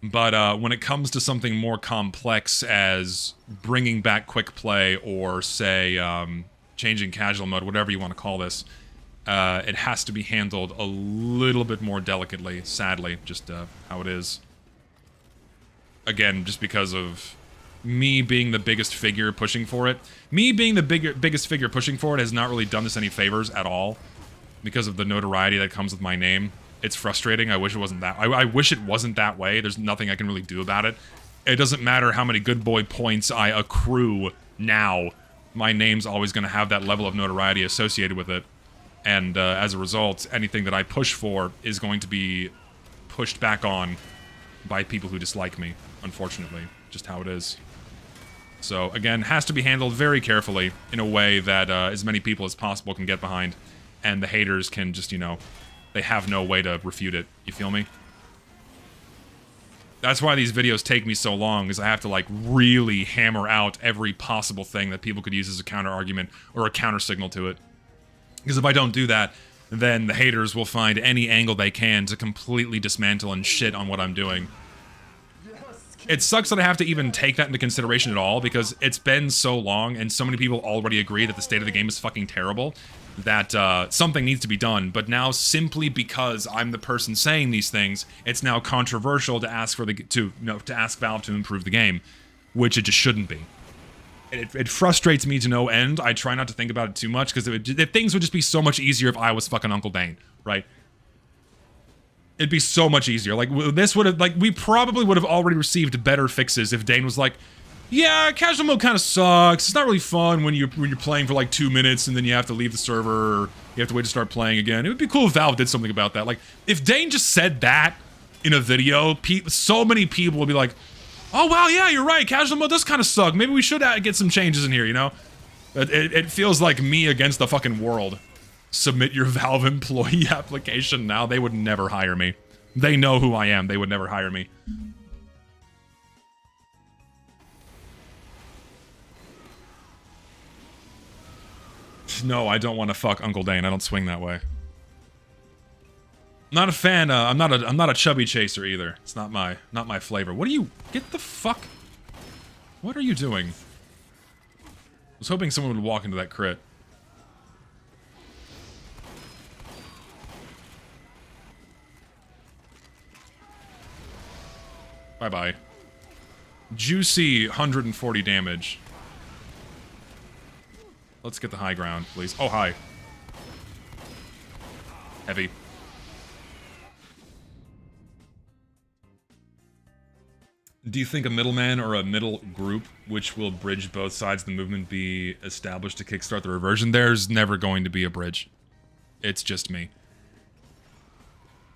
But when it comes to something more complex as bringing back quick play or, say, changing casual mode, whatever you want to call this, it has to be handled a little bit more delicately, sadly, just how it is. Again, just because of me being the biggest figure pushing for it. Me being the biggest figure pushing for it has not really done this any favors at all, because of the notoriety that comes with my name. It's frustrating. I wish it wasn't that. I wish it wasn't that way. There's nothing I can really do about it. It doesn't matter how many good boy points I accrue now. My name's always going to have that level of notoriety associated with it. And as a result, anything that I push for is going to be pushed back on by people who dislike me, unfortunately. Just how it is. So, again, has to be handled very carefully in a way that as many people as possible can get behind. And the haters can just, you know, they have no way to refute it. You feel me? That's why these videos take me so long, is I have to, like, really hammer out every possible thing that people could use as a counter-argument or a counter-signal to it. Because if I don't do that, then the haters will find any angle they can to completely dismantle and shit on what I'm doing. It sucks that I have to even take that into consideration at all, because it's been so long and so many people already agree that the state of the game is fucking terrible, that something needs to be done. But now, simply because I'm the person saying these things, it's now controversial to ask to ask Valve to improve the game, which it just shouldn't be. It frustrates me to no end. I try not to think about it too much, because things would just be so much easier if I was fucking Uncle Dane, right? It'd be so much easier. Like, this would have, like, we probably would have already received better fixes if Dane was like, yeah, casual mode kind of sucks. It's not really fun when you're playing for like 2 minutes and then you have to leave the server, or you have to wait to start playing again. It would be cool if Valve did something about that. Like, if Dane just said that in a video, so many people would be like, oh, wow, yeah, you're right. Casual mode does kind of suck. Maybe we should get some changes in here, you know? It feels like me against the fucking world. Submit your Valve employee application now. They would never hire me. They know who I am. They would never hire me. No, I don't want to fuck Uncle Dane. I don't swing that way. Not a fan. I'm not a chubby chaser either. It's not my flavor. What are you? Get the fuck. What are you doing? I was hoping someone would walk into that crit. Bye bye. Juicy 140 damage. Let's get the high ground, please. Oh, hi. Heavy. Do you think a middleman or a middle group which will bridge both sides of the movement be established to kickstart the reversion? There's never going to be a bridge. It's just me.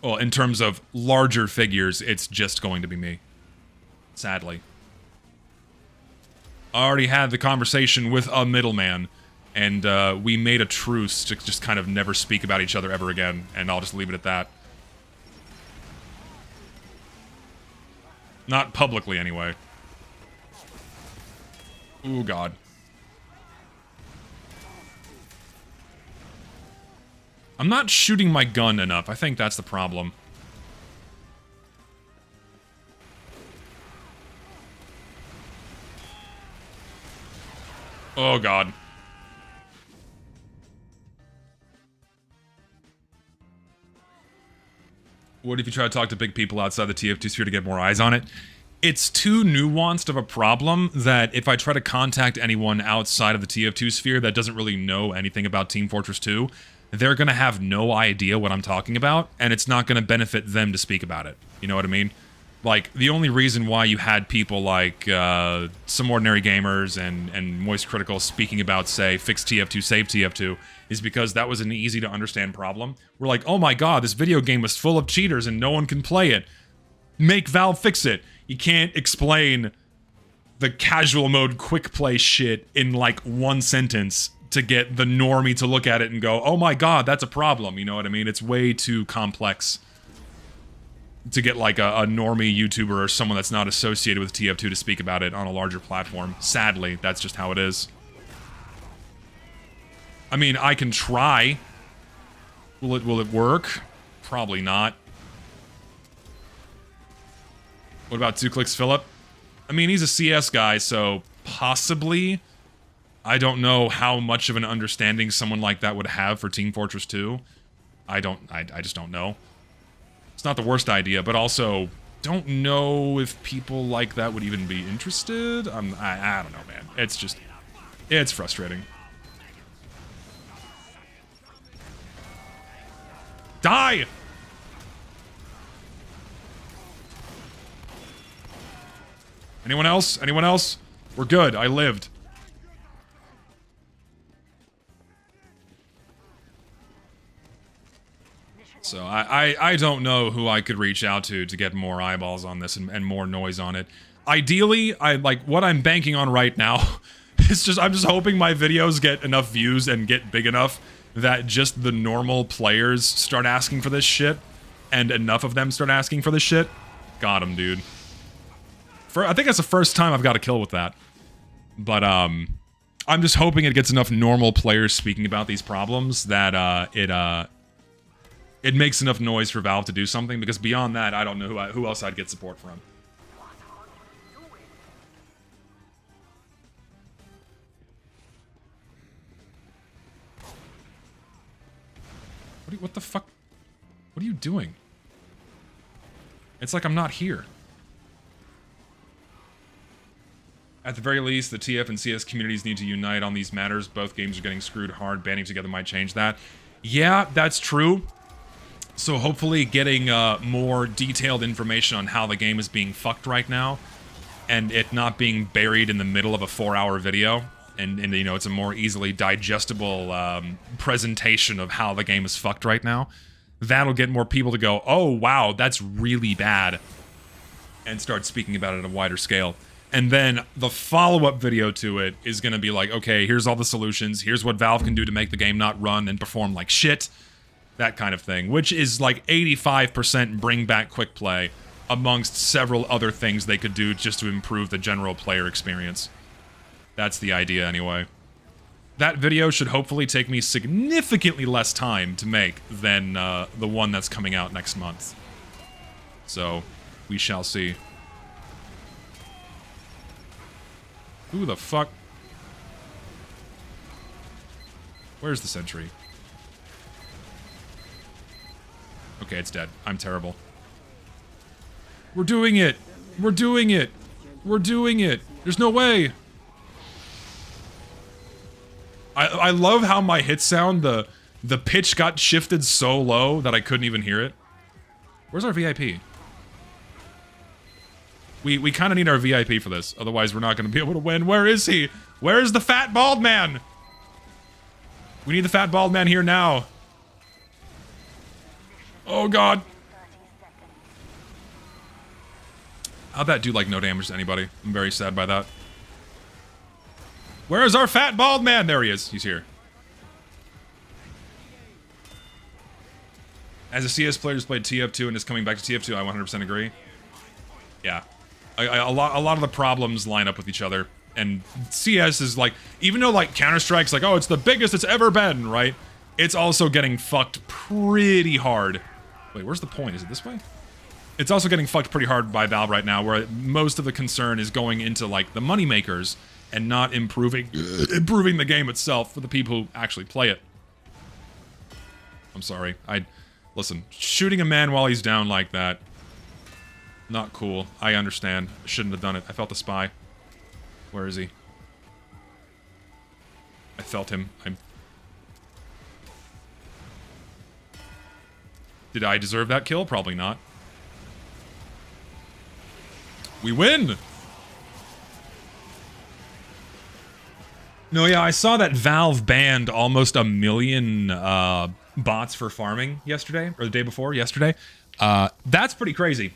Well, in terms of larger figures, it's just going to be me. Sadly. I already had the conversation with a middleman, and we made a truce to just kind of never speak about each other ever again, and I'll just leave it at that. Not publicly, anyway. Ooh, God. I'm not shooting my gun enough. I think that's the problem. Oh, God. What if you try to talk to big people outside the TF2 sphere to get more eyes on it? It's too nuanced of a problem that if I try to contact anyone outside of the TF2 sphere that doesn't really know anything about Team Fortress 2, they're going to have no idea what I'm talking about, and it's not going to benefit them to speak about it. You know what I mean? Like, the only reason why you had people like Some Ordinary Gamers and Moist Critical speaking about, say, fix TF2, save TF2, is because that was an easy-to-understand problem. We're like, oh my god, this video game was full of cheaters and no one can play it. Make Valve fix it. You can't explain the casual mode quick play shit in, like, one sentence to get the normie to look at it and go, oh my god, that's a problem, you know what I mean? It's way too complex to get like a normie YouTuber or someone that's not associated with TF2 to speak about it on a larger platform. Sadly, that's just how it is. I mean, I can try. Will it work? Probably not. What about 2Clicks Philip? I mean, he's a CS guy, so possibly. I don't know how much of an understanding someone like that would have for Team Fortress 2. I just don't know. It's not the worst idea, but also don't know if people like that would even be interested. I don't know, man. It's just, it's frustrating. Die! Anyone else? Anyone else? We're good. I lived. So I don't know who I could reach out to get more eyeballs on this and more noise on it. Ideally, what I'm banking on right now is just, I'm just hoping my videos get enough views and get big enough that just the normal players start asking for this shit, and enough of them start asking for this shit. Got him, dude. I think that's the first time I've got a kill with that. But, I'm just hoping it gets enough normal players speaking about these problems that, it makes enough noise for Valve to do something, because beyond that, I don't know who else I'd get support from. What the fuck? What are you doing? It's like I'm not here. At the very least, the TF and CS communities need to unite on these matters. Both games are getting screwed hard. Banding together might change that. Yeah, that's true. So hopefully getting more detailed information on how the game is being fucked right now, and it not being buried in the middle of a 4-hour video, and you know, it's a more easily digestible presentation of how the game is fucked right now. That'll get more people to go, oh wow, that's really bad, and start speaking about it at a wider scale. And then the follow-up video to it is going to be like, okay, here's all the solutions, here's what Valve can do to make the game not run and perform like shit, that kind of thing, which is like 85% bring back quick play, amongst several other things they could do just to improve the general player experience. That's the idea anyway. That video should hopefully take me significantly less time to make than the one that's coming out next month. So, we shall see. Who the fuck? Where's the sentry? Okay, it's dead. I'm terrible. We're doing it! We're doing it! We're doing it! There's no way! I love how my hit sound, the pitch got shifted so low that I couldn't even hear it. Where's our VIP? We kind of need our VIP for this, otherwise we're not going to be able to win. Where is he? Where is the fat bald man? We need the fat bald man here now. Oh god. How'd that do like no damage to anybody? I'm very sad by that. Where is our fat bald man? There he is. He's here. As a CS player who's played TF2 and is coming back to TF2, I 100% agree. Yeah. A lot of the problems line up with each other. And CS is like, even though like Counter-Strike's like, oh, it's the biggest it's ever been, right? It's also getting fucked pretty hard. Wait, where's the point? Is it this way? It's also getting fucked pretty hard by Valve right now, where most of the concern is going into like the money makers and not improving the game itself for the people who actually play it. I'm sorry. Listen, shooting a man while he's down like that, not cool. I understand. I shouldn't have done it. I felt the spy. Where is he? I felt him. Did I deserve that kill? Probably not. We win! No, yeah, I saw that Valve banned almost 1 million bots for farming yesterday, or the day before, yesterday. That's pretty crazy.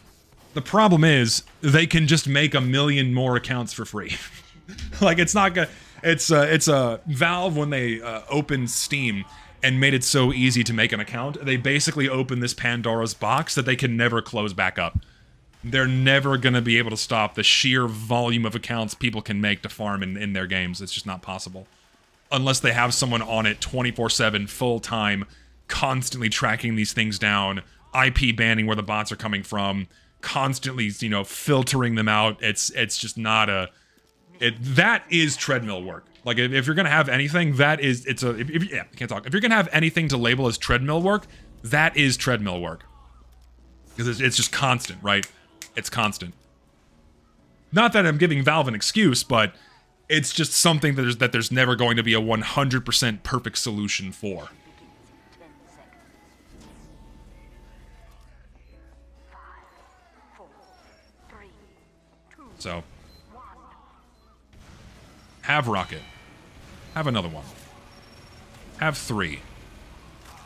The problem is, they can just make 1 million more accounts for free. Like, it's not gonna... It's Valve, when they opened Steam and made it so easy to make an account, they basically opened this Pandora's box that they can never close back up. They're never gonna be able to stop the sheer volume of accounts people can make to farm in their games. It's just not possible. Unless they have someone on it 24/7, full-time, constantly tracking these things down, IP banning where the bots are coming from, constantly, you know, filtering them out. It's just not a... that is treadmill work. Like, if you're gonna have anything, that is... yeah, I can't talk. If you're gonna have anything to label as treadmill work, that is treadmill work. Because it's just constant, right? It's constant. Not that I'm giving Valve an excuse, but it's just something that there's never going to be a 100% perfect solution for. So, have rocket. Have another one. Have 3.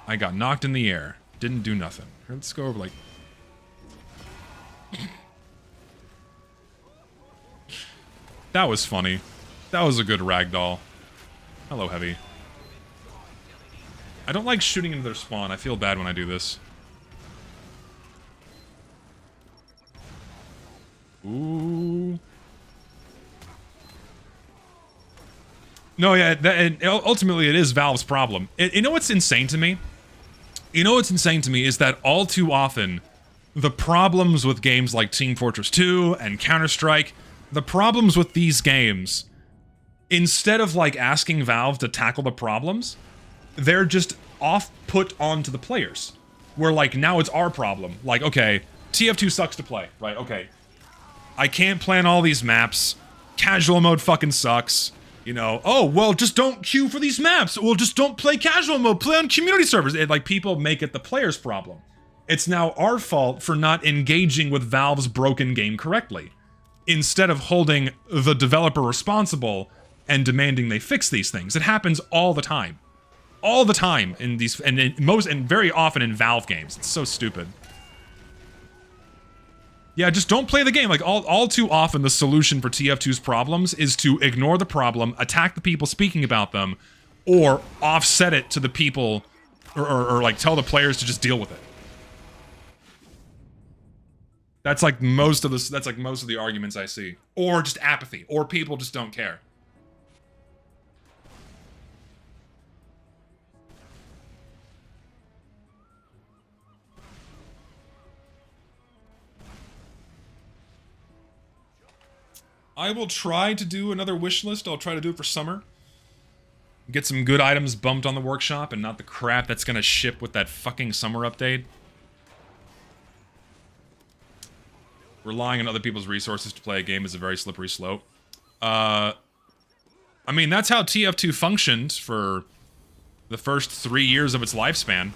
I got knocked in the air. Didn't do nothing. Here, let's go over like... That was funny. That was a good ragdoll. Hello, Heavy. I don't like shooting into their spawn. I feel bad when I do this. Ooh. No, yeah, and ultimately it is Valve's problem. You know what's insane to me? You know what's insane to me is that all too often, the problems with games like Team Fortress 2 and Counter-Strike, the problems with these games, instead of like asking Valve to tackle the problems, they're just put onto the players. Where like, now it's our problem. Like, okay, TF2 sucks to play, right? Okay. I can't plan all these maps. casual mode fucking sucks. You know, oh, well, just don't queue for these maps. Well, just don't play casual mode. Play on community servers. Like, people make it the player's problem. It's now our fault for not engaging with Valve's broken game correctly, instead of holding the developer responsible and demanding they fix these things. It happens all the time. All the time in these, and very often in Valve games. It's so stupid. Yeah, just don't play the game. Like, all too often, the solution for TF2's problems is to ignore the problem, attack the people speaking about them, or offset it to the people, or like, tell the players to just deal with it. That's like most of the arguments I see. Or just apathy, or people just don't care. I will try to do another wish list. I'll try to do it for summer. Get some good items bumped on the workshop and not the crap that's gonna ship with that fucking summer update. Relying on other people's resources to play a game is a very slippery slope. I mean, that's how TF2 functioned for the first 3 years of its lifespan.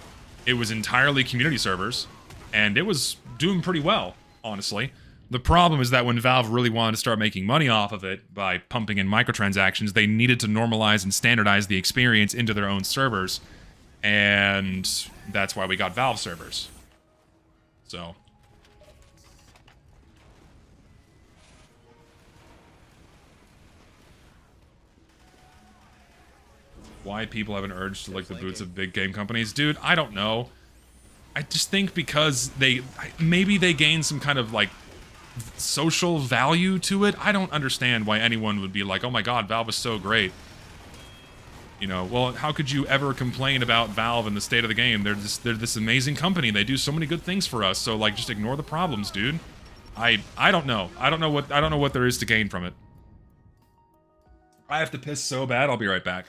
It was entirely community servers, and it was doing pretty well, honestly. The problem is that when Valve really wanted to start making money off of it by pumping in microtransactions, they needed to normalize and standardize the experience into their own servers. And that's why we got Valve servers. So. Why people have an urge to lick the boots of big game companies? Dude, I don't know. I just think because maybe they gain some kind of, like, social value to it. I don't understand why anyone would be like, oh my god, Valve is so great. You know, well, how could you ever complain about Valve and the state of the game? They're this amazing company. They do so many good things for us. So, like, just ignore the problems, dude. I don't know. I don't know what there is to gain from it. I have to piss so bad. I'll be right back.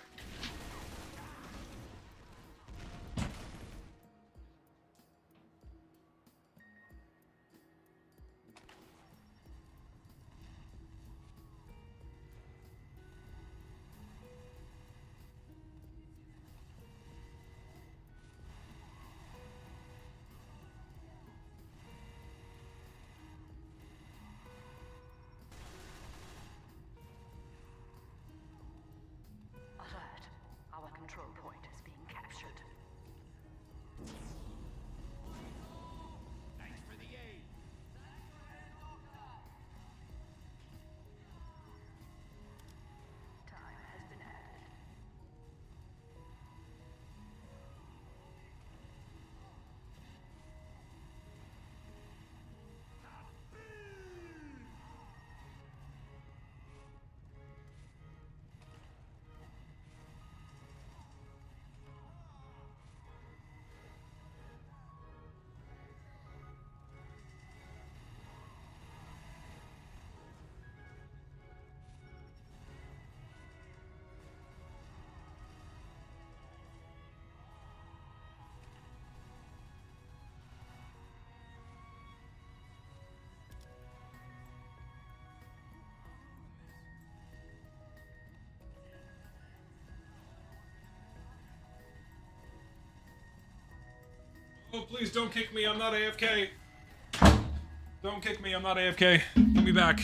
Oh, please don't kick me. I'm not AFK. Don't kick me. I'm not AFK. Put me back.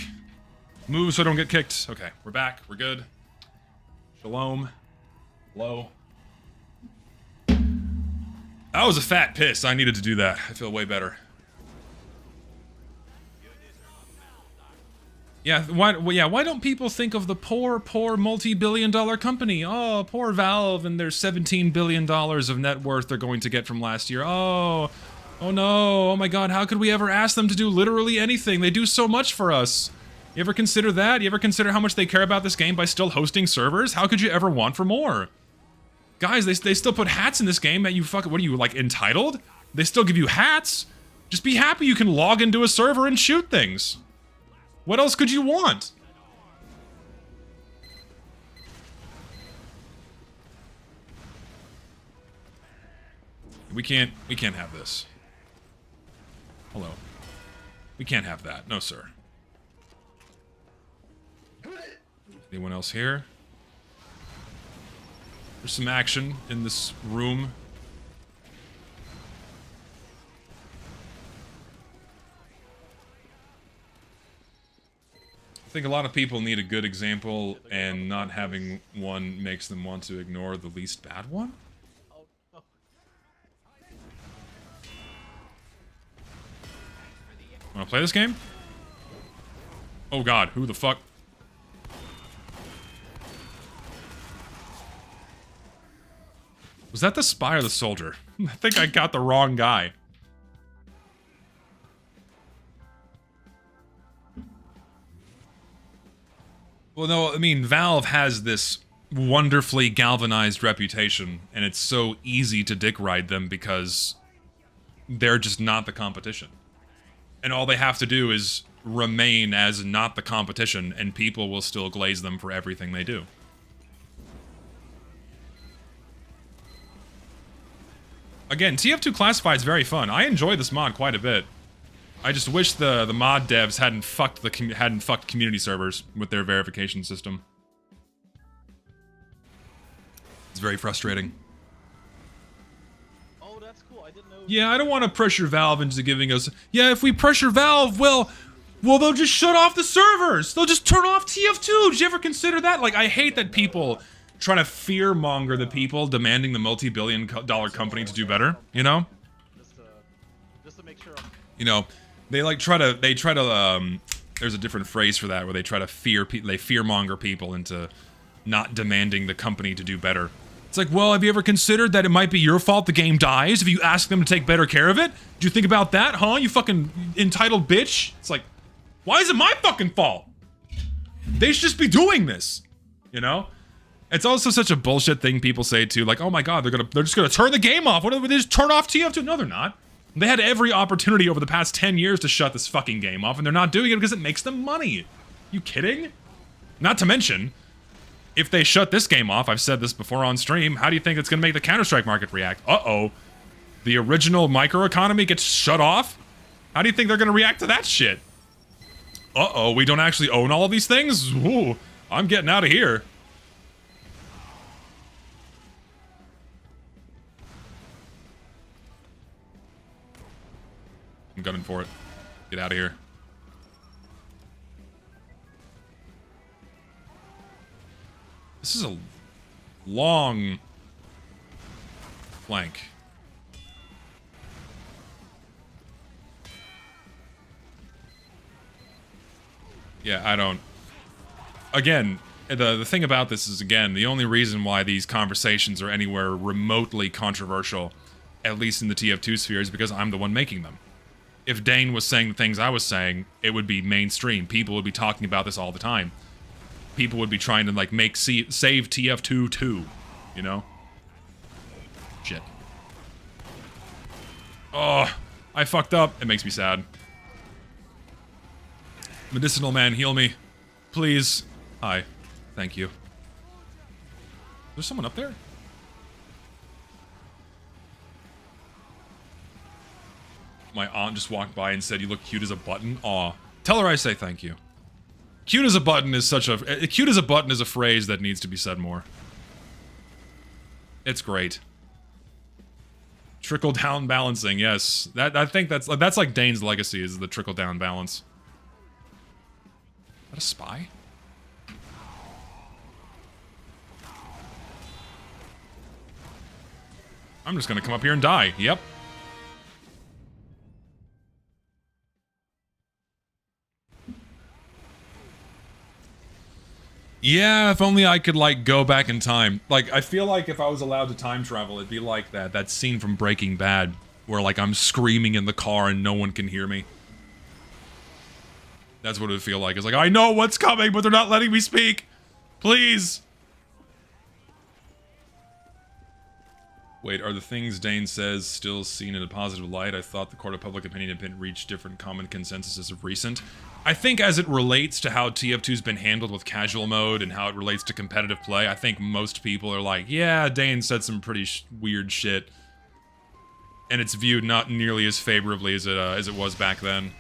Move so I don't get kicked. Okay, we're back. We're good. Shalom. Hello. That was a fat piss. I needed to do that. I feel way better. Yeah, why don't people think of the poor multi-billion-dollar company? Oh, poor Valve and their $17 billion of net worth they're going to get from last year. Oh no, oh my god, how could we ever ask them to do literally anything? They do so much for us. You ever consider that? You ever consider how much they care about this game by still hosting servers? How could you ever want for more? Guys, they still put hats in this game that you what are you, like, entitled? They still give you hats? Just be happy you can log into a server and shoot things. What else could you want? We can't have this. Hello. We can't have that. No, sir. Anyone else here? There's some action in this room. I think a lot of people need a good example, and not having one makes them want to ignore the least bad one? Wanna play this game? Oh god, who the fuck? Was that the spy or the soldier? I think I got the wrong guy. Well, no, I mean, Valve has this wonderfully galvanized reputation, and it's so easy to dick ride them because they're just not the competition. And all they have to do is remain as not the competition, and people will still glaze them for everything they do. Again, TF2 Classified is very fun. I enjoy this mod quite a bit. I just wish the mod devs hadn't fucked community servers with their verification system. It's very frustrating. Oh, that's cool. I didn't know. Yeah, I don't want to pressure Valve into giving us. Yeah, if we pressure Valve, well, they'll just shut off the servers. They'll just turn off TF2. Did you ever consider that? Like, I hate that people trying to fearmonger the people demanding the multi-billion-dollar company to do better. You know? Just to make sure. You know. They try to there's a different phrase for that where they try to fearmonger people into not demanding the company to do better. It's like, well, have you ever considered that it might be your fault the game dies if you ask them to take better care of it? Do you think about that, huh? You fucking entitled bitch. It's like, why is it my fucking fault? They should just be doing this, you know? It's also such a bullshit thing people say too, like, oh my god, they're just gonna turn the game off. What if they just turn off TF2? No, they're not. They had every opportunity over the past 10 years to shut this fucking game off, and they're not doing it because it makes them money. You kidding? Not to mention, if they shut this game off, I've said this before on stream, how do you think it's gonna make the Counter-Strike market react? Uh-oh. The original microeconomy gets shut off? How do you think they're gonna react to that shit? Uh-oh, we don't actually own all of these things? Ooh, I'm getting out of here. I'm gunning for it. Get out of here. This is a long flank. Yeah, I don't... Again, the thing about this is, again, the only reason why these conversations are anywhere remotely controversial, at least in the TF2 sphere, is because I'm the one making them. If Dane was saying the things I was saying, it would be mainstream. People would be talking about this all the time. People would be trying to, like, save TF2 too, you know? Shit. Oh, I fucked up. It makes me sad. Medicinal man, heal me. Please. Hi. Thank you. There's someone up there? My aunt just walked by and said, "You look cute as a button." Aw. Tell her I say thank you. Cute as a button is such a... Cute as a button is a phrase that needs to be said more. It's great. Trickle-down balancing, yes. I think that's like Dane's legacy, is the trickle-down balance. Is that a spy? I'm just gonna come up here and die. Yep. Yeah, if only I could, like, go back in time. Like, I feel like if I was allowed to time travel, it'd be like that scene from Breaking Bad, where, like, I'm screaming in the car and no one can hear me. That's what it would feel like. It's like, I know what's coming, but they're not letting me speak! Please! Wait, are the things Dane says still seen in a positive light? I thought the court of public opinion had reached different common consensus as of recent. I think as it relates to how TF2's been handled with casual mode and how it relates to competitive play, I think most people are like, yeah, Dane said some pretty weird shit. And it's viewed not nearly as favorably as it was back then.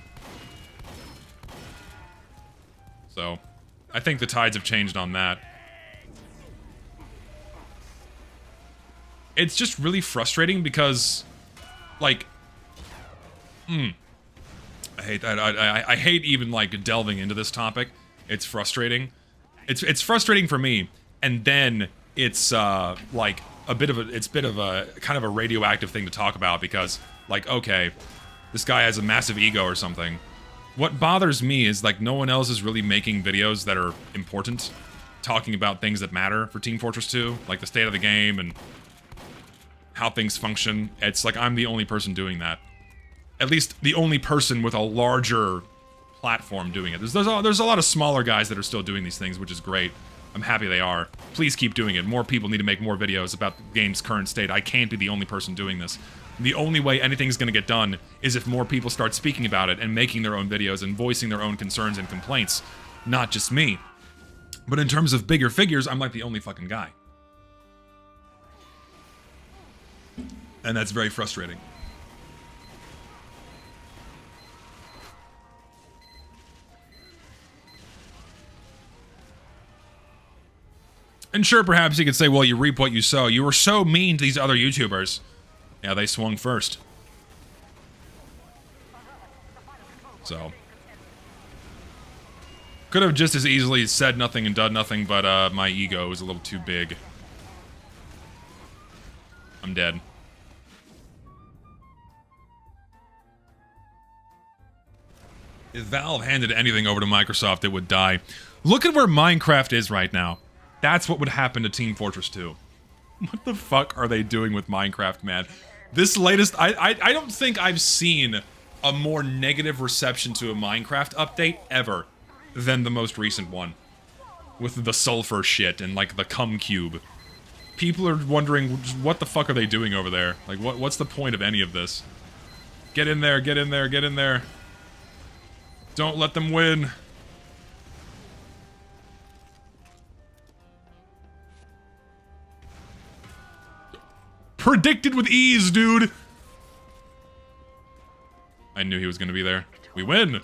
So, I think the tides have changed on that. It's just really frustrating because, like, I hate that. I hate even, like, delving into this topic. It's frustrating. It's frustrating for me, and then it's, like, it's a bit of a, kind of a radioactive thing to talk about because, like, okay, this guy has a massive ego or something. What bothers me is, like, no one else is really making videos that are important, talking about things that matter for Team Fortress 2, like the state of the game and how things function. It's like I'm the only person doing that. At least the only person with a larger platform doing it. There's a lot of smaller guys that are still doing these things, which is great. I'm happy they are. Please keep doing it. More people need to make more videos about the game's current state. I can't be the only person doing this. The only way anything's gonna get done is if more people start speaking about it and making their own videos and voicing their own concerns and complaints. Not just me. But in terms of bigger figures, I'm like the only fucking guy. And that's very frustrating. And sure, perhaps you could say, well, you reap what you sow. You were so mean to these other YouTubers. Yeah, they swung first. So. Could have just as easily said nothing and done nothing, but my ego was a little too big. I'm dead. If Valve handed anything over to Microsoft, it would die. Look at where Minecraft is right now. That's what would happen to Team Fortress 2. What the fuck are they doing with Minecraft, man? This latest... I don't think I've seen a more negative reception to a Minecraft update ever than the most recent one. With the sulfur shit and, like, the cum cube. People are wondering, what the fuck are they doing over there? Like, what's the point of any of this? Get in there, get in there, get in there. Don't let them win. Predicted with ease, dude. I knew he was gonna be there. We win.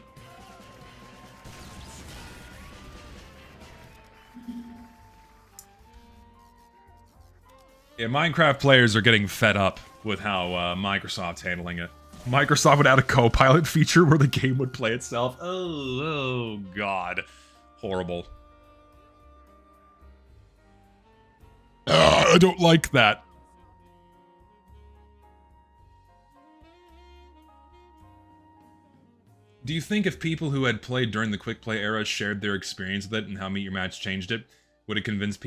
Yeah, Minecraft players are getting fed up with how Microsoft's handling it. Microsoft would add a co-pilot feature where the game would play itself. Oh God. Horrible. I don't like that. Do you think if people who had played during the quick play era shared their experience with it and how Meet Your Match changed it, would it convince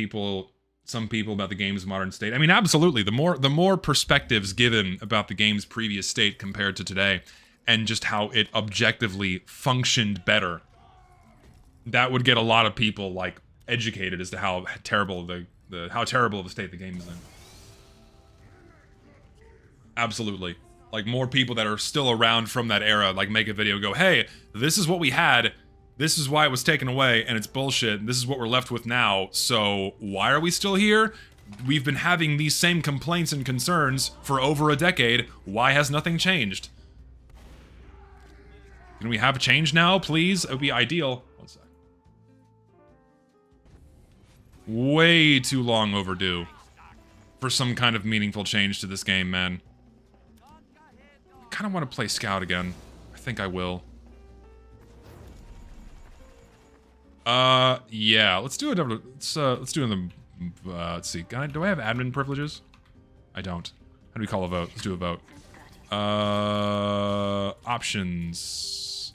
some people about the game's modern state? I mean, absolutely. The more perspectives given about the game's previous state compared to today, and just how it objectively functioned better, that would get a lot of people, like, educated as to how terrible how terrible of a state the game is in. Absolutely. Like, more people that are still around from that era, like, make a video and go, hey, this is what we had, this is why it was taken away, and it's bullshit, and this is what we're left with now, so why are we still here? We've been having these same complaints and concerns for over a decade, why has nothing changed? Can we have a change now, please? It would be ideal. One sec. Way too long overdue for some kind of meaningful change to this game, man. I kind of want to play Scout again. I think I will. Yeah, let's do it. Let's do it. Let's see. Do I have admin privileges? I don't. How do we call a vote? Let's do a vote. Options.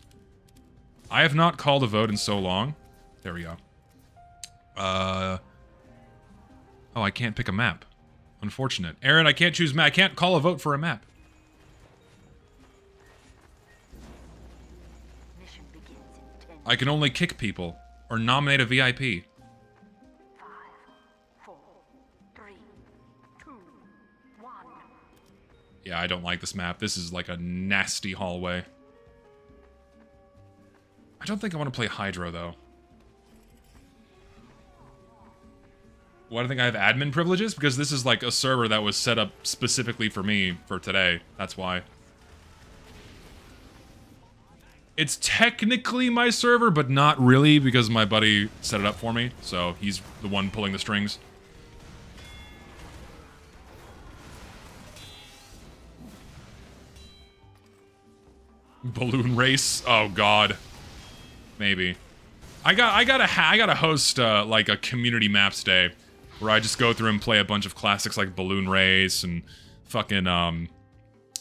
I have not called a vote in so long. There we go. Oh, I can't pick a map. Unfortunate. Aaron, I can't choose map. I can't call a vote for a map. I can only kick people or nominate a VIP. 5, 4, 3, 2, 1. Yeah, I don't like this map. This is like a nasty hallway. I don't think I want to play Hydro, though. Why do I think I have admin privileges? Because this is like a server that was set up specifically for me for today. That's why. It's technically my server, but not really because my buddy set it up for me. So he's the one pulling the strings. Balloon race? Oh god. Maybe. I gotta host like a community maps day where I just go through and play a bunch of classics like Balloon Race and fucking I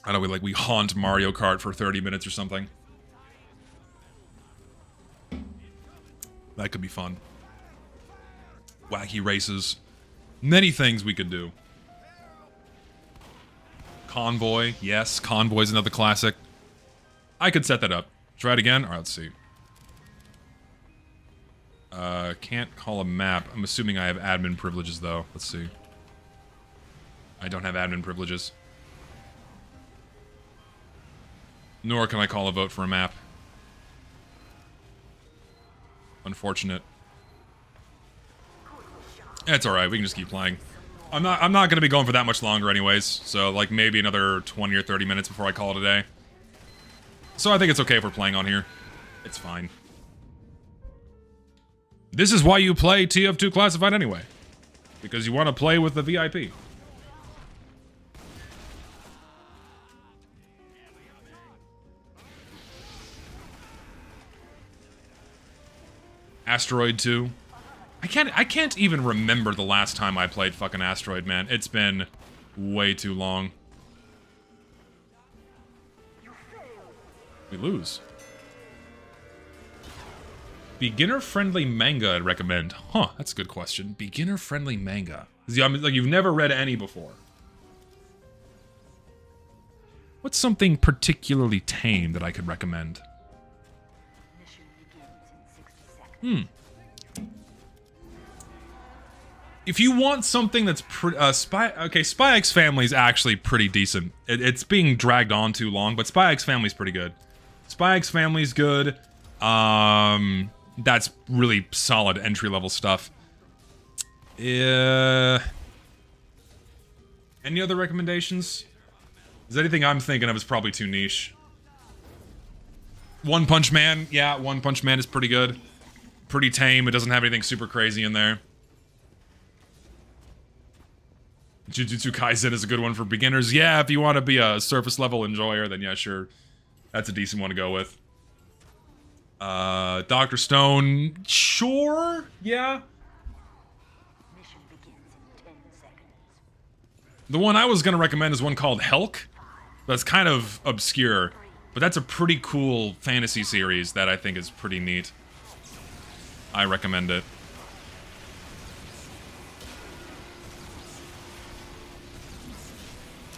don't know, we haunt Mario Kart for 30 minutes or something. That could be fun. Wacky races. Many things we could do. Convoy, yes, Convoy's another classic. I could set that up. Try it again? Alright, let's see. Can't call a map. I'm assuming I have admin privileges, though. Let's see. I don't have admin privileges. Nor can I call a vote for a map. Unfortunate. It's alright, we can just keep playing. I'm not gonna be going for that much longer anyways, so like maybe another 20 or 30 minutes before I call it a day. So I think it's okay if we're playing on here. It's fine. This is why you play TF2 Classified anyway. Because you want to play with the VIP. Asteroid 2. I can't even remember the last time I played fucking Asteroid, man. It's been way too long. We lose. Beginner-friendly manga I'd recommend. Huh, that's a good question. Beginner-friendly manga. I mean, like, you've never read any before. What's something particularly tame that I could recommend? If you want something that's Spy X Family is actually pretty decent. It's being dragged on too long, but Spy X Family's pretty good. Spy X Family's good. That's really solid entry-level stuff. Any other recommendations? Is anything I'm thinking of is probably too niche. One Punch Man. Yeah, One Punch Man is pretty good. Pretty tame. It doesn't have anything super crazy in there. Jujutsu Kaisen is a good one for beginners. Yeah, if you want to be a surface-level enjoyer, then yeah, sure. That's a decent one to go with. Dr. Stone, sure, yeah. Mission begins in 10 seconds. The one I was gonna recommend is one called Helk. That's kind of obscure, but that's a pretty cool fantasy series that I think is pretty neat. I recommend it.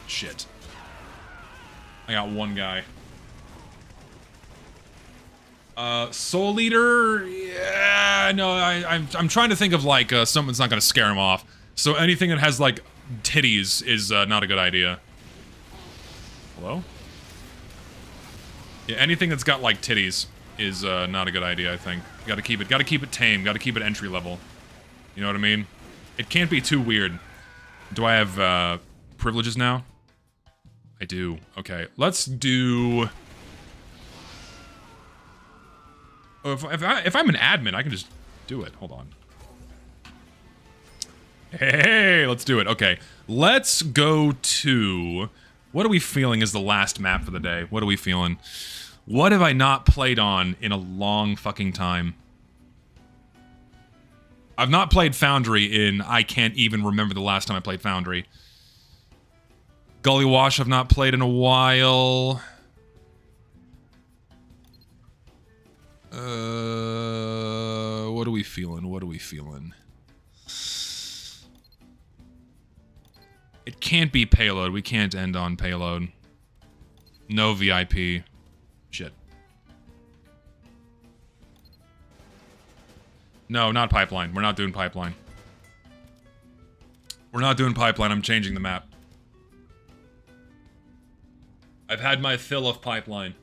Shit. I got one guy. Soul Eater? Yeah, no, I'm trying to think of, like, something that's not gonna scare him off. So anything that has, like, titties is, not a good idea. Hello? Yeah, anything that's got, like, titties is, not a good idea, I think. Gotta keep it tame, gotta keep it entry level. You know what I mean? It can't be too weird. Do I have, privileges now? I do. Okay, let's do... Oh, if I'm an admin, I can just do it. Hold on. Hey, let's do it. Okay, let's go to... What are we feeling is the last map for the day? What are we feeling? What have I not played on in a long fucking time? I've not played Foundry in... I can't even remember the last time I played Foundry. Gully Wash I've not played in a while. What are we feeling? What are we feeling? It can't be Payload. We can't end on Payload. No VIP. Shit. No, not Pipeline. We're not doing Pipeline. We're not doing Pipeline. I'm changing the map. I've had my fill of Pipeline.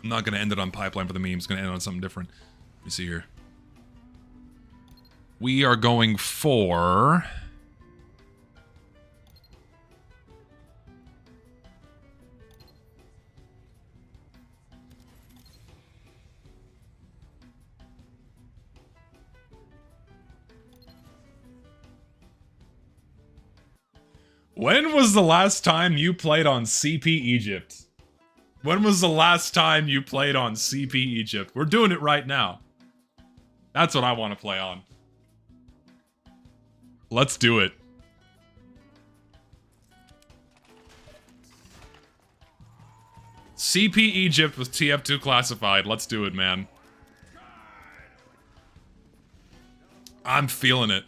I'm not gonna end it on Pipeline for the memes. Gonna end it on something different. Let me see here. We are going for... When was the last time you played on CP Egypt? When was the last time you played on CP Egypt? We're doing it right now. That's what I want to play on. Let's do it. CP Egypt with TF2 Classified. Let's do it, man. I'm feeling it.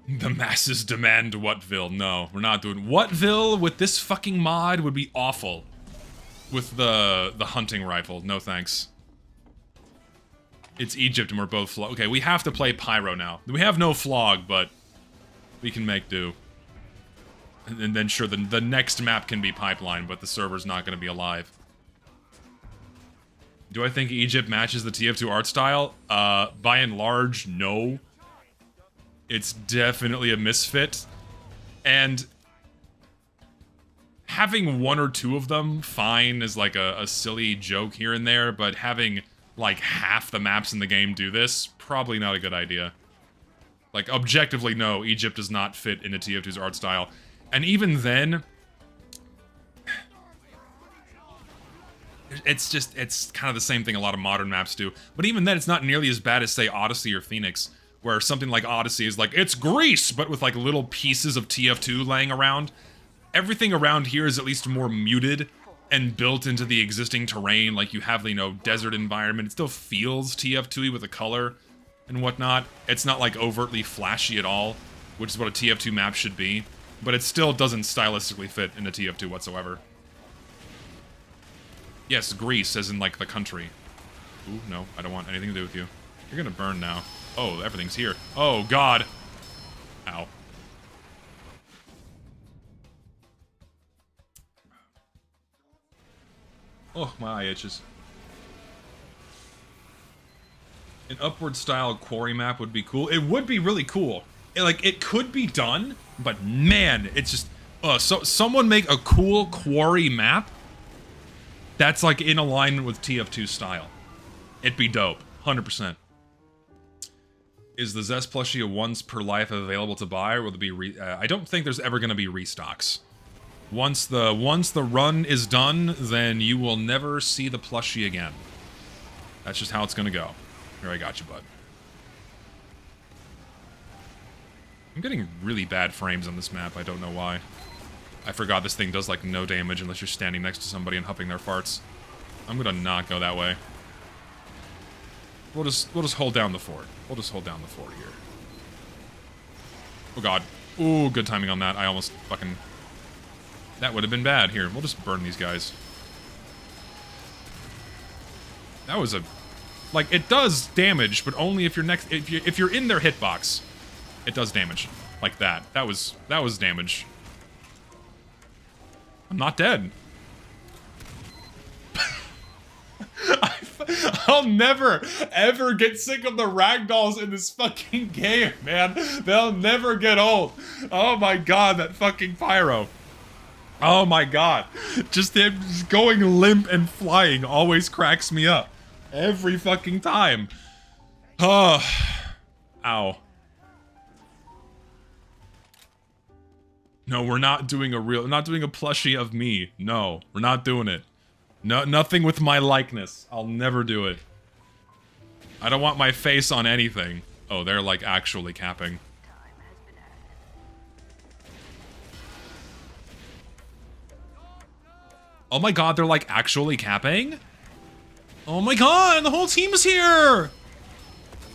The masses demand Whatville. No, we're not doing Whatville with this fucking mod would be awful. With the hunting rifle. No thanks. It's Egypt and we're both okay, we have to play Pyro now. We have no Flog, but we can make do. And then sure, the next map can be Pipeline, but the server's not going to be alive. Do I think Egypt matches the TF2 art style? By and large, no. It's definitely a misfit. And having one or two of them, fine, is like a silly joke here and there, but having like half the maps in the game do this, probably not a good idea. Like, objectively, no, Egypt does not fit into TF2's art style. And even then, it's kind of the same thing a lot of modern maps do. But even then, it's not nearly as bad as, say, Odyssey or Phoenix, where something like Odyssey is like, it's Greece, but with like little pieces of TF2 laying around. Everything around here is at least more muted and built into the existing terrain. Like, you have, you know, desert environment. It still feels TF2-y with the color and whatnot. It's not like overtly flashy at all, which is what a TF2 map should be. But it still doesn't stylistically fit into TF2 whatsoever. Yes, Greece, as in, like, the country. Ooh, no, I don't want anything to do with you. You're gonna burn now. Oh, everything's here. Oh, God. Ow. Oh, my eye itches. An upward style quarry map would be cool. It would be really cool. It could be done, but man, it's just... so someone make a cool quarry map that's, like, in alignment with TF2 style. It'd be dope. 100%. Is the Zest plushie a once per life available to buy, or will there be I don't think there's ever going to be restocks. Once the run is done, then you will never see the plushie again. That's just how it's going to go. Here, I got you, bud. I'm getting really bad frames on this map. I don't know why. I forgot this thing does, like, no damage unless you're standing next to somebody and huffing their farts. I'm gonna not go that way. We'll just hold down the fort. We'll just hold down the fort here. Oh, God. Ooh, good timing on that. I almost fucking... That would have been bad. Here, we'll just burn these guys. That was a... Like, it does damage, but only if you're next... If you're in their hitbox, it does damage. Like that. That was damage. I'm not dead. I'll never, ever get sick of the ragdolls in this fucking game, man. They'll never get old. Oh my God, that fucking pyro. Oh my God. Just him going limp and flying always cracks me up. Every fucking time. Oh. Ow. No, we're not doing a plushie of me. No, we're not doing it. No, nothing with my likeness. I'll never do it. I don't want my face on anything. Oh, they're like actually capping. Oh my God, they're like actually capping? Oh my God, the whole team is here!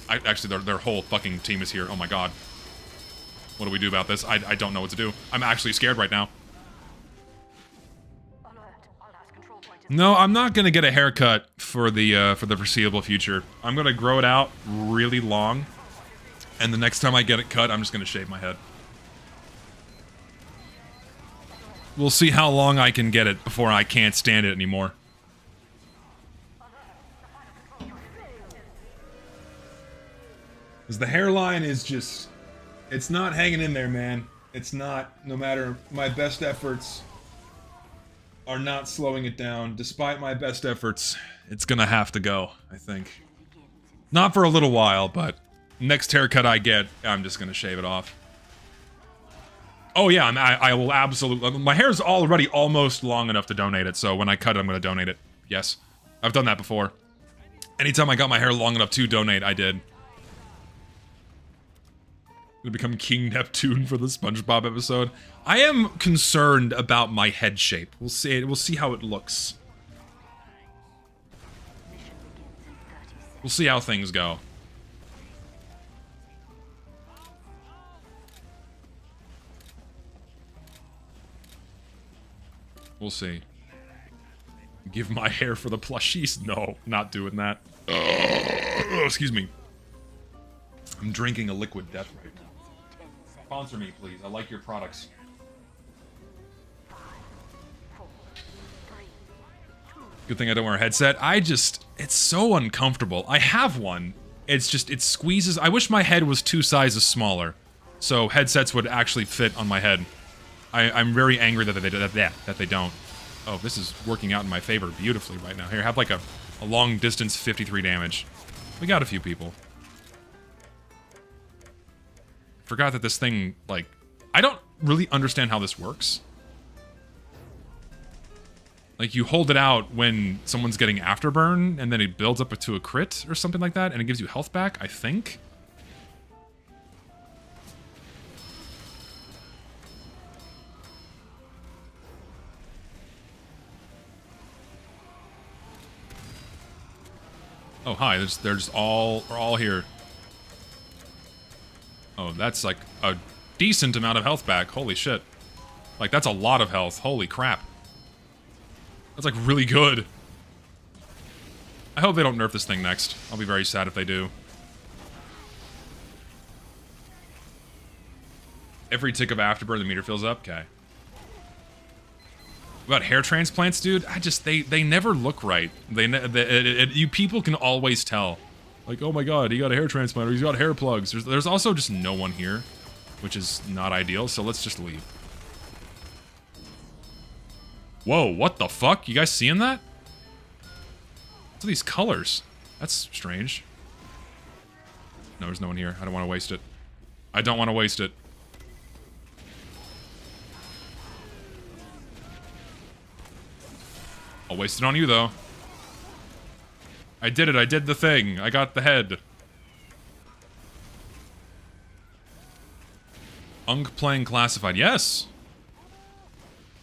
Actually, their whole fucking team is here. Oh my God. What do we do about this? I don't know what to do. I'm actually scared right now. No, I'm not gonna get a haircut for the foreseeable future. I'm gonna grow it out really long, and the next time I get it cut, I'm just gonna shave my head. We'll see how long I can get it before I can't stand it anymore. Because the hairline is just... It's not hanging in there, man. It's not, no matter my best efforts are not slowing it down. Despite my best efforts, it's gonna have to go, I think. Not for a little while, but next haircut I get, I'm just gonna shave it off. Oh yeah, I will absolutely... My hair's already almost long enough to donate it, so when I cut it, I'm gonna donate it. Yes. I've done that before. Anytime I got my hair long enough to donate, I did. Gonna become King Neptune for the SpongeBob episode. I am concerned about my head shape. We'll see. We'll see how it looks. We'll see how things go. We'll see. Give my hair for the plushies? No, not doing that. Oh, excuse me. I'm drinking a liquid death right now. Sponsor me, please. I like your products. Good thing I don't wear a headset. It's so uncomfortable. I have one. It's just, it squeezes. I wish my head was 2 sizes smaller, so headsets would actually fit on my head. I'm very angry that they don't. Oh, this is working out in my favor beautifully right now. Here, have like a long distance 53 damage. We got a few people. Forgot that this thing, like... I don't really understand how this works. Like, you hold it out when someone's getting afterburn, and then it builds up to a crit or something like that, and it gives you health back, I think? Oh, hi. They're just all here. Oh, that's like a decent amount of health back. Holy shit. Like, that's a lot of health. Holy crap. That's like really good. I hope they don't nerf this thing next. I'll be very sad if they do. Every tick of afterburn, the meter fills up? Okay. About hair transplants, dude? They never look right. You people can always tell. Like, oh my god, he got a hair transplant, or he's got hair plugs. There's also just no one here, which is not ideal, so let's just leave. Whoa, what the fuck? You guys seeing that? What's these colors? That's strange. No, there's no one here. I don't want to waste it. I don't want to waste it. I'll waste it on you, though. I did it. I did the thing. I got the head. Unk playing classified. Yes.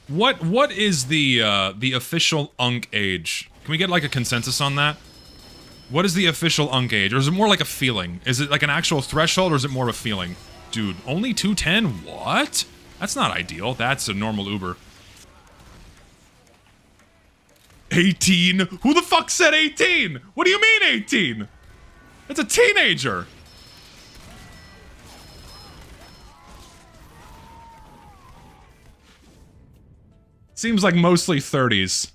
What is the official Unk age? Can we get like a consensus on that? What is the official Unk age? Or is it more like a feeling? Is it like an actual threshold, or is it more of a feeling? Dude, only 210? What? That's not ideal. That's a normal Uber. 18? Who the fuck said 18? What do you mean 18? That's a teenager. Seems like mostly 30s.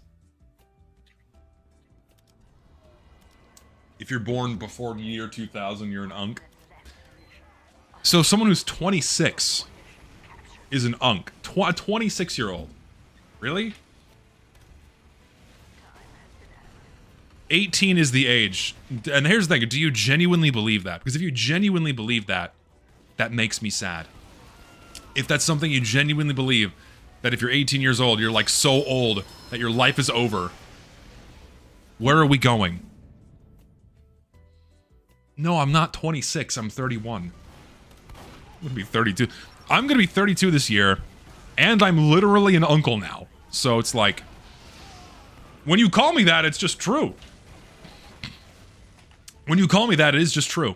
If you're born before the year 2000, you're an Unk. So someone who's 26 is an Unk. A 26-year-old. Really? 18 is the age. And here's the thing, do you genuinely believe that? Because if you genuinely believe that, that makes me sad. If that's something you genuinely believe, that if you're 18 years old, you're like so old that your life is over, where are we going? No, I'm not 26, I'm 31. I'm gonna be 32. I'm gonna be 32 this year, and I'm literally an uncle now. So it's like, when you call me that, it's just true. When you call me that, it is just true.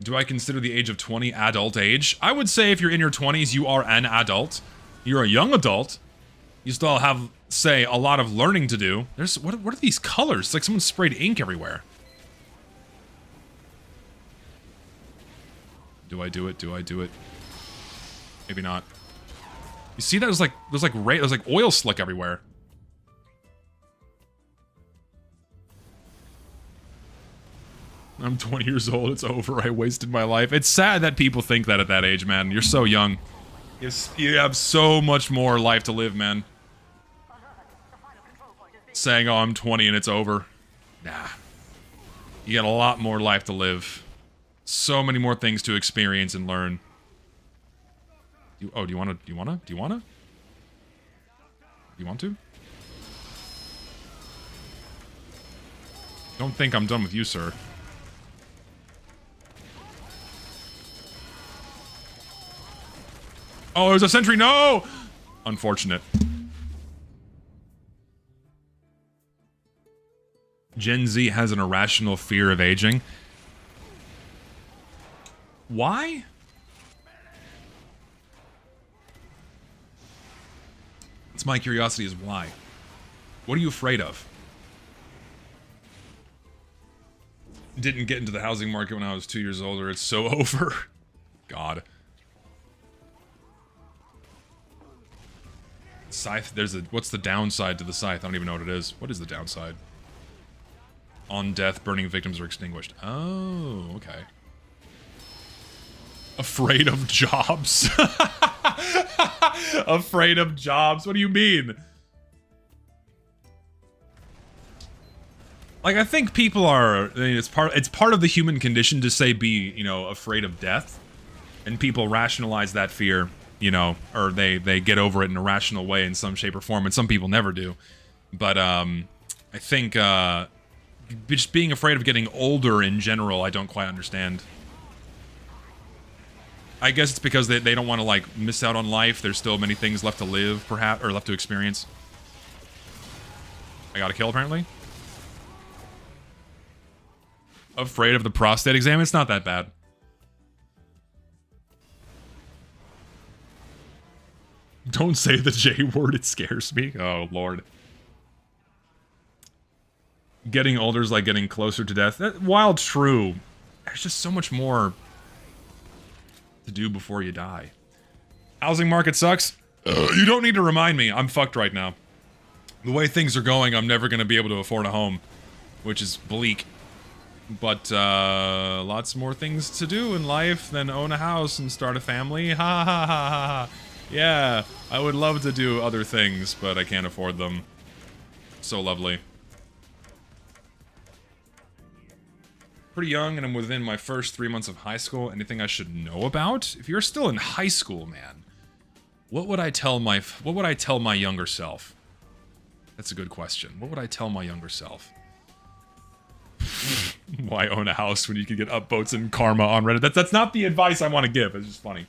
Do I consider the age of 20 adult age? I would say if you're in your 20s, you are an adult. You're a young adult. You still have, say, a lot of learning to do. There's, what are these colors? It's like someone sprayed ink everywhere. Do I do it? Do I do it? Maybe not. You see that? There's like oil slick everywhere. I'm 20 years old, it's over, I wasted my life. It's sad that people think that at that age, man. You're so young. You have so much more life to live, man. Saying, oh, I'm 20 and it's over. Nah. You got a lot more life to live. So many more things to experience and learn. Do you want to? Don't think I'm done with you, sir. Oh, there's a sentry. No! Unfortunate. Gen Z has an irrational fear of aging. Why? It's my curiosity is why. What are you afraid of? Didn't get into the housing market when I was 2 years older. It's so over. God. Scythe, what's the downside to the scythe? I don't even know what it is. What is the downside? On death, burning victims are extinguished. Oh, okay. Afraid of jobs? Afraid of jobs? What do you mean? Like, I think people are, I mean, it's part of the human condition to say be, you know, afraid of death. And people rationalize that fear, you know, or they get over it in a rational way in some shape or form, and some people never do. But, I think, just being afraid of getting older in general, I don't quite understand. I guess it's because they don't want to, like, miss out on life. There's still many things left to live, perhaps, or left to experience. I got a kill, apparently. Afraid of the prostate exam? It's not that bad. Don't say the J word, it scares me. Oh, Lord. Getting older is like getting closer to death. While true, there's just so much more to do before you die. Housing market sucks. You don't need to remind me. I'm fucked right now. The way things are going, I'm never going to be able to afford a home, which is bleak. But lots more things to do in life than own a house and start a family. Ha ha ha ha ha. Yeah, I would love to do other things, but I can't afford them. So lovely. Pretty young, and I'm within my first 3 months of high school. Anything I should know about? If you're still in high school, man, what would I tell my younger self? That's a good question. What would I tell my younger self? Why own a house when you can get upvotes and karma on Reddit? That's not the advice I want to give. It's just funny.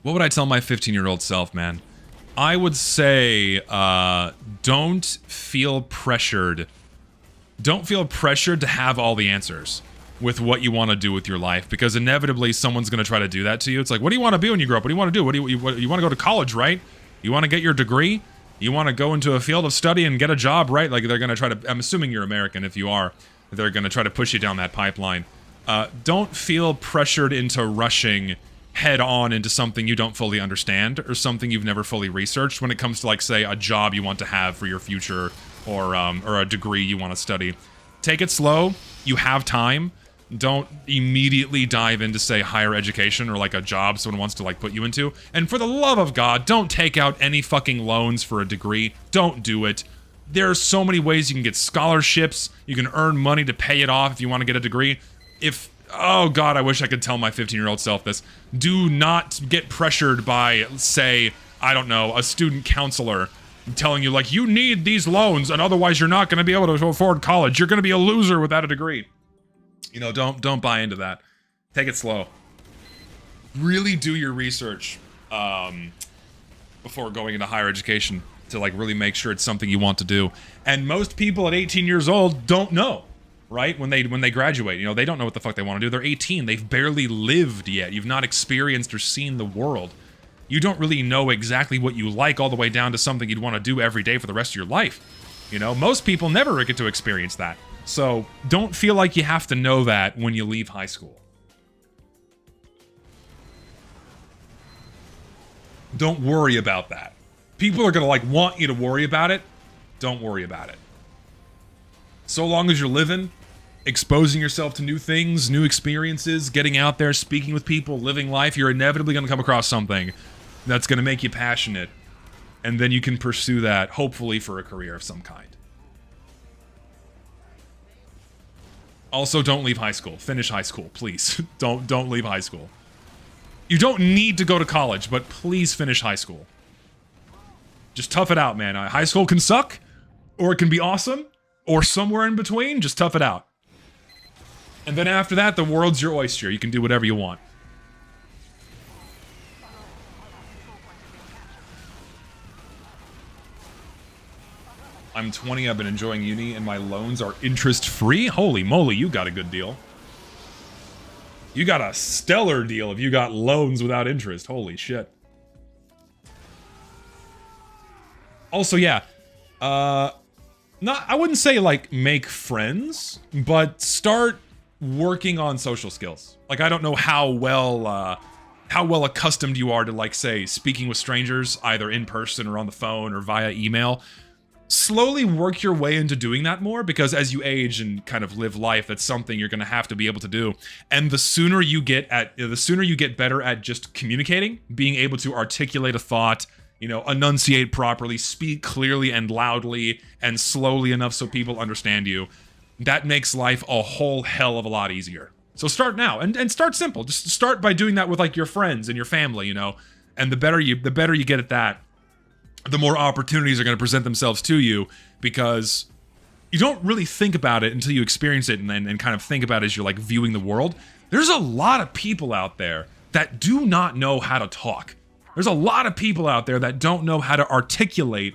What would I tell my 15-year-old self, man? I would say, don't feel pressured. Don't feel pressured to have all the answers with what you want to do with your life, because inevitably someone's going to try to do that to you. It's like, what do you want to be when you grow up? What do you want to do? You want to go to college, right? You want to get your degree? You want to go into a field of study and get a job, right? Like, they're going to try to, I'm assuming you're American. If you are, they're going to try to push you down that pipeline. Don't feel pressured into rushing head on into something you don't fully understand or something you've never fully researched when it comes to, like, say, a job you want to have for your future or a degree you want to study. Take it slow. You have time. Don't immediately dive into, say, higher education or, like, a job someone wants to, like, put you into. And for the love of God, don't take out any fucking loans for a degree. Don't do it. There are so many ways you can get scholarships. You can earn money to pay it off if you want to get a degree. Oh God, I wish I could tell my 15-year-old self this. Do not get pressured by, say, I don't know, a student counselor telling you, like, you need these loans and otherwise you're not going to be able to afford college. You're going to be a loser without a degree. You know, don't buy into that. Take it slow. Really do your research before going into higher education to, like, really make sure it's something you want to do. And most people at 18 years old don't know, right? When they graduate, you know, they don't know what the fuck they want to do. They're 18. They've barely lived yet. You've not experienced or seen the world. You don't really know exactly what you like all the way down to something you'd want to do every day for the rest of your life. You know, most people never get to experience that. So don't feel like you have to know that when you leave high school. Don't worry about that. People are going to, like, want you to worry about it. Don't worry about it. So long as you're living, exposing yourself to new things, new experiences, getting out there, speaking with people, living life, you're inevitably going to come across something that's going to make you passionate. And then you can pursue that, hopefully, for a career of some kind. Also, don't leave high school. Finish high school, please. Don't leave high school. You don't need to go to college, but please finish high school. Just tough it out, man. High school can suck, or it can be awesome, or somewhere in between. Just tough it out. And then after that, the world's your oyster. You can do whatever you want. I'm 20, I've been enjoying uni, and my loans are interest-free? Holy moly, you got a good deal. You got a stellar deal if you got loans without interest. Holy shit. Also, yeah. I wouldn't say, like, make friends, but start working on social skills. Like, I don't know how well accustomed you are to, like, say, speaking with strangers, either in person or on the phone or via email. Slowly work your way into doing that more, because as you age and kind of live life, that's something you're going to have to be able to do. And the sooner you get better at just communicating, being able to articulate a thought, you know, enunciate properly, speak clearly and loudly and slowly enough so people understand you, that makes life a whole hell of a lot easier. So start now, and start simple. Just start by doing that with, like, your friends and your family, you know. And the better you get at that, the more opportunities are going to present themselves to you, because you don't really think about it until you experience it and kind of think about it as you're, like, viewing the world. There's a lot of people out there that do not know how to talk. There's a lot of people out there that don't know how to articulate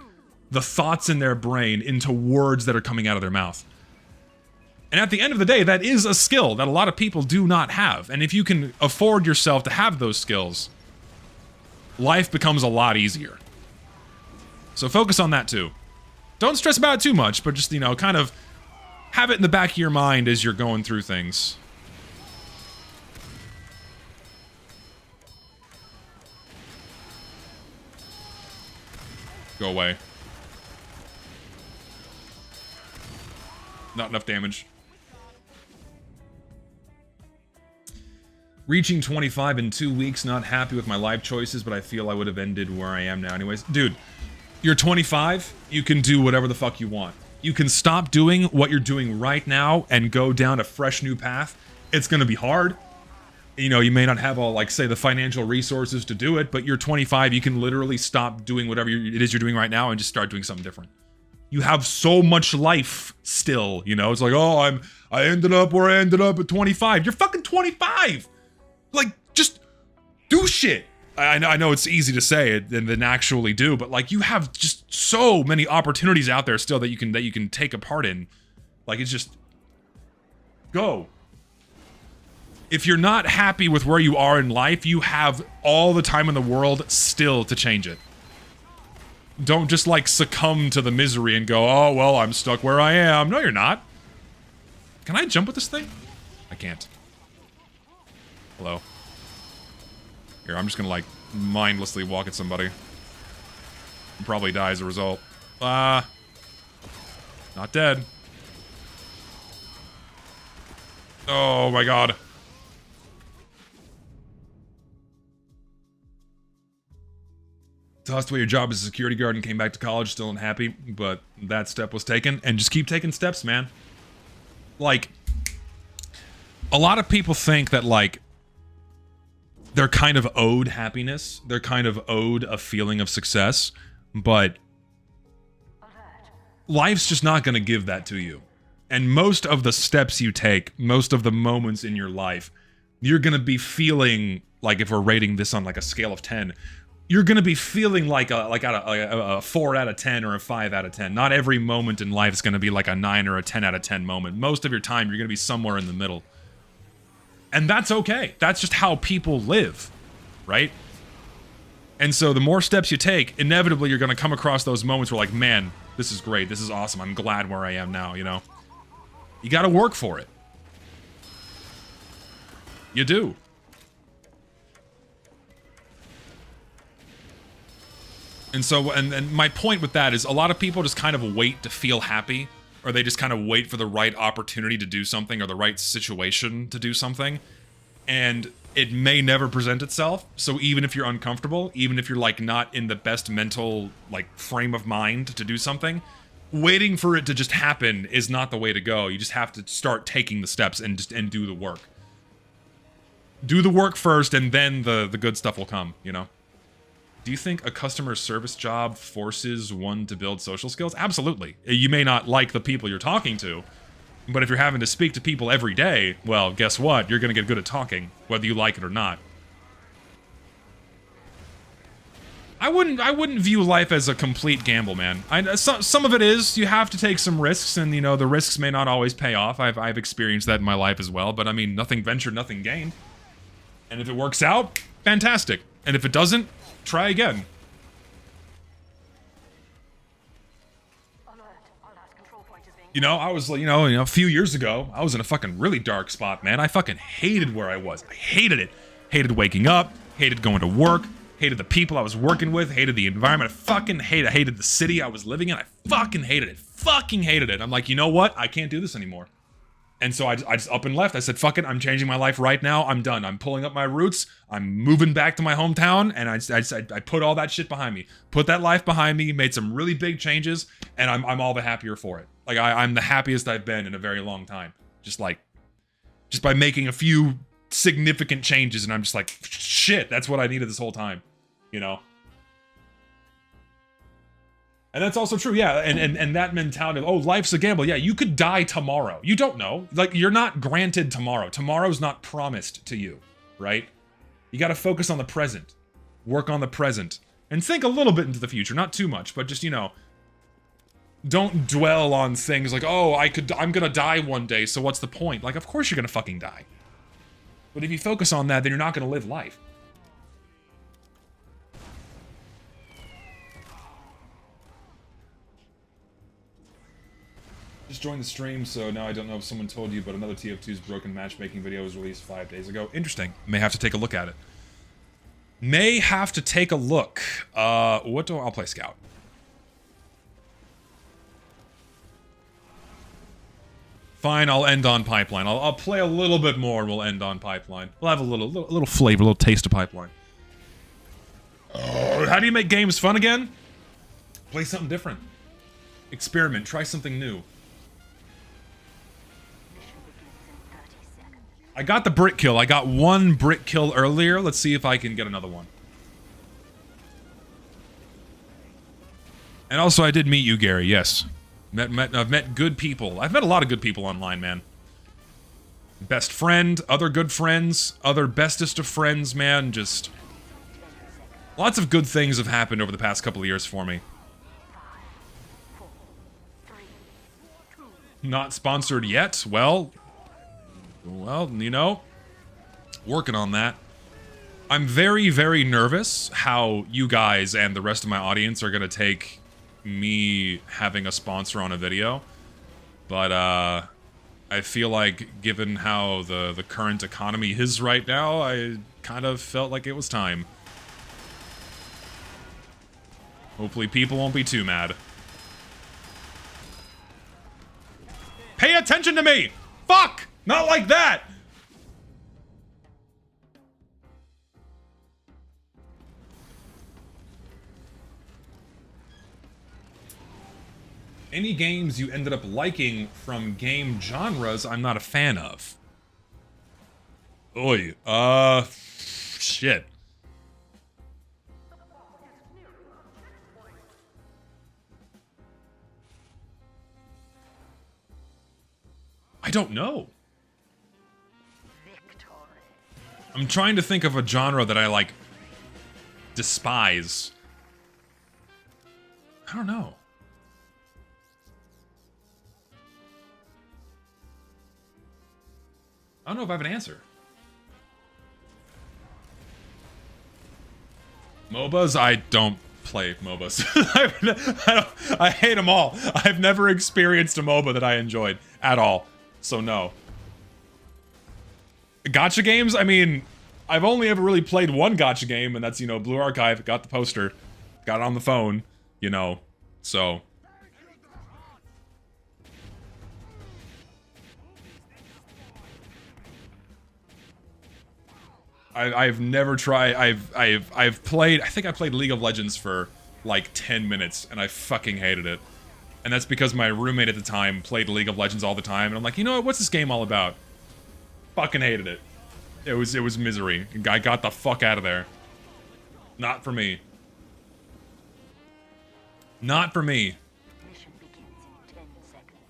the thoughts in their brain into words that are coming out of their mouth. And at the end of the day, that is a skill that a lot of people do not have. And if you can afford yourself to have those skills, life becomes a lot easier. So focus on that too. Don't stress about it too much, but just, you know, kind of have it in the back of your mind as you're going through things. Go away. Not enough damage. Reaching 25 in 2 weeks, not happy with my life choices, but I feel I would have ended where I am now anyways. Dude, you're 25, you can do whatever the fuck you want. You can stop doing what you're doing right now and go down a fresh new path. It's gonna be hard. You know, you may not have all, like, say, the financial resources to do it, but you're 25, you can literally stop doing whatever it is you're doing right now and just start doing something different. You have so much life still, you know? It's like, oh, I ended up where I ended up at 25. You're fucking 25! Like, just do shit. I know it's easy to say it than actually do, but, like, you have just so many opportunities out there still that you can take a part in. Like, it's just go. If you're not happy with where you are in life, you have all the time in the world still to change it. Don't just, like, succumb to the misery and go, oh, well, I'm stuck where I am. No, you're not. Can I jump with this thing? I can't. Hello. Here, I'm just gonna, like, mindlessly walk at somebody. And probably die as a result. Not dead. Oh my god. Tossed away your job as a security guard and came back to college still unhappy, but that step was taken, and just keep taking steps, man. Like, a lot of people think that, like, they're kind of owed happiness. They're kind of owed a feeling of success, but life's just not going to give that to you. And most of the steps you take, most of the moments in your life, you're going to be feeling, like, if we're rating this on, like, a scale of 10, you're going to be feeling like a 4 out of 10 or a 5 out of 10. Not every moment in life is going to be like a 9 or a 10 out of 10 moment. Most of your time, you're going to be somewhere in the middle. And that's okay. That's just how people live, right? And so the more steps you take, inevitably you're going to come across those moments where, like, man, this is great. This is awesome. I'm glad where I am now, you know? You got to work for it. You do. And so, and my point with that is a lot of people just kind of wait to feel happy, or they just kind of wait for the right opportunity to do something or the right situation to do something. And it may never present itself. So even if you're uncomfortable, even if you're, like, not in the best mental, like, frame of mind to do something, waiting for it to just happen is not the way to go. You just have to start taking the steps and do the work. Do the work first, and then the good stuff will come, you know? Do you think a customer service job forces one to build social skills? Absolutely. You may not like the people you're talking to, but if you're having to speak to people every day, well, guess what? You're going to get good at talking, whether you like it or not. I wouldn't view life as a complete gamble, man. Some of it is. You have to take some risks, and you know the risks may not always pay off. I've experienced that in my life as well. But I mean, nothing ventured, nothing gained. And if it works out, fantastic. And if it doesn't, try again. You know, I was, you know, a few years ago, I was in a fucking really dark spot, man. I fucking hated where I was. I hated it. Hated waking up. Hated going to work. Hated the people I was working with. Hated the environment. I hated the city I was living in. I fucking hated it. Fucking hated it. I'm like, you know what? I can't do this anymore. And so I just up and left. I said, fuck it. I'm changing my life right now. I'm done. I'm pulling up my roots. I'm moving back to my hometown. And I put all that shit behind me. Put that life behind me. Made some really big changes. And I'm all the happier for it. Like, I'm the happiest I've been in a very long time. Just by making a few significant changes. And I'm just like, shit, that's what I needed this whole time. You know? And that's also true, yeah, and that mentality of, oh, life's a gamble. Yeah, you could die tomorrow. You don't know. Like, you're not granted tomorrow. Tomorrow's not promised to you, right? You gotta focus on the present. Work on the present. And think a little bit into the future. Not too much, but just, you know, don't dwell on things like, oh, I'm gonna die one day, so what's the point? Like, of course you're gonna fucking die. But if you focus on that, then you're not gonna live life. Just joined the stream, so now I don't know if someone told you, but another TF2's broken matchmaking video was released 5 days ago. Interesting. May have to take a look at it. May have to take a look. I'll play Scout. Fine, I'll end on Pipeline. I'll play a little bit more and we'll end on Pipeline. We'll have a little flavor, a little taste of Pipeline. How do you make games fun again? Play something different. Experiment, try something new. I got the brick kill. I got one brick kill earlier. Let's see if I can get another one. And also, I did meet you, Gary. Yes. I've met good people. I've met a lot of good people online, man. Best friend, other good friends, other bestest of friends, man. Just lots of good things have happened over the past couple of years for me. Not sponsored yet? Well, you know, working on that. I'm very, very nervous how you guys and the rest of my audience are gonna take me having a sponsor on a video. But, I feel like, given how the current economy is right now, I kind of felt like it was time. Hopefully people won't be too mad. Pay attention to me! Fuck! Not like that! Any games you ended up liking from game genres I'm not a fan of? Oy, shit. I don't know. I'm trying to think of a genre that I, like, despise. I don't know. I don't know if I have an answer. MOBAs? I don't play MOBAs. I hate them all. I've never experienced a MOBA that I enjoyed at all. So no. Gacha games? I mean, I've only ever really played one gacha game, and that's, you know, Blue Archive. Got the poster. Got it on the phone, you know. So. I've never tried. I've played. I think I played League of Legends for like 10 minutes, and I fucking hated it. And that's because my roommate at the time played League of Legends all the time, and I'm like, you know what? What's this game all about? Fucking hated it. It was misery. I got the fuck out of there. Not for me. Not for me. Mission begins in 10 seconds.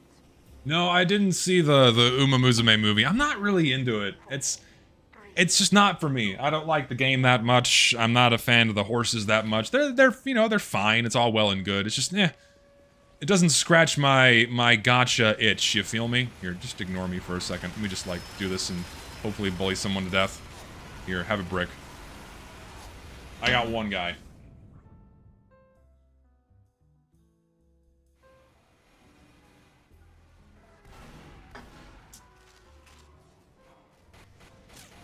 No, I didn't see the Uma Musume movie. I'm not really into it. It's just not for me. I don't like the game that much. I'm not a fan of the horses that much. They're you know, they're fine. It's all well and good. It's just it doesn't scratch my gotcha itch, you feel me? Here, just ignore me for a second. Let me just like do this and hopefully bully someone to death. Here, have a brick. I got one guy.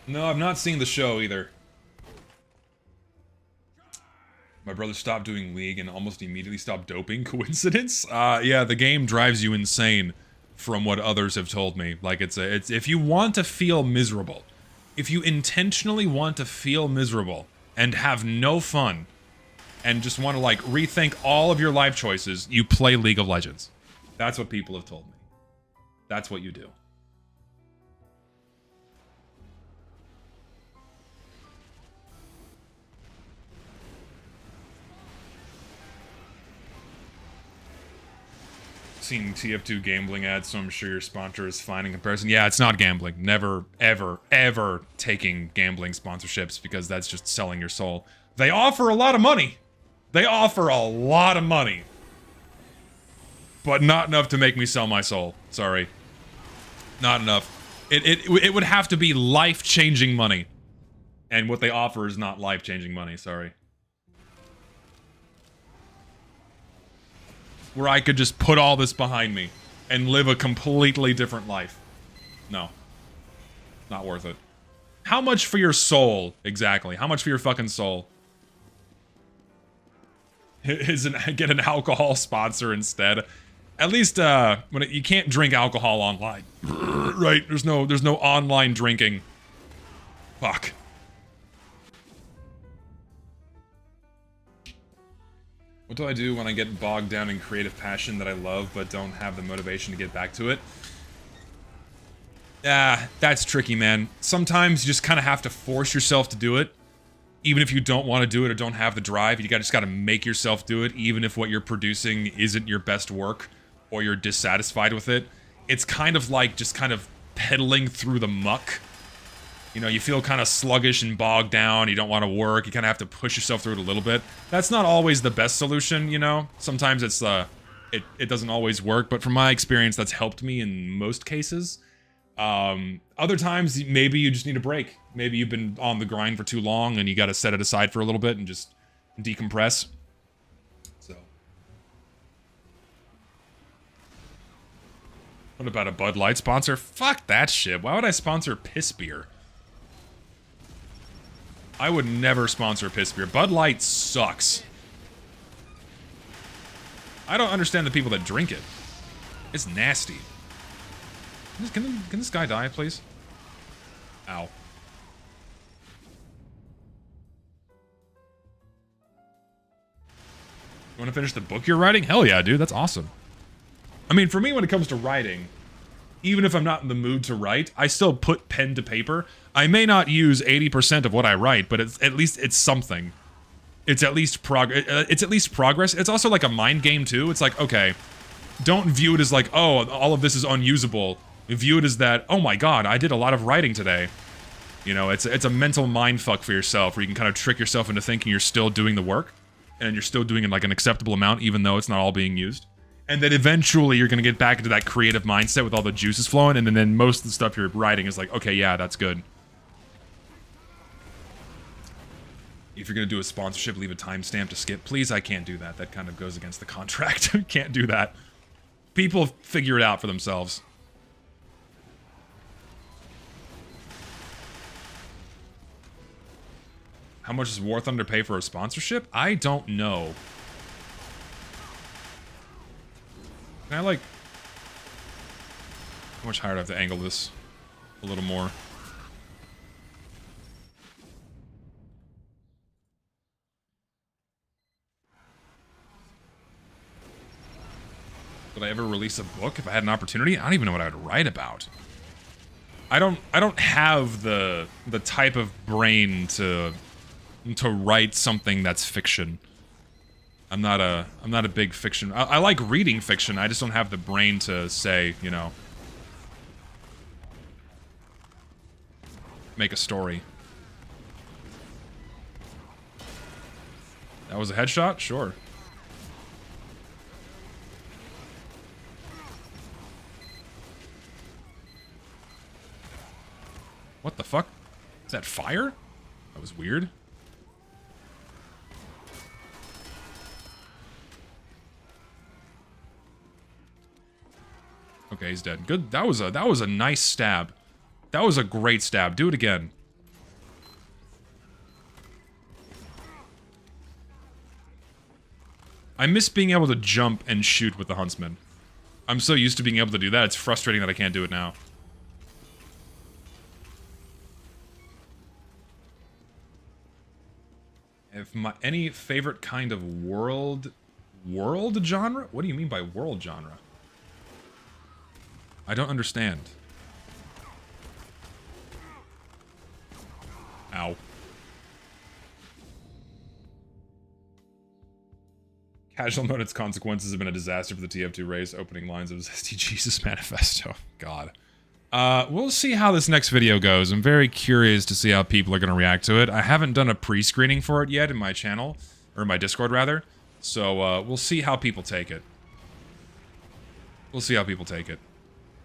No, I'm not seeing the show either. My brother stopped doing League and almost immediately stopped doping. Coincidence? Yeah, the game drives you insane from what others have told me. Like, it's if you want to feel miserable, if you intentionally want to feel miserable and have no fun and just want to, like, rethink all of your life choices, you play League of Legends. That's what people have told me. That's what you do. Seen TF2 gambling ads, so I'm sure your sponsor is fine in comparison. Yeah, it's not gambling. Never, ever, ever taking gambling sponsorships because that's just selling your soul. They offer a lot of money. They offer a lot of money. But not enough to make me sell my soul. Sorry. Not enough. It would have to be life-changing money. And what they offer is not life-changing money, sorry. Where I could just put all this behind me and live a completely different life. No. Not worth it. How much for your soul, exactly? How much for your fucking soul? Get an alcohol sponsor instead. At least, you can't drink alcohol online. Right? There's no online drinking. Fuck. What do I do when I get bogged down in creative passion that I love but don't have the motivation to get back to it? That's tricky, man. Sometimes you just kind of have to force yourself to do it. Even if you don't want to do it or don't have the drive, you just got to make yourself do it, even if what you're producing isn't your best work or you're dissatisfied with it. It's kind of like just kind of pedaling through the muck. You know, you feel kind of sluggish and bogged down, you don't want to work, you kind of have to push yourself through it a little bit. That's not always the best solution, you know? Sometimes it's, it doesn't always work, but from my experience, that's helped me in most cases. Other times, maybe you just need a break. Maybe you've been on the grind for too long and you gotta set it aside for a little bit and just decompress. So. What about a Bud Light sponsor? Fuck that shit. Why would I sponsor piss beer? I would never sponsor piss beer. Bud Light sucks. I don't understand the people that drink it. It's nasty. Can this guy die, please? Ow. You want to finish the book you're writing? Hell yeah, dude. That's awesome. I mean, for me, when it comes to writing, even if I'm not in the mood to write, I still put pen to paper. I may not use 80% of what I write, but at least it's something. It's at least progress. It's also like a mind game too. It's like, okay, don't view it as like, oh, all of this is unusable. View it as that, oh my god, I did a lot of writing today. You know, it's a mental mind fuck for yourself where you can kind of trick yourself into thinking you're still doing the work and you're still doing it like an acceptable amount even though it's not all being used. And then eventually you're going to get back into that creative mindset with all the juices flowing, and then most of the stuff you're writing is like, okay, yeah, that's good. If you're going to do a sponsorship, leave a timestamp to skip. Please, I can't do that. That kind of goes against the contract. Can't do that. People figure it out for themselves. How much does War Thunder pay for a sponsorship? I don't know. Can I, like... How much higher do I have to angle this? A little more. Would I ever release a book if I had an opportunity? I don't even know what I would write about. I don't have the type of brain to write something that's fiction. I'm not a big fiction. I like reading fiction. I just don't have the brain to say, you know, make a story. That was a headshot? Sure. What the fuck? Is that fire? That was weird. Okay, he's dead. Good. That was a nice stab. That was a great stab. Do it again. I miss being able to jump and shoot with the huntsman. I'm so used to being able to do that, it's frustrating that I can't do it now. If any favorite kind of world genre? What do you mean by world genre? I don't understand. Ow. Casual mode, its consequences have been a disaster for the TF2 race. Opening lines of Zesty Jesus Manifesto. God. We'll see how this next video goes. I'm very curious to see how people are going to react to it. I haven't done a pre-screening for it yet in my channel, or my Discord rather. So we'll see how people take it. We'll see how people take it.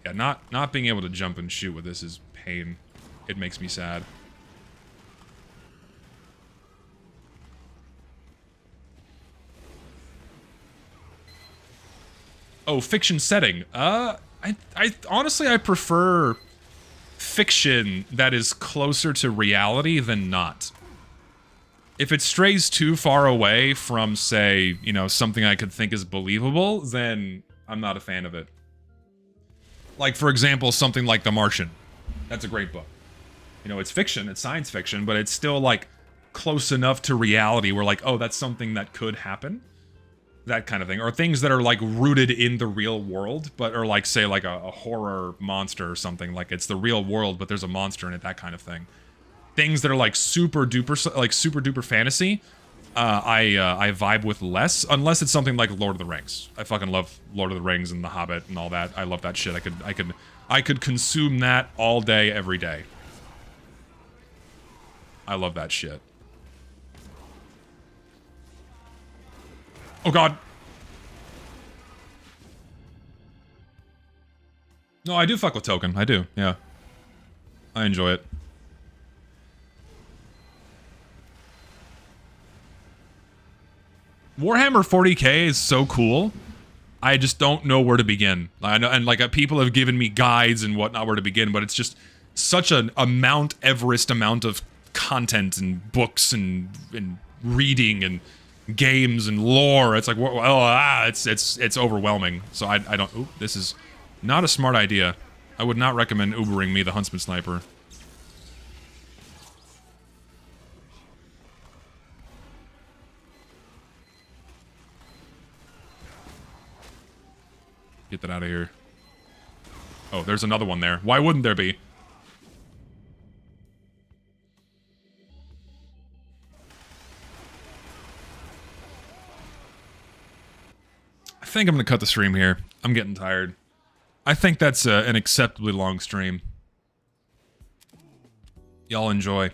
Yeah, not being able to jump and shoot with this is pain. It makes me sad. Oh, fiction setting. I honestly, I prefer fiction that is closer to reality than not. If it strays too far away from, say, you know, something I could think is believable, then I'm not a fan of it. Like, for example, something like The Martian. That's a great book. You know, it's fiction, it's science fiction, but it's still, like, close enough to reality where, like, oh, that's something that could happen. That kind of thing. Or things that are, like, rooted in the real world, but are, like, say, like, a horror monster or something. Like, it's the real world, but there's a monster in it, that kind of thing. Things that are, like, super duper fantasy, I vibe with less, unless it's something like Lord of the Rings. I fucking love Lord of the Rings and The Hobbit and all that. I love that shit. I could consume that all day, every day. I love that shit. Oh god. No, I do fuck with Token. I do, yeah. I enjoy it. Warhammer 40k is so cool. I just don't know where to begin. I know, and like people have given me guides and whatnot where to begin, but it's just such an Mount Everest amount of content and books and reading and games and lore. It's like, it's overwhelming. So I don't. Ooh, this is not a smart idea. I would not recommend Ubering me the Huntsman Sniper. Get that out of here. Oh, there's another one there. Why wouldn't there be? I think I'm gonna cut the stream here. I'm getting tired. I think that's an acceptably long stream. Y'all enjoy.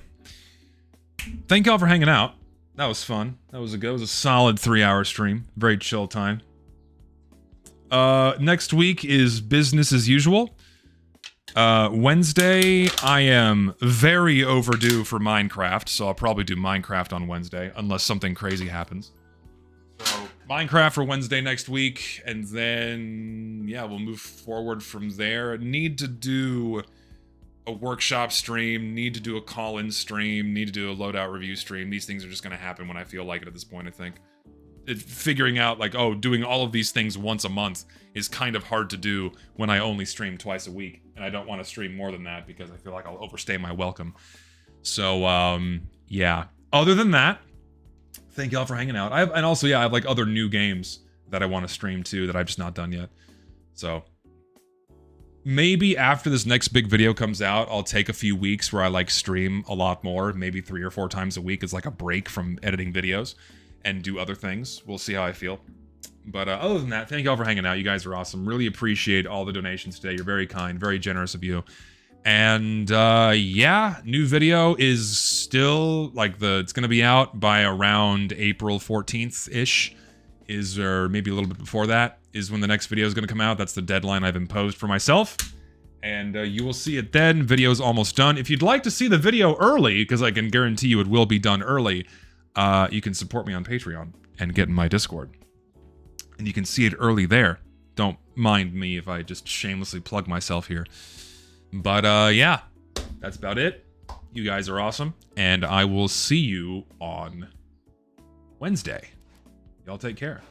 Thank y'all for hanging out. That was fun. That was a solid 3-hour stream. Very chill time. Next week is business as usual. Wednesday, I am very overdue for Minecraft, so I'll probably do Minecraft on Wednesday, unless something crazy happens. So, Minecraft for Wednesday next week, and then, yeah, we'll move forward from there. Need to do a workshop stream, need to do a call-in stream, need to do a loadout review stream. These things are just gonna happen when I feel like it at this point, I think. Figuring out, like, oh, doing all of these things once a month is kind of hard to do when I only stream twice a week. And I don't want to stream more than that because I feel like I'll overstay my welcome. So, yeah. Other than that, thank y'all for hanging out. And also, yeah, I have, like, other new games that I want to stream too that I've just not done yet. So maybe after this next big video comes out, I'll take a few weeks where I like stream a lot more, maybe 3 or 4 times a week as like a break from editing videos and do other things. We'll see how I feel. But other than that, thank you all for hanging out. You guys are awesome. Really appreciate all the donations today. You're very kind, very generous of you. And yeah, new video is still like it's going to be out by around April 14th-ish, or maybe a little bit before that is when the next video is going to come out. That's the deadline I've imposed for myself. And you will see it then. Video's almost done. If you'd like to see the video early, because I can guarantee you it will be done early, you can support me on Patreon and get in my Discord. And you can see it early there. Don't mind me if I just shamelessly plug myself here. But yeah, that's about it. You guys are awesome. And I will see you on Wednesday. Y'all take care.